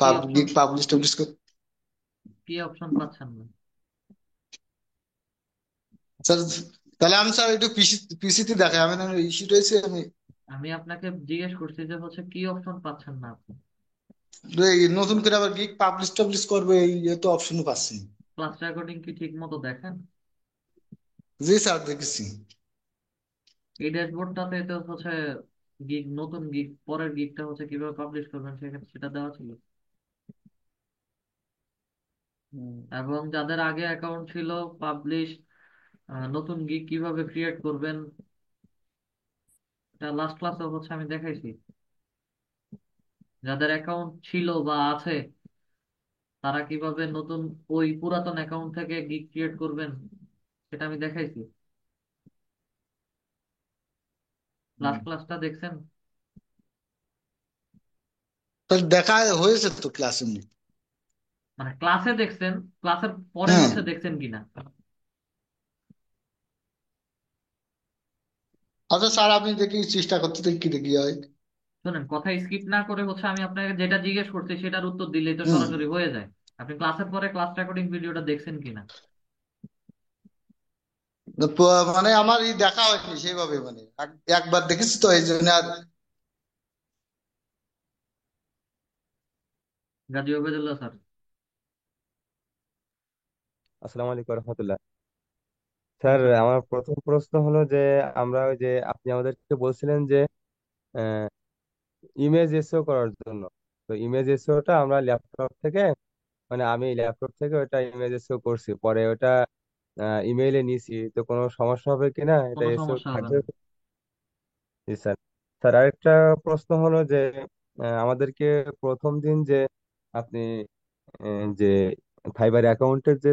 [SPEAKER 10] পাবলিক পাবলিশ টাবলিশ করে।
[SPEAKER 1] কি অপশন পাচ্ছেন না?
[SPEAKER 10] স্যার তাহলে আমি স্যার একটু পিসিতে দেখাই, আমি না ইস্যু রয়েছে আমি
[SPEAKER 1] আমি আপনাকে জিজ্ঞেস করছি যে হচ্ছে কি অপশন পাচ্ছেন না আপনি।
[SPEAKER 10] এই নতুন করে আবার গিগ পাবলিশ টাবলিশ করবো, এই তো অপশনও পাচ্ছি না।
[SPEAKER 1] ক্লাস রেকর্ডিং কি ঠিক মতো দেখেন?
[SPEAKER 10] জি স্যার দেখেছি।
[SPEAKER 1] এই ড্যাশবোর্ডটাতে তো হচ্ছে গিগ, নতুন গিগ, পরের গিগটা হচ্ছে কিভাবে পাবলিশ করবেন সেখানে সেটা দেওয়া ছিল। এবং যাদের আগে অ্যাকাউন্ট ছিল পাবলিশ, নতুন গিগ কিভাবে ক্রিয়েট করবেন এটা লাস্ট ক্লাসে হচ্ছে আমি দেখাইছি। যাদের অ্যাকাউন্ট ছিল বা আছে তারা কিভাবে নতুন ওই পুরাতন অ্যাকাউন্ট থেকে গিগ ক্রিয়েট করবেন সেটা আমি দেখাইছি। লাস্ট ক্লাসটা দেখছেন?
[SPEAKER 10] তাহলে দেখা হয়েছে তো ক্লাসে।
[SPEAKER 1] মানে ক্লাসে দেখছেন, ক্লাসের পরে
[SPEAKER 10] হ্যাঁ।
[SPEAKER 1] হচ্ছে দেখছেন কিনা।
[SPEAKER 10] আচ্ছা স্যার, আপনি দেখি চেষ্টা করতে দেখি কি দেখি হয়।
[SPEAKER 1] শোনেন, কথা স্কিপ না করে হচ্ছে আমি আপনাকে যেটা জিজ্ঞেস করছি সেটার উত্তর দিলেই তো
[SPEAKER 10] হুম।
[SPEAKER 1] সরাসরি হয়ে যায়। আপনি ক্লাসের পরে ক্লাস রেকর্ডিং ভিডিওটা দেখছেন কিনা?
[SPEAKER 10] মানে আমার দেখা হয়নি সেইভাবে, মানে একবার দেখেছি তো এই জন্য আর।
[SPEAKER 1] গাজী ওবেদুল্লাহ স্যার।
[SPEAKER 2] আসসালামু আলাইকুম রহমতুল্লাহ। স্যার,
[SPEAKER 1] ওয়ালাইকুম
[SPEAKER 2] আমার
[SPEAKER 1] আসসালাম।
[SPEAKER 2] প্রথম প্রশ্ন হলো যে আমরা ওই যে আপনি আমাদেরকে বলছিলেন যে ইমেজ এসইও করার জন্য, তো ইমেজ এসইওটা আমরা ল্যাপটপ থেকে, মানে আমি ল্যাপটপ থেকে ওটা ইমেজ এসইও করছি, পরে ওটা ইমেইলে নিছি, তো কোনো সমস্যা হবে কিনা, এটা
[SPEAKER 1] কোনো
[SPEAKER 2] এসইও
[SPEAKER 1] সমস্যা হবে
[SPEAKER 2] থাকবে?
[SPEAKER 1] না।
[SPEAKER 2] জি স্যার। স্যার, আরেকটা প্রশ্ন হলো যে আমাদেরকে প্রথম দিন যে আপনি যে ফাইবার অ্যাকাউন্টের যে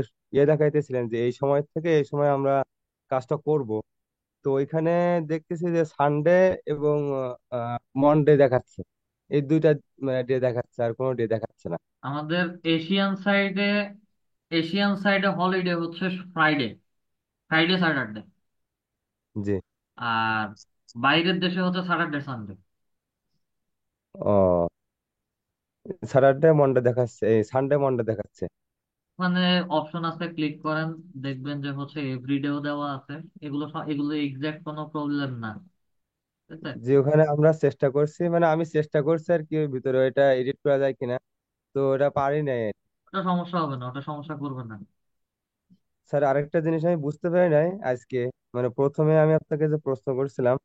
[SPEAKER 2] দেখাইতেছিলেন যে এই সময় থেকে এই সময় আমরা কাজটা করব, তো ওইখানে দেখতেছি যে সানডে এবং মনডে দেখাচ্ছে, এই দুইটা ডে দেখাচ্ছে, আর কোনো ডে দেখাচ্ছে না।
[SPEAKER 1] আমাদের এশিয়ান সাইডে, এশিয়ান সাইডে হলিডে হচ্ছে ফ্রাইডে, ফ্রাইডে স্যাটারডে।
[SPEAKER 2] জি।
[SPEAKER 1] আর বাইরের দেশে হচ্ছে স্যাটারডে সানডে।
[SPEAKER 2] ও, স্যাটারডে মনডে দেখাচ্ছে, এই সানডে মনডে দেখাচ্ছে।
[SPEAKER 1] মানে অপশন আছে, ক্লিক করেন, দেখবেন যে হচ্ছে এভরিডেও দেওয়া আছে। এগুলো এগুলো এক্সাক্ট কোনো প্রবলেম না, ঠিক আছে?
[SPEAKER 2] যে ওখানে আমরা চেষ্টা করছি, মানে আমি চেষ্টা করছি আর কি, ওর ভিতরে ওইটা এডিট করা যায় কিনা, তো ওটা পারি নাই।
[SPEAKER 1] ওটা সমস্যা হবে না, ওটা সমস্যা করবে না।
[SPEAKER 2] স্যার, আরেকটা জিনিস আমি বুঝতে পারি নাই আজকে, মানে প্রথমে আমি আপনাকে যে প্রশ্ন করছিলাম,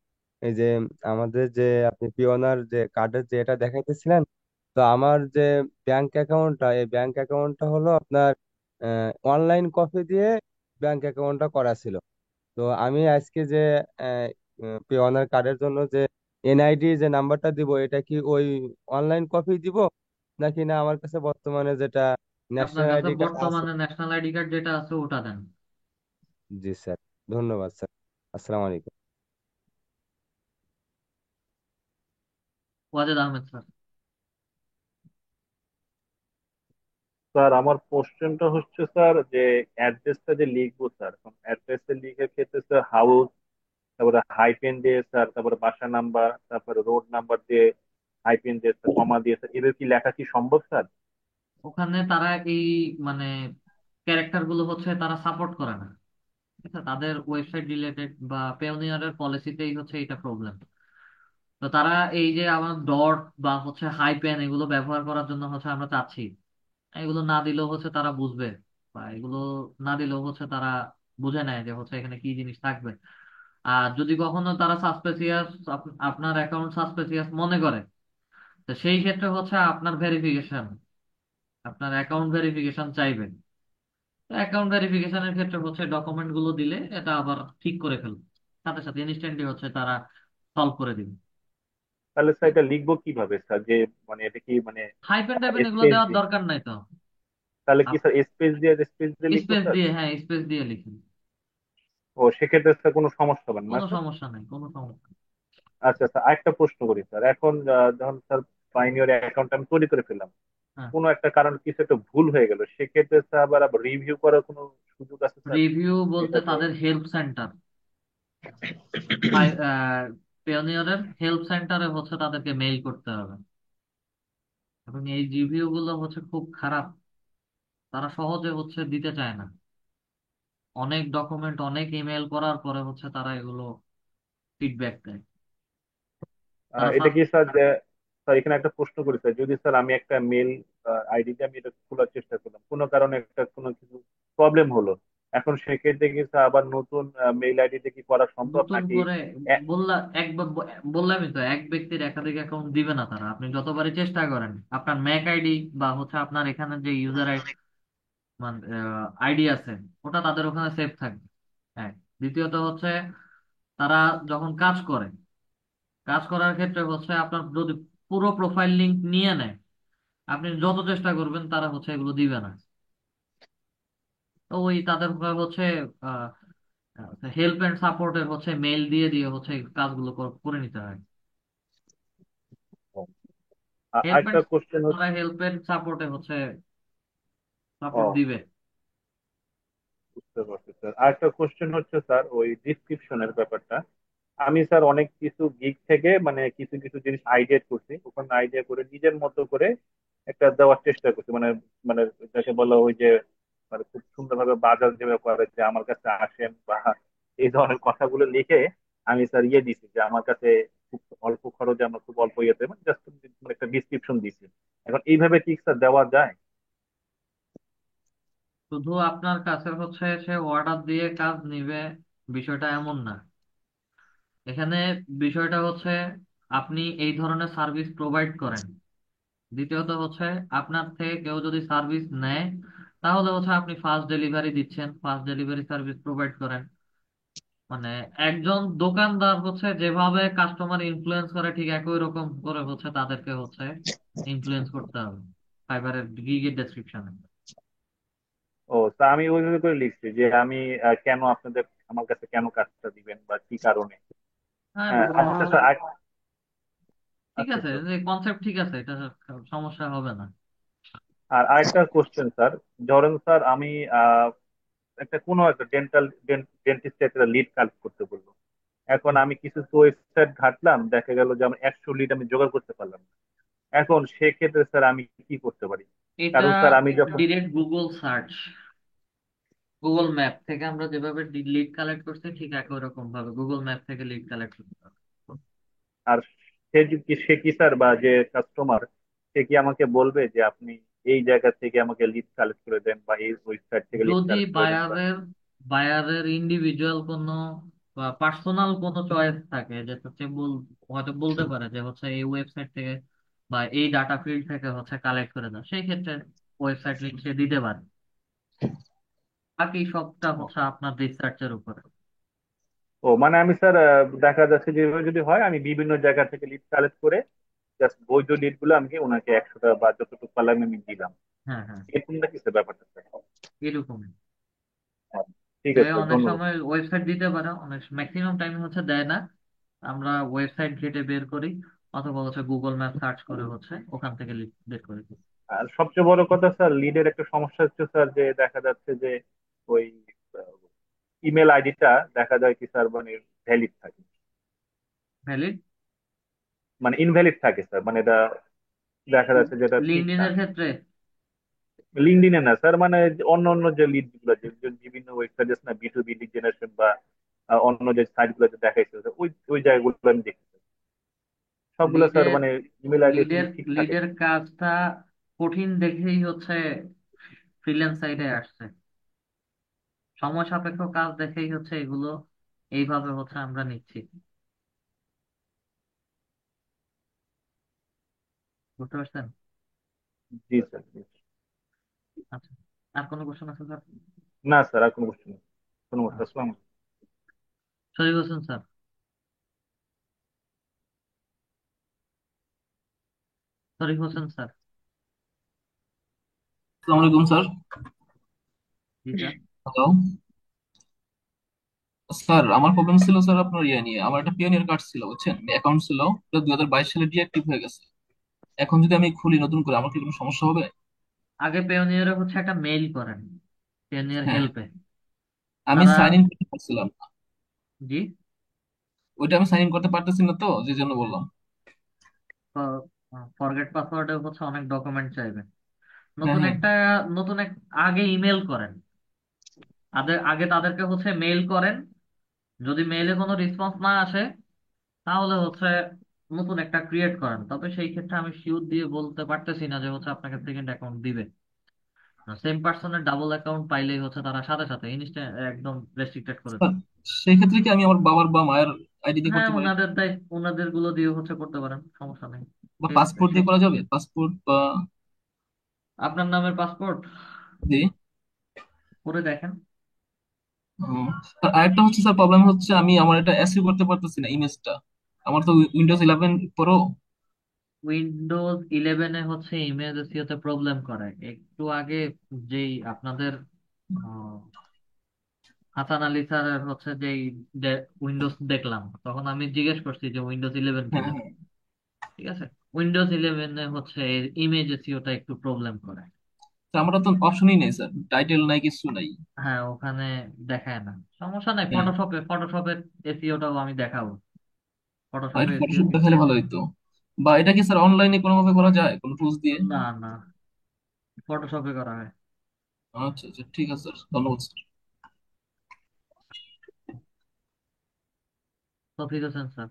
[SPEAKER 2] এই যে আমাদের যে আপনি পিওনার যে কার্ডের যে এটা দেখাইতেছিলেন, তো আমার যে ব্যাংক অ্যাকাউন্টটা, এই ব্যাংক অ্যাকাউন্টটা হলো আপনার অনলাইন কপি দিয়ে ব্যাংক অ্যাকাউন্টটা করা ছিল। তো আমি আজকে যে পিওনার কার্ডের জন্য যে এনআইডি যে নাম্বারটা দিব, এটা কি ওই অনলাইন কপি দিব, নাকি না আমার কাছে বর্তমানে যেটা
[SPEAKER 1] আপনার
[SPEAKER 2] ন্যাশনাল
[SPEAKER 1] কাছে
[SPEAKER 2] আইডি কার্ড আছে?
[SPEAKER 1] বর্তমানে ন্যাশনাল আইডি কার্ড যেটা আছে ওটা দেন।
[SPEAKER 2] জি স্যার, ধন্যবাদ স্যার। আসসালামু আলাইকুম।
[SPEAKER 1] ওয়াজেদ আহমেদ স্যার।
[SPEAKER 3] স্যার, আমার কোশ্চেনটা হচ্ছে স্যার যে অ্যাড্রেসটা যে লিখবো স্যার, অ্যাড্রেসে লিখে ক্ষেত্রে স্যার হাউস, তারপরে হাইপেন দিয়ে স্যার, তারপরে বাসা নাম্বার, তারপরে রোড নাম্বার দিয়ে হাইপেন দিয়ে স্যার, কমা দিয়ে স্যার, এদের কি লেখা কি সম্ভব স্যার?
[SPEAKER 1] ওখানে তারা এই মানে ক্যারেক্টার গুলো হচ্ছে তারা সাপোর্ট করে না, ঠিক আছে? তাদের ওয়েবসাইট রিলেটেড বা পেওনিয়ারের পলিসিতেই হচ্ছে এটা প্রবলেম। তো তারা এই যে আমার ডট বা হচ্ছে হাইপেন এগুলো ব্যবহার করার জন্য হচ্ছে আমরা চাচ্ছি, এগুলো না দিলেও হচ্ছে তারা বুঝবে, বা এগুলো না দিলেও হচ্ছে তারা বুঝে নেয় যে হচ্ছে এখানে কি জিনিস থাকবে। আর যদি কখনো তারা সাসপেসিয়াস, আপনার অ্যাকাউন্ট সাসপেসিয়াস মনে করে, তো সেই ক্ষেত্রে হচ্ছে আপনার ভেরিফিকেশন, আপনার অ্যাকাউন্ট ভেরিফিকেশন চাইবেন। অ্যাকাউন্ট ভেরিফিকেশনের ক্ষেত্রে হচ্ছে ডকুমেন্ট গুলো দিলে এটা আবার ঠিক করে ফেলবে, সাথে সাথে ইনস্ট্যান্টলি হচ্ছে তারা সলভ করে দিবে।
[SPEAKER 3] তাহলে স্যার এটা লিখবো কিভাবে স্যার, যে মানে এটা কি মানে
[SPEAKER 1] হাইফেন টাইফেন এগুলো
[SPEAKER 3] স্পেস
[SPEAKER 1] দেওয়ার
[SPEAKER 3] দিয়ে,
[SPEAKER 1] দরকার নাই তো।
[SPEAKER 3] তাহলে কি স্যার স্পেস দিয়ে লিখবো
[SPEAKER 1] স্পেস
[SPEAKER 3] স্যার?
[SPEAKER 1] দিয়ে, হ্যাঁ স্পেস দিয়ে লিখুন।
[SPEAKER 3] ও সেক্ষেত্রে স্যার কোনো সমস্যা হবে না
[SPEAKER 1] কোনো
[SPEAKER 3] স্যার?
[SPEAKER 1] সমস্যা নাই, কোনো সমস্যা নেই।
[SPEAKER 3] আচ্ছা স্যার, আরেকটা প্রশ্ন করি স্যার। এখন যখন স্যার পাইনিয়র অ্যাকাউন্ট আমি তৈরি করে ফেললাম,
[SPEAKER 1] হ্যাঁ,
[SPEAKER 3] কোনো একটা কারণ কিছু একটা ভুল হয়ে গেল, সেক্ষেত্রে স্যার আবার রিভিউ করার কোনো সুযোগ আছে স্যার?
[SPEAKER 1] রিভিউ বলতে
[SPEAKER 3] এটাতে
[SPEAKER 1] তাদের হেল্প সেন্টার, পেওনিয়রের হেল্প সেন্টারে হচ্ছে তাদেরকে মেইল করতে হবে। এবং এই রিভিউ গুলো হচ্ছে খুব খারাপ, তারা সহজে হচ্ছে দিতে চায় না। অনেক ডকুমেন্ট, অনেক ইমেল করার পরে হচ্ছে তারা এগুলো ফিডব্যাক দেয়। তারা
[SPEAKER 3] এটা কি স্যার যে, স্যার এখানে একটা প্রশ্ন করি স্যার, যদি স্যার আমি একটা মেল আইডিতে আমি এটা খোলার চেষ্টা করলাম, কোনো কারণে একটা কোনো কিছু প্রবলেম হলো, এখন সেক্ষেত্রে কি স্যার আবার নতুন মেইল আইডিতে কি করা সম্ভব
[SPEAKER 1] নতুন
[SPEAKER 3] নাকি?
[SPEAKER 1] করে বললা একবার বললামই তো, এক ব্যক্তির একাধিক অ্যাকাউন্ট দিবে না তারা। আপনি যতবারই চেষ্টা করেন, আপনার ম্যাক আইডি বা হচ্ছে আপনার এখানে যে ইউজার আইডি আছে, ওটা তাদের ওখানে সেভ থাকবে। এক। দ্বিতীয়ত হচ্ছে তারা যখন কাজ করে, কাজ করার ক্ষেত্রে হচ্ছে আপনার যদি পুরো প্রোফাইল লিংক নিয়ে নেয়, আপনি যত চেষ্টা করবেন তারা হচ্ছে এগুলো দিবে না। তো ওই তাদের হচ্ছে হেল্প এন্ড সাপোর্টের হচ্ছে মেইল দিয়ে দিয়ে হচ্ছে এই কাজগুলো করে নিতে হয়। হেল্প
[SPEAKER 3] আরেকটা
[SPEAKER 1] এন্ড
[SPEAKER 3] কোশ্চেন হচ্ছে,
[SPEAKER 1] তারা হেল্প এন্ড সাপোর্টে হচ্ছে সাপোর্ট
[SPEAKER 3] ও
[SPEAKER 1] দিবে।
[SPEAKER 3] বুঝতে পারছি স্যার। আরেকটা কোশ্চেন হচ্ছে স্যার ওই ডিসক্রিপশনের ব্যাপারটা। আমি স্যার অনেক কিছু গিগ থেকে মানে কিছু কিছু জিনিস আইডিয়া করছি, ওখানে আইডিয়া করে নিজের মতো করে একটা দেওয়ার চেষ্টা করছি, মানে মানে যাকে বলা ওই যে মানে খুব সুন্দরভাবে বাজার যেভাবে করে যে আমার কাছে আসেন বা এই ধরনের কথাগুলো লিখে আমি স্যার দিছি যে আমার কাছে খুব অল্প খরচে, আমার খুব অল্প ইয়েতে মানে জাস্ট একটা ডিসক্রিপশন দিছি। এখন এইভাবে কি স্যার দেওয়া যায়?
[SPEAKER 1] শুধু আপনার কাছে হচ্ছে সে অর্ডার দিয়ে কাজ নিবে, বিষয়টা এমন না। এখানে বিষয়টা হচ্ছে আপনি এই ধরনের সার্ভিস প্রোভাইড করেন। দ্বিতীয়ত হচ্ছে আপনার থেকে কেউ যদি সার্ভিস নেয়, তাহলে হচ্ছে আপনি ফাস্ট ডেলিভারি দিচ্ছেন, ফাস্ট ডেলিভারি সার্ভিস প্রোভাইড করেন। মানে একজন দোকানদার হচ্ছে যেভাবে কাস্টমার ইনফ্লুয়েন্স করে, ঠিক একই রকম করে হচ্ছে তাদেরকে হচ্ছে ইনফ্লুয়েন্স করতে হবে ফাইবারের গিগের ডেসক্রিপশনে।
[SPEAKER 3] ও তা আমি ওইভাবে করে লিখছি যে আমি কেন আপনাদের আমার কাছে কেন কাজটা দিবেন বা কি কারণে।
[SPEAKER 1] আর
[SPEAKER 3] আচ্ছা স্যার
[SPEAKER 1] ঠিক
[SPEAKER 3] আচ্ছা
[SPEAKER 1] আছে,
[SPEAKER 3] স্যার,
[SPEAKER 1] কনসেপ্ট ঠিক আছে, এটা সমস্যা হবে না।
[SPEAKER 3] আর আরেকটা কোশ্চেন স্যার, ধরেন স্যার আমি একটা কোনো একটা ডেন্টিস্ট একটা লিড কালেক্ট করতে বলবো। এখন আমি কিছু ওয়েবসাইট ঘাটলাম, দেখা গেল যে আমার 100 লিড আমি জোগাড় করতে পারলাম না। এখন সেক্ষেত্রে স্যার আমি কি করতে পারি?
[SPEAKER 1] এটা
[SPEAKER 3] কারণ স্যার আমি যখন
[SPEAKER 1] direct Google search, Google map থেকে আমরা যেভাবে লিড কালেক্ট করছি ঠিক একই রকম ভাবে গুগল ম্যাপ থেকে লিড কালেক্ট করতে হবে।
[SPEAKER 3] আর সে কি স্যার বা যে কাস্টমার, সে কি আমাকে বলবে যে আপনি এই জায়গা থেকে আমাকে লিড কালেক্ট করে দেন বা এই ওয়েবসাইট থেকে লিড
[SPEAKER 1] যদি
[SPEAKER 3] কালেক্ট করে দেন বা
[SPEAKER 1] বায়ারের বায়ারের ইন্ডিভিজুয়াল কোনো বা পার্সোনাল কোনো চয়েস থাকে, যে হচ্ছে হয়তো বলতে পারে যে হচ্ছে এই ওয়েবসাইট থেকে বা এই ডাটা ফিল্ড থেকে হচ্ছে কালেক্ট করে দাও, সেই ক্ষেত্রে ওয়েবসাইট লিংক সে দিতে পারে। বাকি সবটা হচ্ছে আপনার রিসার্চের উপরে।
[SPEAKER 3] ও মানে আমি স্যার দেখা যাচ্ছে যে এভাবে যদি হয় আমি বিভিন্ন জায়গা থেকে লিড কালেক্ট করে জাস্ট বৈধ লিড গুলো আমি ওনাকে 100 টাকা বা যতটুকু পারলাম আমি দিলাম,
[SPEAKER 1] হ্যাঁ, হ্যাঁ,
[SPEAKER 3] এরকম নাকি স্যার ব্যাপারটা স্যার?
[SPEAKER 1] এরকমই।
[SPEAKER 3] হ্যাঁ, ঠিক
[SPEAKER 1] সে
[SPEAKER 3] আছে স্যার,
[SPEAKER 1] অনেক
[SPEAKER 3] ধন্যবাদ।
[SPEAKER 1] সময় ওয়েবসাইট দিতে পারে, অনেক ম্যাক্সিমাম টাইম হচ্ছে দেয় না। আমরা ওয়েবসাইট ঘেটে বের করি, অথবা হচ্ছে গুগল ম্যাপ সার্চ করে হচ্ছে ওখান থেকে লিড বের করে দিই।
[SPEAKER 3] আর সবচেয়ে বড় কথা স্যার, লিডের একটা সমস্যা হচ্ছে স্যার যে দেখা যাচ্ছে যে ওই ইমেল আইডিটা দেখা যায় কি স্যার মানে ভ্যালিড থাকে,
[SPEAKER 1] ভ্যালিড
[SPEAKER 3] মানে ইনভ্যালিড থাকে স্যার, মানে এটা দেখা যাচ্ছে যেটা ঠিক না।
[SPEAKER 1] লিঙ্কডইনের ক্ষেত্রে?
[SPEAKER 3] লিঙ্কডইনে না স্যার, মানে অন্য অন্য যে লিড গুলো যে বিভিন্ন ওয়েবসাইট আছে না, B2B লিড জেনারেশন বা অন্য যে সাইট গুলোতে দেখাইছে ওই ওই জায়গাগুলো আমি দেখছি সবগুলো স্যার
[SPEAKER 1] লিডের
[SPEAKER 3] মানে ইমেল আইডি
[SPEAKER 1] লিডের
[SPEAKER 3] ঠিক থাকে।
[SPEAKER 1] লিডের কাজটা কঠিন দেখেই হচ্ছে ফ্রিল্যান্স সাইটে আসছে। সময় সাপেক্ষ কাজ দেখেই হচ্ছে এগুলো এইভাবে হচ্ছে আমরা নিচ্ছি। বুঝতে পারছেন?
[SPEAKER 3] জি স্যার, জি।
[SPEAKER 1] আচ্ছা, আর কোনো কোশ্চেন আছে স্যার?
[SPEAKER 3] না স্যার, আর কোনো কোশ্চেন নেই। ধন্যবাদ স্যার,
[SPEAKER 1] আচ্ছা,
[SPEAKER 3] আসসালাম।
[SPEAKER 1] শরীফ হোসেন স্যার। শরীফ হোসেন স্যার।
[SPEAKER 11] আসসালামু আলাইকুম স্যার।
[SPEAKER 1] জি স্যার।
[SPEAKER 11] হ্যালো স্যার, আমার প্রবলেম ছিল স্যার আপনার ইয়ে নিয়ে। আমার একটা পিওনিয়ার কার্ড ছিল, বুঝছেন, অ্যাকাউন্ট ছিল, এটা 2022 সালে ডিঅ্যাক্টিভ হয়ে গেছে। এখন যদি আমি খুলি নতুন করে, আমার কি কোনো সমস্যা হবে?
[SPEAKER 1] আগে পেওনিয়রে হচ্ছে একটা মেইল করেন, পেওনিয়র
[SPEAKER 11] হ্যাঁ,
[SPEAKER 1] হেল্পে।
[SPEAKER 11] আমি
[SPEAKER 1] তারা,
[SPEAKER 11] সাইন ইন করতে পারছিলাম না।
[SPEAKER 1] জি,
[SPEAKER 11] ওইটা আমি সাইন ইন করতে পারতেছি না, তো যে জন্য বললাম।
[SPEAKER 1] ফরগেট পাসওয়ার্ডে হচ্ছে অনেক ডকুমেন্ট চাইবে।
[SPEAKER 11] হ্যাঁ,
[SPEAKER 1] নতুন
[SPEAKER 11] হ্যাঁ।
[SPEAKER 1] একটা, নতুন এক, আগে ইমেল করেন। আগে আগে তাদেরকে হচ্ছে মেইল করেন। যদি মেইলে কোনো রেসপন্স না আসে, তাহলে হচ্ছে নতুন একটা ক্রিয়েট করেন। তবে সেই ক্ষেত্রে আমি শিওর দিয়ে বলতে পারতেছি না যে হচ্ছে আপনাকে সেকেন্ড অ্যাকাউন্ট দিবে। সেম পার্সনের ডাবল অ্যাকাউন্ট পাইলেই হচ্ছে তারা সাথে সাথে ইনস্ট্যান্ট একদম রেস্ট্রিক্টেড করে
[SPEAKER 11] স্যার,
[SPEAKER 1] দেয়।
[SPEAKER 11] সেই ক্ষেত্রে কি আমি আমার বাবার বা মায়ের আইডি দিয়ে
[SPEAKER 1] হ্যাঁ,
[SPEAKER 11] করতে পারি?
[SPEAKER 1] ওনাদের দায়িত্ব, ওনাদের গুলো দিয়ে হচ্ছে করতে পারেন, সমস্যা নেই।
[SPEAKER 11] বা
[SPEAKER 1] সে
[SPEAKER 11] পাসপোর্ট
[SPEAKER 1] সে
[SPEAKER 11] দিয়ে করা যাবে, পাসপোর্ট বা?
[SPEAKER 1] আপনার নামের পাসপোর্ট
[SPEAKER 11] জি।
[SPEAKER 1] করে দেখেন।
[SPEAKER 11] আর আরেকটা হচ্ছে স্যার, প্রবলেম হচ্ছে আমি আমার এটা অ্যাসিভ করতে পারতেছি না ইমেজটা। আমার তো উইন্ডোজ 11 প্রো।
[SPEAKER 1] উইন্ডোজ 11-এ হচ্ছে ইমেজ এসইওতে প্রবলেম করে একটু আগে। যেই আপনাদের আহ, হাসান আলী স্যারের হচ্ছে যেই উইন্ডোজ দেখলাম, তখন আমি জিজ্ঞেস করছি যে উইন্ডোজ 11
[SPEAKER 11] হ্যাঁ,
[SPEAKER 1] কিনা।
[SPEAKER 11] হ্যাঁ।
[SPEAKER 1] ঠিক আছে, উইন্ডোজ 11-এ হচ্ছে ইমেজ এসইওটা একটু প্রবলেম করে।
[SPEAKER 11] তো আমরা তো অপশনই নেই স্যার, টাইটেল নাই, কিছু নাই।
[SPEAKER 1] হ্যাঁ, ওখানে দেখায় না, সমস্যা নাই।
[SPEAKER 11] হ্যাঁ,
[SPEAKER 1] ফটোশপের এসইওটাও আমি দেখাবো।
[SPEAKER 11] আর
[SPEAKER 1] ফটোশপের এসইও
[SPEAKER 11] ফটোশপ
[SPEAKER 1] কি?
[SPEAKER 11] দেখালে ভালো হতো। বা এটা কি স্যার অনলাইনে কোনোভাবে করা যায়, কোনো টুলস দিয়ে?
[SPEAKER 1] না না, ফটোশপে করা হয়।
[SPEAKER 11] আচ্ছা, আচ্ছা, ঠিক আছে স্যার, ধন্যবাদ স্যার।
[SPEAKER 1] তো ঠিক আছে স্যার।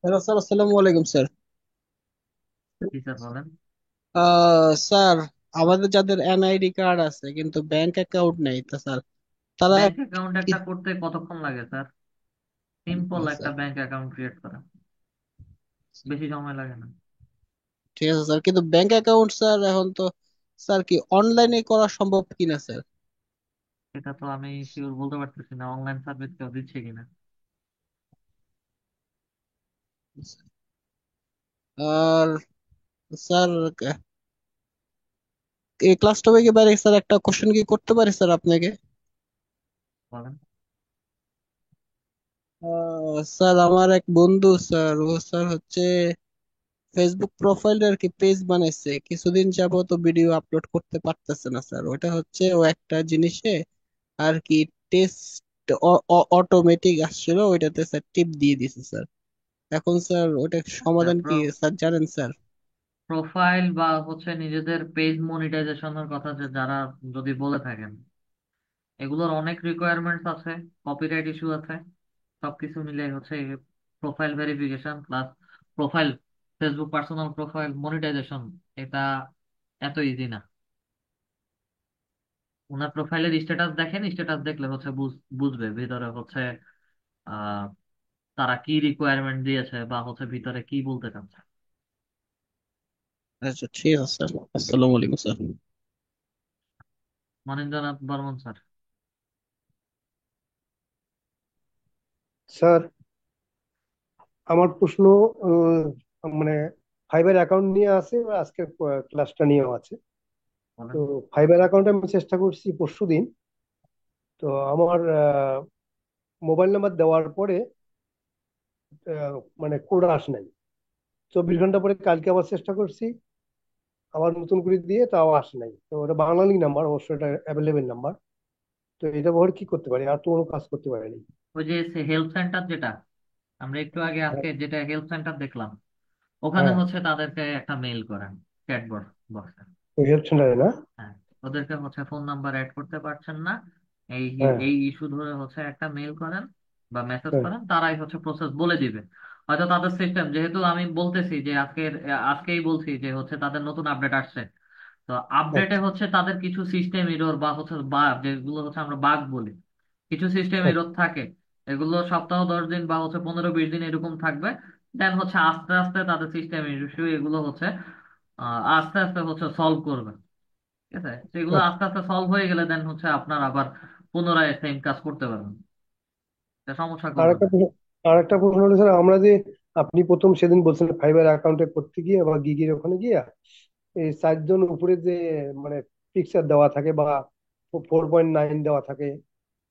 [SPEAKER 12] হ্যালো স্যার, আসসালামু আলাইকুম স্যার।
[SPEAKER 1] জি স্যার, বলেন।
[SPEAKER 12] স্যার, আমাদের যাদের এনআইডি কার্ড আছে কিন্তু ব্যাংক অ্যাকাউন্ট নেই, তো স্যার তারা
[SPEAKER 1] ব্যাংক অ্যাকাউন্ট
[SPEAKER 12] কি?
[SPEAKER 1] একটা করতে কতক্ষণ লাগে স্যার? সিম্পল একটা
[SPEAKER 12] স্যার,
[SPEAKER 1] ব্যাংক অ্যাকাউন্ট ক্রিয়েট করা, বেশি সময় লাগে না।
[SPEAKER 12] ঠিক আছে স্যার, কিন্তু ব্যাংক অ্যাকাউন্ট স্যার এখন তো স্যার কি অনলাইনে করা সম্ভব কিনা স্যার?
[SPEAKER 1] এটা তো আমি শিওর বলতে পারতেছি না, অনলাইন সার্ভিস কেউ দিচ্ছে কিনা।
[SPEAKER 12] আর স্যার, এই ক্লাস টপিকে বাইরে স্যার একটা কোশ্চেন কি করতে পারি স্যার আপনাকে?
[SPEAKER 1] বলেন।
[SPEAKER 12] স্যার, আমার এক বন্ধু স্যার, ও স্যার হচ্ছে ফেসবুক প্রোফাইল আর কি পেজ বানাইছে, কিছুদিন যাবত ভিডিও আপলোড করতে পারতেছে না স্যার। ওটা হচ্ছে ও একটা জিনিসে আর কি টেস্ট অটোমেটিক আসছিল, ওইটাতে স্যার টিপ দিয়ে দিছে স্যার। এখন স্যার ওটা
[SPEAKER 1] আচ্ছা,
[SPEAKER 12] সমাধান কি স্যার জানেন স্যার?
[SPEAKER 1] প্রোফাইল বা হচ্ছে নিজেদের পেজ মনিটাইজেশনের কথা যে যারা যদি বলে থাকেন, এগুলোর অনেক রিকোয়ারমেন্টস আছে, কপিরাইট ইস্যু আছে। সবকিছু মিলে হচ্ছে profile verification plus profile, Facebook personal profile monetisation, এটা এত ইজি না। ওনার প্রোফাইলের স্ট্যাটাস দেখেন, স্ট্যাটাস দেখলে হচ্ছে বুঝবে ভিতরে হচ্ছে আহ তারা কি রিকোয়ারমেন্ট দিয়েছে বা হচ্ছে ভিতরে কি বলতে চাচ্ছে।
[SPEAKER 12] আচ্ছা, ঠিক আছে স্যার, আসসালামু আলাইকুম sir.
[SPEAKER 1] Manindranath Barman sir.
[SPEAKER 13] Sir, আমার প্রশ্ন মানে ফাইবার অ্যাকাউন্ট নিয়ে আছে, বা আজকের ক্লাসটা নিয়েও আছে। তো
[SPEAKER 1] বলেন।
[SPEAKER 13] ফাইবার অ্যাকাউন্টে আমি চেষ্টা করছি পরশুদিন। তো আমার মোবাইল নাম্বার দেওয়ার পরে মানে কোড আসে নাই। 24 ঘন্টা পরে কালকে আবার চেষ্টা করছি, আবার নতুন করে দিয়ে তাও আসে নাই। তো ওটা বাঙালি নাম্বার, অবশ্য এটা অ্যাভেলেবেল নাম্বার। তো এটা ব্যবহার কি করতে পারি? আর তো কোনো কাজ করতে পারিনি।
[SPEAKER 1] ওই যে হেল্প সেন্টার যেটা আমরা একটু আগে
[SPEAKER 13] হ্যাঁ,
[SPEAKER 1] আজকে যেটা হেল্প সেন্টার দেখলাম, ওখানে
[SPEAKER 13] হ্যাঁ,
[SPEAKER 1] হচ্ছে তাদেরকে একটা মেইল করেন, চ্যাটবট বক্সে।
[SPEAKER 13] ওই হেল্প সেন্টারে না?
[SPEAKER 1] হ্যাঁ, ওদেরকে হচ্ছে ফোন নাম্বার অ্যাড করতে পারছেন না, এই
[SPEAKER 13] হ্যাঁ,
[SPEAKER 1] এই ইস্যু ধরে হচ্ছে একটা মেইল করেন বা মেসেজ
[SPEAKER 13] হ্যাঁ,
[SPEAKER 1] করেন, তারাই হচ্ছে প্রসেস বলে দিবে। হয়তো তাদের সিস্টেম, যেহেতু আমি বলতেছি যে আজকেই বলছি যে হচ্ছে তাদের নতুন আপডেট আসছে। তো আপডেটে
[SPEAKER 13] আচ্ছা,
[SPEAKER 1] হচ্ছে তাদের কিছু সিস্টেম এরর বা হচ্ছে বাগ, যেগুলো হচ্ছে আমরা বাগ বলি, কিছু সিস্টেম এরর
[SPEAKER 13] আচ্ছা।
[SPEAKER 1] থাকে। এগুলো সপ্তাহ 10 দিন বা হচ্ছে 15-20 দিন এরকম থাকবে। দেন হচ্ছে আস্তে আস্তে তাদের সিস্টেম ইস্যু এগুলো হচ্ছে আস্তে আস্তে হচ্ছে সলভ করবে। ঠিক আছে, তো এগুলো
[SPEAKER 13] আচ্ছা।
[SPEAKER 1] আস্তে আস্তে সলভ হয়ে গেলে দেন হচ্ছে আপনার আবার পুনরায় সেম কাজ করতে পারবেন, এটা সমস্যা
[SPEAKER 13] আর
[SPEAKER 1] করবে
[SPEAKER 13] একটা
[SPEAKER 1] না।
[SPEAKER 13] আর একটা প্রশ্ন হলো স্যার, আমরা যে আপনি প্রথম সেদিন বলছেন ফাইবার অ্যাকাউন্টে করতে গিয়ে বা গিগের ওখানে গিয়ে এই 4 জন উপরে যে মানে পিকচার দেওয়া থাকে বা 4.9 দেওয়া থাকে,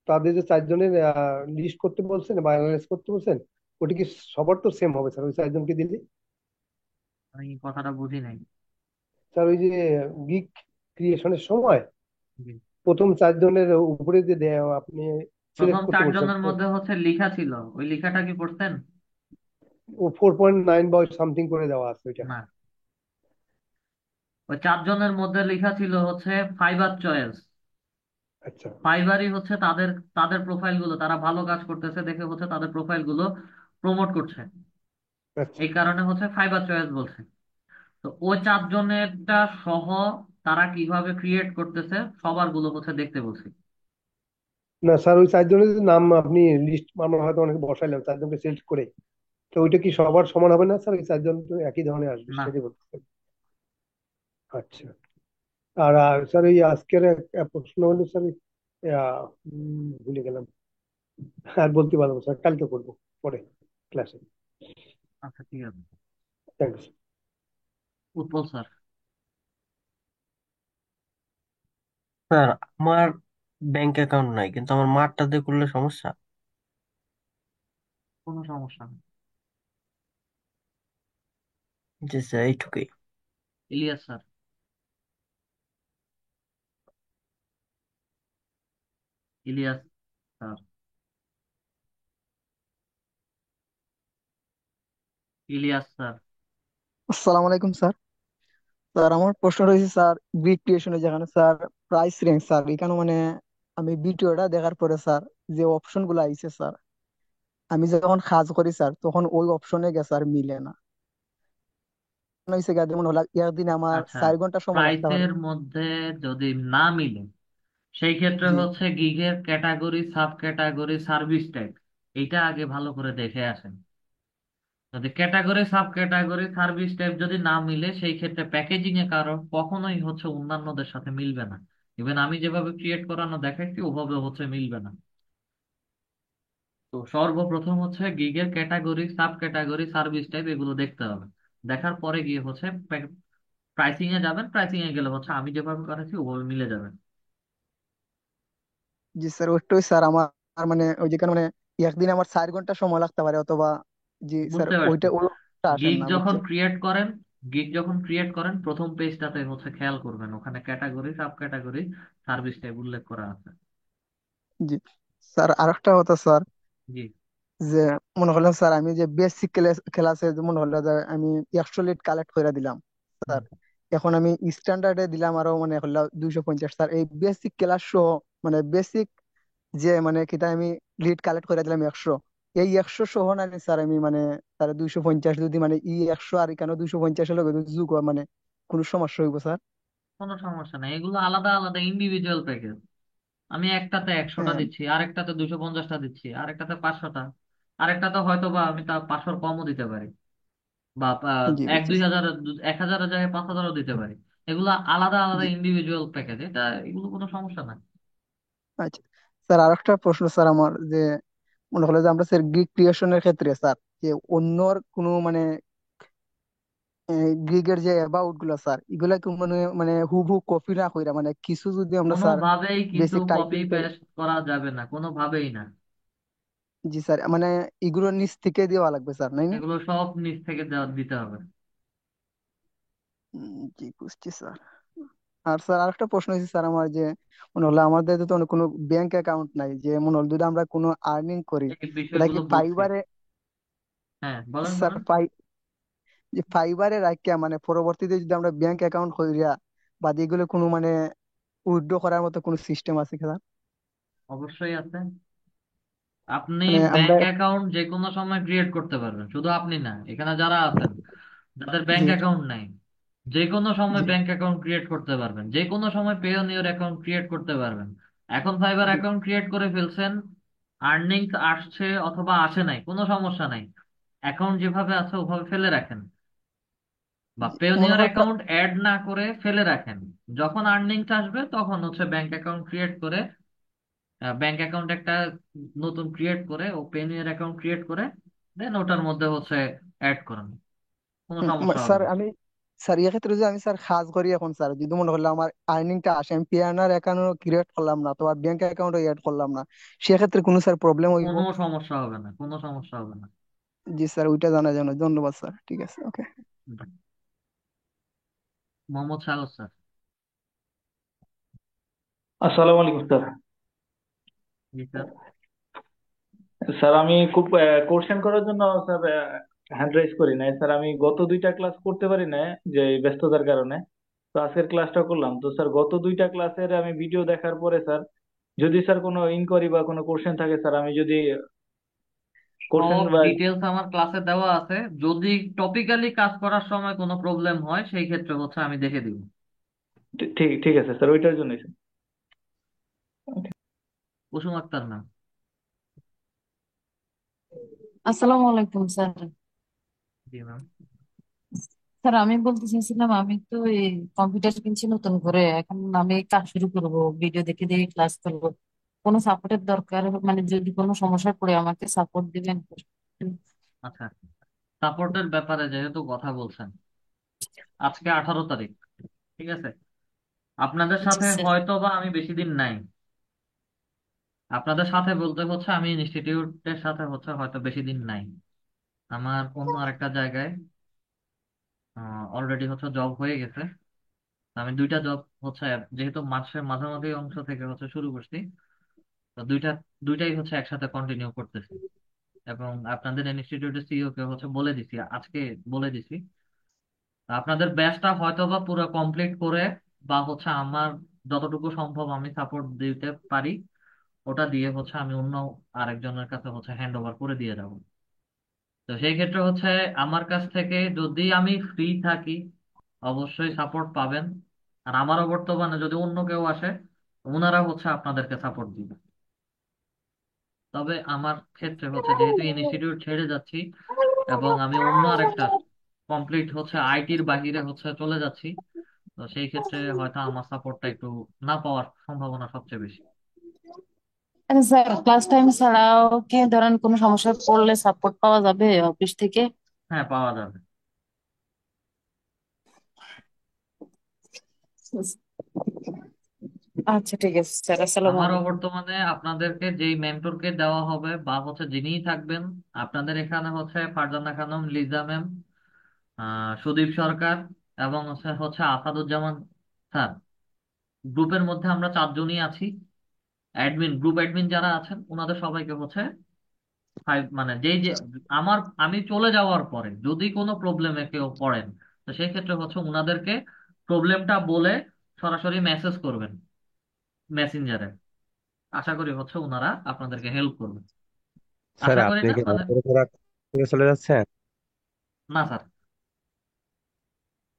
[SPEAKER 13] তাদের যে 4 জনের লিস্ট করতে বলছেন বা অ্যানালাইজ করতে বলছেন, ওটা কি সবার তো সেম হবে স্যার ওই 4 জনকে দিলে?
[SPEAKER 1] আমি কথাটা বুঝি নাই।
[SPEAKER 13] স্যার ওই যে গিগ ক্রিয়েশনের সময়
[SPEAKER 1] জি।
[SPEAKER 13] প্রথম 4 জনের উপরে যে আপনি
[SPEAKER 1] প্রথম
[SPEAKER 13] সিলেক্ট করতে বলছেন,
[SPEAKER 1] 4 জনের মধ্যে হচ্ছে লেখা ছিল, ওই লেখাটা কি পড়ছেন?
[SPEAKER 13] ও 4.9 বা সামথিং করে দেওয়া আছে ওইটা।
[SPEAKER 1] না, ওই 4 জনের মধ্যে লেখা ছিল হচ্ছে ফাইবার চয়েস।
[SPEAKER 13] আচ্ছা
[SPEAKER 1] ফাইবারই হচ্ছে তাদের তাদের প্রোফাইল গুলো, তারা ভালো কাজ করতেছে দেখে হচ্ছে তাদের প্রোফাইল গুলো প্রমোট করছে,
[SPEAKER 13] আচ্ছা।
[SPEAKER 1] এই কারণে হচ্ছে ফাইবার চয়েস বলছে। তো ওই 4 জনেরটা সহ তারা কিভাবে ক্রিয়েট করতেছে সবার গুলো হচ্ছে দেখতে বলছি।
[SPEAKER 13] না স্যার, ওই 4 জনের যে নাম আপনি লিস্ট আমরা হয়তো অনেকে বসাইলাম 4 জনকে সিলেক্ট করে, তো ওইটা কি সবার সমান হবে না স্যার? ওই 4 জন তো একই ধরনের আসবে
[SPEAKER 1] না,
[SPEAKER 13] সেটাই বলতে চাই। আচ্ছা। আর স্যার এই আজকের এক প্রশ্ন হলো স্যার, ভুলে গেলাম, আর বলতে পারবো স্যার, কালকে করবো পরে ক্লাসে।
[SPEAKER 1] আচ্ছা ঠিক আছে।
[SPEAKER 13] থ্যাংকস।
[SPEAKER 1] উৎপল স্যার।
[SPEAKER 9] স্যার আমার ব্যাংক অ্যাকাউন্ট নাই, কিন্তু আমার মারটা দিয়ে করলে সমস্যা?
[SPEAKER 1] কোনো সমস্যা নেই।
[SPEAKER 9] জি স্যার, এইটুকুই।
[SPEAKER 1] Ilyas sir. Ilyas sir. Ilyas sir.
[SPEAKER 14] আসসালামু আলাইকুম স্যার। স্যার আমার প্রশ্ন রয়েছে স্যার, গ্রিক ক্রিয়েশনে যেখানে স্যার প্রাইস রেঞ্জ স্যার, এখানে মানে আমি ভিডিওটা দেখার পরে স্যার যে অপশন গুলো আইছে স্যার, আমি যখন কাজ করি স্যার তখন ওই অপশনে গিয়ে স্যার মিলে না। মনে হয়েছে গিয়ে যেমন হলো একদিন আমার
[SPEAKER 1] আচ্ছা,
[SPEAKER 14] 4 ঘন্টা সময় লাগতে পারে।
[SPEAKER 1] প্রাইসের মধ্যে যদি না মিলে সেই ক্ষেত্রে
[SPEAKER 14] জি
[SPEAKER 1] হচ্ছে গিগের category, sub category, service type, এইটা আগে ভালো করে দেখে আসেন। যদি category, sub category, service type যদি না মিলে সেই ক্ষেত্রে প্যাকেজিং এ কারণ কখনোই হচ্ছে অন্যান্যদের সাথে মিলবে না। ইভেন আমি যেভাবে ক্রিয়েট করানো দেখাচ্ছি ওভাবে হচ্ছে মিলবে না। তো সর্বপ্রথম হচ্ছে গিগের category, sub category, service type এগুলো দেখতে হবে। দেখার পরে গিয়ে হচ্ছে প্রাইসিং এ যাবেন, প্রাইসিং এ গেলে হচ্ছে আমি যেভাবে করেছি ওভাবে মিলে যাবেন।
[SPEAKER 14] জি স্যার, ওইটাই স্যার আমার মানে ওই যেখানে মানে একদিন আমার 4 ঘন্টা সময় লাগতে পারে অথবা। জি স্যার,
[SPEAKER 1] বুঝতে পারছি।
[SPEAKER 14] ওইটা আসেন
[SPEAKER 1] গিগ
[SPEAKER 14] না
[SPEAKER 1] যখন
[SPEAKER 14] বুঝছেন।
[SPEAKER 1] ক্রিয়েট করেন, গিগ যখন ক্রিয়েট করেন প্রথম পেজটাতে হচ্ছে খেয়াল করবেন ওখানে category, sub category, service type উল্লেখ করা আছে।
[SPEAKER 14] জি স্যার, আরেকটা কথা স্যার,
[SPEAKER 1] জি।
[SPEAKER 14] যে মনে করলাম স্যার আমি যে বেসিক ক্লাসে মনে হলো যে আমি 100 লিড কালেক্ট করে দিলাম
[SPEAKER 1] হুম।
[SPEAKER 14] স্যার, এখন আমি স্ট্যান্ডার্ডে দিলাম আরো মানে হলো 250 স্যার, এই বেসিক ক্লাস সহ মানে বেসিক যে মানে কিতা আমি লিড কালেক্ট করে দিলাম 100, এই 100 সহ না স্যার আমি মানে তার 250 যদি মানে 100 আর এখানে 250 হলে যদি যোগ হয় মানে কোনো সমস্যা হইব স্যার?
[SPEAKER 1] কোনো সমস্যা নেই, এগুলো আলাদা আলাদা ইন্ডিভিজুয়াল প্যাকেজ। আমি একটাতে 100টা
[SPEAKER 14] হ্যাঁ
[SPEAKER 1] দিচ্ছি, আরেকটাতে 250টা দিচ্ছি, আরেকটাতে 500টা, আরেকটাতে হয়তো বা আমি তা 500 কমও দিতে পারি, বা
[SPEAKER 14] জি
[SPEAKER 1] এক
[SPEAKER 14] বুঝছি
[SPEAKER 1] দুই
[SPEAKER 14] স্যার।
[SPEAKER 1] হাজার 1000-এর জায়গায় 5000ও দিতে পারি। এগুলো আলাদা আলাদা
[SPEAKER 14] জি
[SPEAKER 1] ইন্ডিভিজুয়াল প্যাকেজ, এটা এগুলো কোনো সমস্যা না।
[SPEAKER 14] আচ্ছা স্যার, আরেকটা প্রশ্ন স্যার আমার, যে মনে হলো যে আমরা স্যার গিগ ক্রিয়েশনের ক্ষেত্রে স্যার যে অন্যর কোনো মানে গ্রিকের যে অ্যাবাউট গুলা স্যার, এগুলা কি মানে মানে হুবহু কপি না কইরা মানে কিছু যদি আমরা স্যার
[SPEAKER 1] কোনোভাবেই কিছু
[SPEAKER 14] বেসিক
[SPEAKER 1] কপি
[SPEAKER 14] টাইপিং করে।
[SPEAKER 1] পেস্ট করা যাবে না, কোনোভাবেই না।
[SPEAKER 14] জি স্যার, মানে এগুলো নিচ থেকে দেওয়া লাগবে স্যার, নাই নি?
[SPEAKER 1] এগুলো সব নিচ থেকে দিতে হবে।
[SPEAKER 14] জি বুঝছি স্যার। আর স্যার আরেকটা প্রশ্ন হয়েছে স্যার আমার, যে মনে হলো আমাদের তো কোনো ব্যাংক অ্যাকাউন্ট নাই, যে মনে হলো যদি আমরা কোনো আর্নিং করি,
[SPEAKER 1] এই
[SPEAKER 14] এটা কি
[SPEAKER 1] বিষয়গুলো বুঝছি।
[SPEAKER 14] ফাইবারে?
[SPEAKER 1] হ্যাঁ, বলেন
[SPEAKER 14] স্যার
[SPEAKER 1] বলেন।
[SPEAKER 14] যে ফাইবারে রাখিয়া মানে পরবর্তীতে যদি আমরা ব্যাংক অ্যাকাউন্ট কইরা বা এগুলো কোনো মানে উইথড্র করার মতো কোনো সিস্টেম আছে কি স্যার?
[SPEAKER 1] অবশ্যই আছে। আপনি
[SPEAKER 14] মানে আমরা।
[SPEAKER 1] ব্যাংক অ্যাকাউন্ট যে কোনো সময় ক্রিয়েট করতে পারবেন, শুধু আপনি না, এখানে যারা আছেন যাদের
[SPEAKER 14] জি
[SPEAKER 1] ব্যাংক অ্যাকাউন্ট নাই, যে কোনো সময়
[SPEAKER 14] জি
[SPEAKER 1] ব্যাংক অ্যাকাউন্ট ক্রিয়েট করতে পারবেন, যে কোনো সময় পেওনিয়র অ্যাকাউন্ট ক্রিয়েট করতে পারবেন। এখন ফাইবার
[SPEAKER 14] জি
[SPEAKER 1] অ্যাকাউন্ট ক্রিয়েট করে ফেলছেন, আর্নিং আসছে অথবা আসে নাই, কোনো সমস্যা নাই, অ্যাকাউন্ট যেভাবে আছে ওভাবে ফেলে রাখেন, বা
[SPEAKER 14] জি মনে
[SPEAKER 1] পেওনিয়র
[SPEAKER 14] হয়
[SPEAKER 1] অ্যাকাউন্ট অ্যাড না করে ফেলে রাখেন। যখন আর্নিংস আসবে তখন হচ্ছে ব্যাংক অ্যাকাউন্ট ক্রিয়েট করে, ব্যাংক অ্যাকাউন্ট একটা নতুন ক্রিয়েট করে ও পেওনিয়র অ্যাকাউন্ট ক্রিয়েট করে দেন ওটার মধ্যে হচ্ছে অ্যাড করেন, কোনো সমস্যা হবে
[SPEAKER 14] স্যার
[SPEAKER 1] না।
[SPEAKER 14] আমি স্যার এক্ষেত্রে যদি আমি স্যার কাজ করি এখন স্যার, যদি মনে করলে আমার আর্নিংটা আসে, আমি পিএনআর অ্যাকাউন্ট ক্রিয়েট করলাম না অথবা ব্যাংক অ্যাকাউন্ট এড করলাম না, সেক্ষেত্রে কোনো স্যার প্রবলেম হইব?
[SPEAKER 1] কোনো সমস্যা হবে না, কোনো সমস্যা হবে না।
[SPEAKER 14] জি স্যার, ওইটা জানার জন্য ধন্যবাদ স্যার। ঠিক আছে, ওকে।
[SPEAKER 1] মোহাম্মদ সাগর স্যার।
[SPEAKER 15] আসসালামু আলাইকুম স্যার।
[SPEAKER 1] জি স্যার।
[SPEAKER 15] স্যার আমি খুব কোশ্চেন করার জন্য স্যার হ্যান্ড রাইজ করি নাই স্যার। আমি গত দুইটা ক্লাস করতে পারি না যে এই ব্যস্ততার কারণে। তো আজকের ক্লাসটা করলাম। তো স্যার গত দুইটা ক্লাসের আমি ভিডিও দেখার পরে স্যার, যদি স্যার কোনো ইনকোয়ারি বা কোনো কোশ্চেন থাকে স্যার, আমি যদি কোশ্চেন
[SPEAKER 1] সব
[SPEAKER 15] বা
[SPEAKER 1] ডিটেলস আমার ক্লাসে দেওয়া আছে, যদি টপিক্যালি কাজ করার সময় কোনো প্রবলেম হয় সেই ক্ষেত্রে হচ্ছে আমি দেখে দিব।
[SPEAKER 15] ঠিক ঠিক আছে স্যার, ওইটার জন্যই স্যার।
[SPEAKER 1] কুসুম আক্তার ম্যাম।
[SPEAKER 6] আসসালামু আলাইকুম স্যার।
[SPEAKER 1] জি ম্যাম।
[SPEAKER 6] স্যার আমি বলতে চাইছিলাম, আমি তো এই কম্পিউটার কিনছি নতুন করে, এখন আমি কাজ শুরু করব, ভিডিও দেখে দেখে ক্লাস করবো। কোনো সাপোর্টের দরকার, মানে যদি কোনো সমস্যায় পড়ে আমাকে সাপোর্ট দিবেন?
[SPEAKER 1] আচ্ছা, সাপোর্টের ব্যাপারে যেহেতু কথা বলছেন, আজকে 18 তারিখ, ঠিক আছে? আপনাদের
[SPEAKER 6] জি
[SPEAKER 1] সাথে
[SPEAKER 6] স্যার।
[SPEAKER 1] হয়তো বা আমি বেশি দিন নাই। আপনাদের সাথে বলতে হচ্ছে আমি ইনস্টিটিউটের সাথে হচ্ছে হয়তো বেশি দিন নাই। আমার অন্য আরেকটা জায়গায় অলরেডি হচ্ছে জব হয়ে গেছে। আমি দুইটা জব হচ্ছে, যেহেতু মাসের মাঝামাঝি অংশ থেকে হচ্ছে শুরু করছি, তো দুইটাই হচ্ছে একসাথে কন্টিনিউ করতেছি। এবং আপনাদের ইনস্টিটিউটের সিইও কে হচ্ছে বলে দিছি আজকে, বলে দিছি আপনাদের ব্যাচটা হয়তো বা পুরো কমপ্লিট করে, বা হচ্ছে আমার যতটুকু সম্ভব আমি সাপোর্ট দিতে পারি ওটা দিয়ে হচ্ছে আমি অন্য আরেকজনের কাছে হচ্ছে হ্যান্ড ওভার করে দিয়ে যাব। তো সেই ক্ষেত্রে হচ্ছে আমার কাছ থেকে যদি আমি ফ্রি থাকি অবশ্যই সাপোর্ট পাবেন। আর আমারও বর্তমানে যদি অন্য কেউ আসে ওনারা হচ্ছে আপনাদেরকে সাপোর্ট দিবে। তবে আমার ক্ষেত্রে হচ্ছে যেহেতু ইনস্টিটিউট ছেড়ে যাচ্ছি এবং আমি অন্য আরেকটা কমপ্লিট হচ্ছে আইটির বাহিরে হচ্ছে চলে যাচ্ছি, তো সেই ক্ষেত্রে হয়তো আমার সাপোর্টটা একটু না পাওয়ার সম্ভাবনা সবচেয়ে বেশি।
[SPEAKER 6] আচ্ছা স্যার, ক্লাস টাইম ছাড়াও কি ধরেন কোনো সমস্যায় পড়লে সাপোর্ট পাওয়া যাবে অফিস থেকে?
[SPEAKER 1] হ্যাঁ, পাওয়া যাবে।
[SPEAKER 6] আচ্ছা ঠিক আছে স্যার, আসসালামু
[SPEAKER 1] আমারও
[SPEAKER 6] আলাইকুম।
[SPEAKER 1] বর্তমানে আপনাদেরকে যেই মেন্টরকে দেওয়া হবে বা হচ্ছে যিনিই থাকবেন আপনাদের এখানে হচ্ছে ফারজানা খানম, লিজা ম্যাম, সুদীপ সরকার এবং হচ্ছে হচ্ছে আসাদুজ্জামান স্যার। গ্রুপের মধ্যে আমরা 4জনই আছি। গ্রুপ অ্যাডমিন যারা আছেন ওনাদের সবাইকে হচ্ছে ফাইভ মানে যেই যে আমি চলে যাওয়ার পরে যদি কোনো প্রবলেমে কেউ পড়েন, তো সেই ক্ষেত্রে হচ্ছে ওনাদেরকে প্রবলেমটা বলে সরাসরি মেসেজ করবেন মেসেঞ্জারে। আশা করি হচ্ছে ওনারা আপনাদেরকে হেল্প করবেন।
[SPEAKER 2] স্যার
[SPEAKER 1] আশা করি
[SPEAKER 2] আপনি
[SPEAKER 1] না
[SPEAKER 2] কি
[SPEAKER 1] মানে,
[SPEAKER 2] রাতের পর রাত থেকে চলে যাচ্ছেন?
[SPEAKER 1] না স্যার,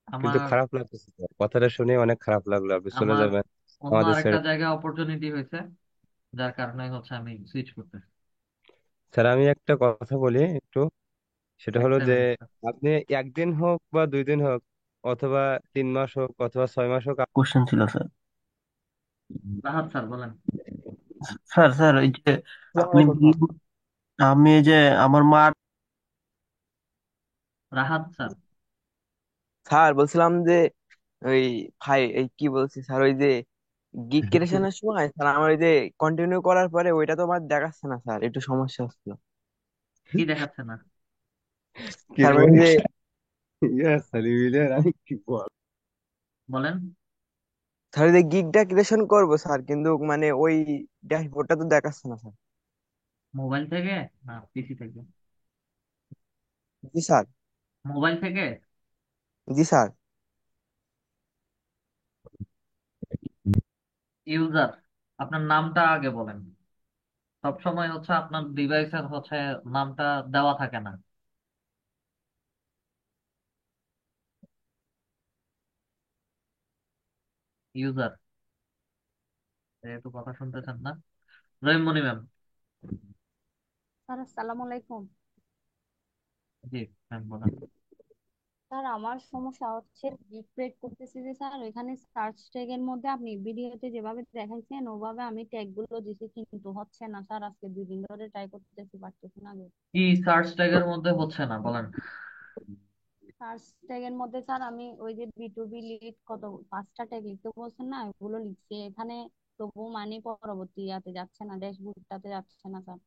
[SPEAKER 2] কিন্তু
[SPEAKER 1] আমার
[SPEAKER 2] খারাপ লাগতেছে স্যার, কথাটা শুনে অনেক খারাপ লাগলো আপনি চলে
[SPEAKER 1] আমার
[SPEAKER 2] যাবেন
[SPEAKER 1] অন্য
[SPEAKER 2] আমাদের
[SPEAKER 1] আরেকটা
[SPEAKER 2] ছেড়ে।
[SPEAKER 1] জায়গায় অপরচুনিটি হয়েছে, যার কারণে হচ্ছে আমি সুইচ করতে।
[SPEAKER 2] স্যার আমি একটা কথা বলি একটু, সেটা হলো যে
[SPEAKER 1] 1 সেকেন্ড স্যার।
[SPEAKER 2] আপনি একদিন হোক বা 2 দিন হোক অথবা 3 মাস হোক অথবা 6 মাস হোক
[SPEAKER 9] কোশ্চেন ছিল স্যার।
[SPEAKER 1] রাহাত স্যার বলেন।
[SPEAKER 9] স্যার স্যার এই যে
[SPEAKER 14] আসসালামু
[SPEAKER 9] আপনি
[SPEAKER 14] আলাইকুম স্যার।
[SPEAKER 9] আমি এই যে আমার মা
[SPEAKER 1] রাহাত স্যার।
[SPEAKER 16] স্যার বলছিলাম যে ওই ভাই এই কি বলছি স্যার, ওই যে গিগ ক্রিয়েশনের সময় স্যার আমার ওই যে কন্টিনিউ করার পরে ওইটা তো আমার দেখাচ্ছে না স্যার, একটু সমস্যা হচ্ছিল।
[SPEAKER 1] কি দেখাচ্ছে না?
[SPEAKER 2] কি
[SPEAKER 16] স্যার মানে
[SPEAKER 2] বলেন?
[SPEAKER 16] যে
[SPEAKER 2] ইয়া স্যার ইউলিয়ান আমি কি বল।
[SPEAKER 1] বলেন।
[SPEAKER 16] স্যার ওই যে গিগটা ক্রিয়েশন করবো স্যার, কিন্তু মানে ওই ড্যাশবোর্ডটা তো দেখাচ্ছে না স্যার।
[SPEAKER 1] মোবাইল থেকে না পিসি থেকে?
[SPEAKER 16] জি স্যার।
[SPEAKER 1] মোবাইল থেকে।
[SPEAKER 16] জি স্যার।
[SPEAKER 1] ইউজার, আপনার নামটা আগে বলেন। সব সময় হচ্ছে আপনার ডিভাইসের হচ্ছে নামটা দেওয়া থাকে না। ইউজার, যেহেতু কথা শুনতেছেন না। রহিমমণি ম্যাম।
[SPEAKER 17] স্যার আসসালামু আলাইকুম।
[SPEAKER 1] জি ম্যাম বলেন।
[SPEAKER 17] স্যার আমার সমস্যা হচ্ছে গিগ ক্রিয়েট করতেছি যে স্যার ওইখানে সার্চ ট্যাগের মধ্যে আপনি ভিডিওতে যেভাবে দেখাইছেন ওভাবে আমি ট্যাগ গুলো দিছি কিন্তু হচ্ছে না স্যার, আজকে 2 দিন ধরে ট্রাই করতেছি, পারতেছি না গো।
[SPEAKER 1] কি সার্চ ট্যাগের মধ্যে হচ্ছে না বলেন?
[SPEAKER 17] সার্চ ট্যাগের মধ্যে স্যার আমি ওই যে B2B লিড কত 5টা ট্যাগ লিখতে বলছেন না, ওগুলো লিখছি এখানে, তবু মানে পরবর্তী ইয়াতে যাচ্ছে না, ড্যাশবোর্ডটাতে যাচ্ছে না স্যার।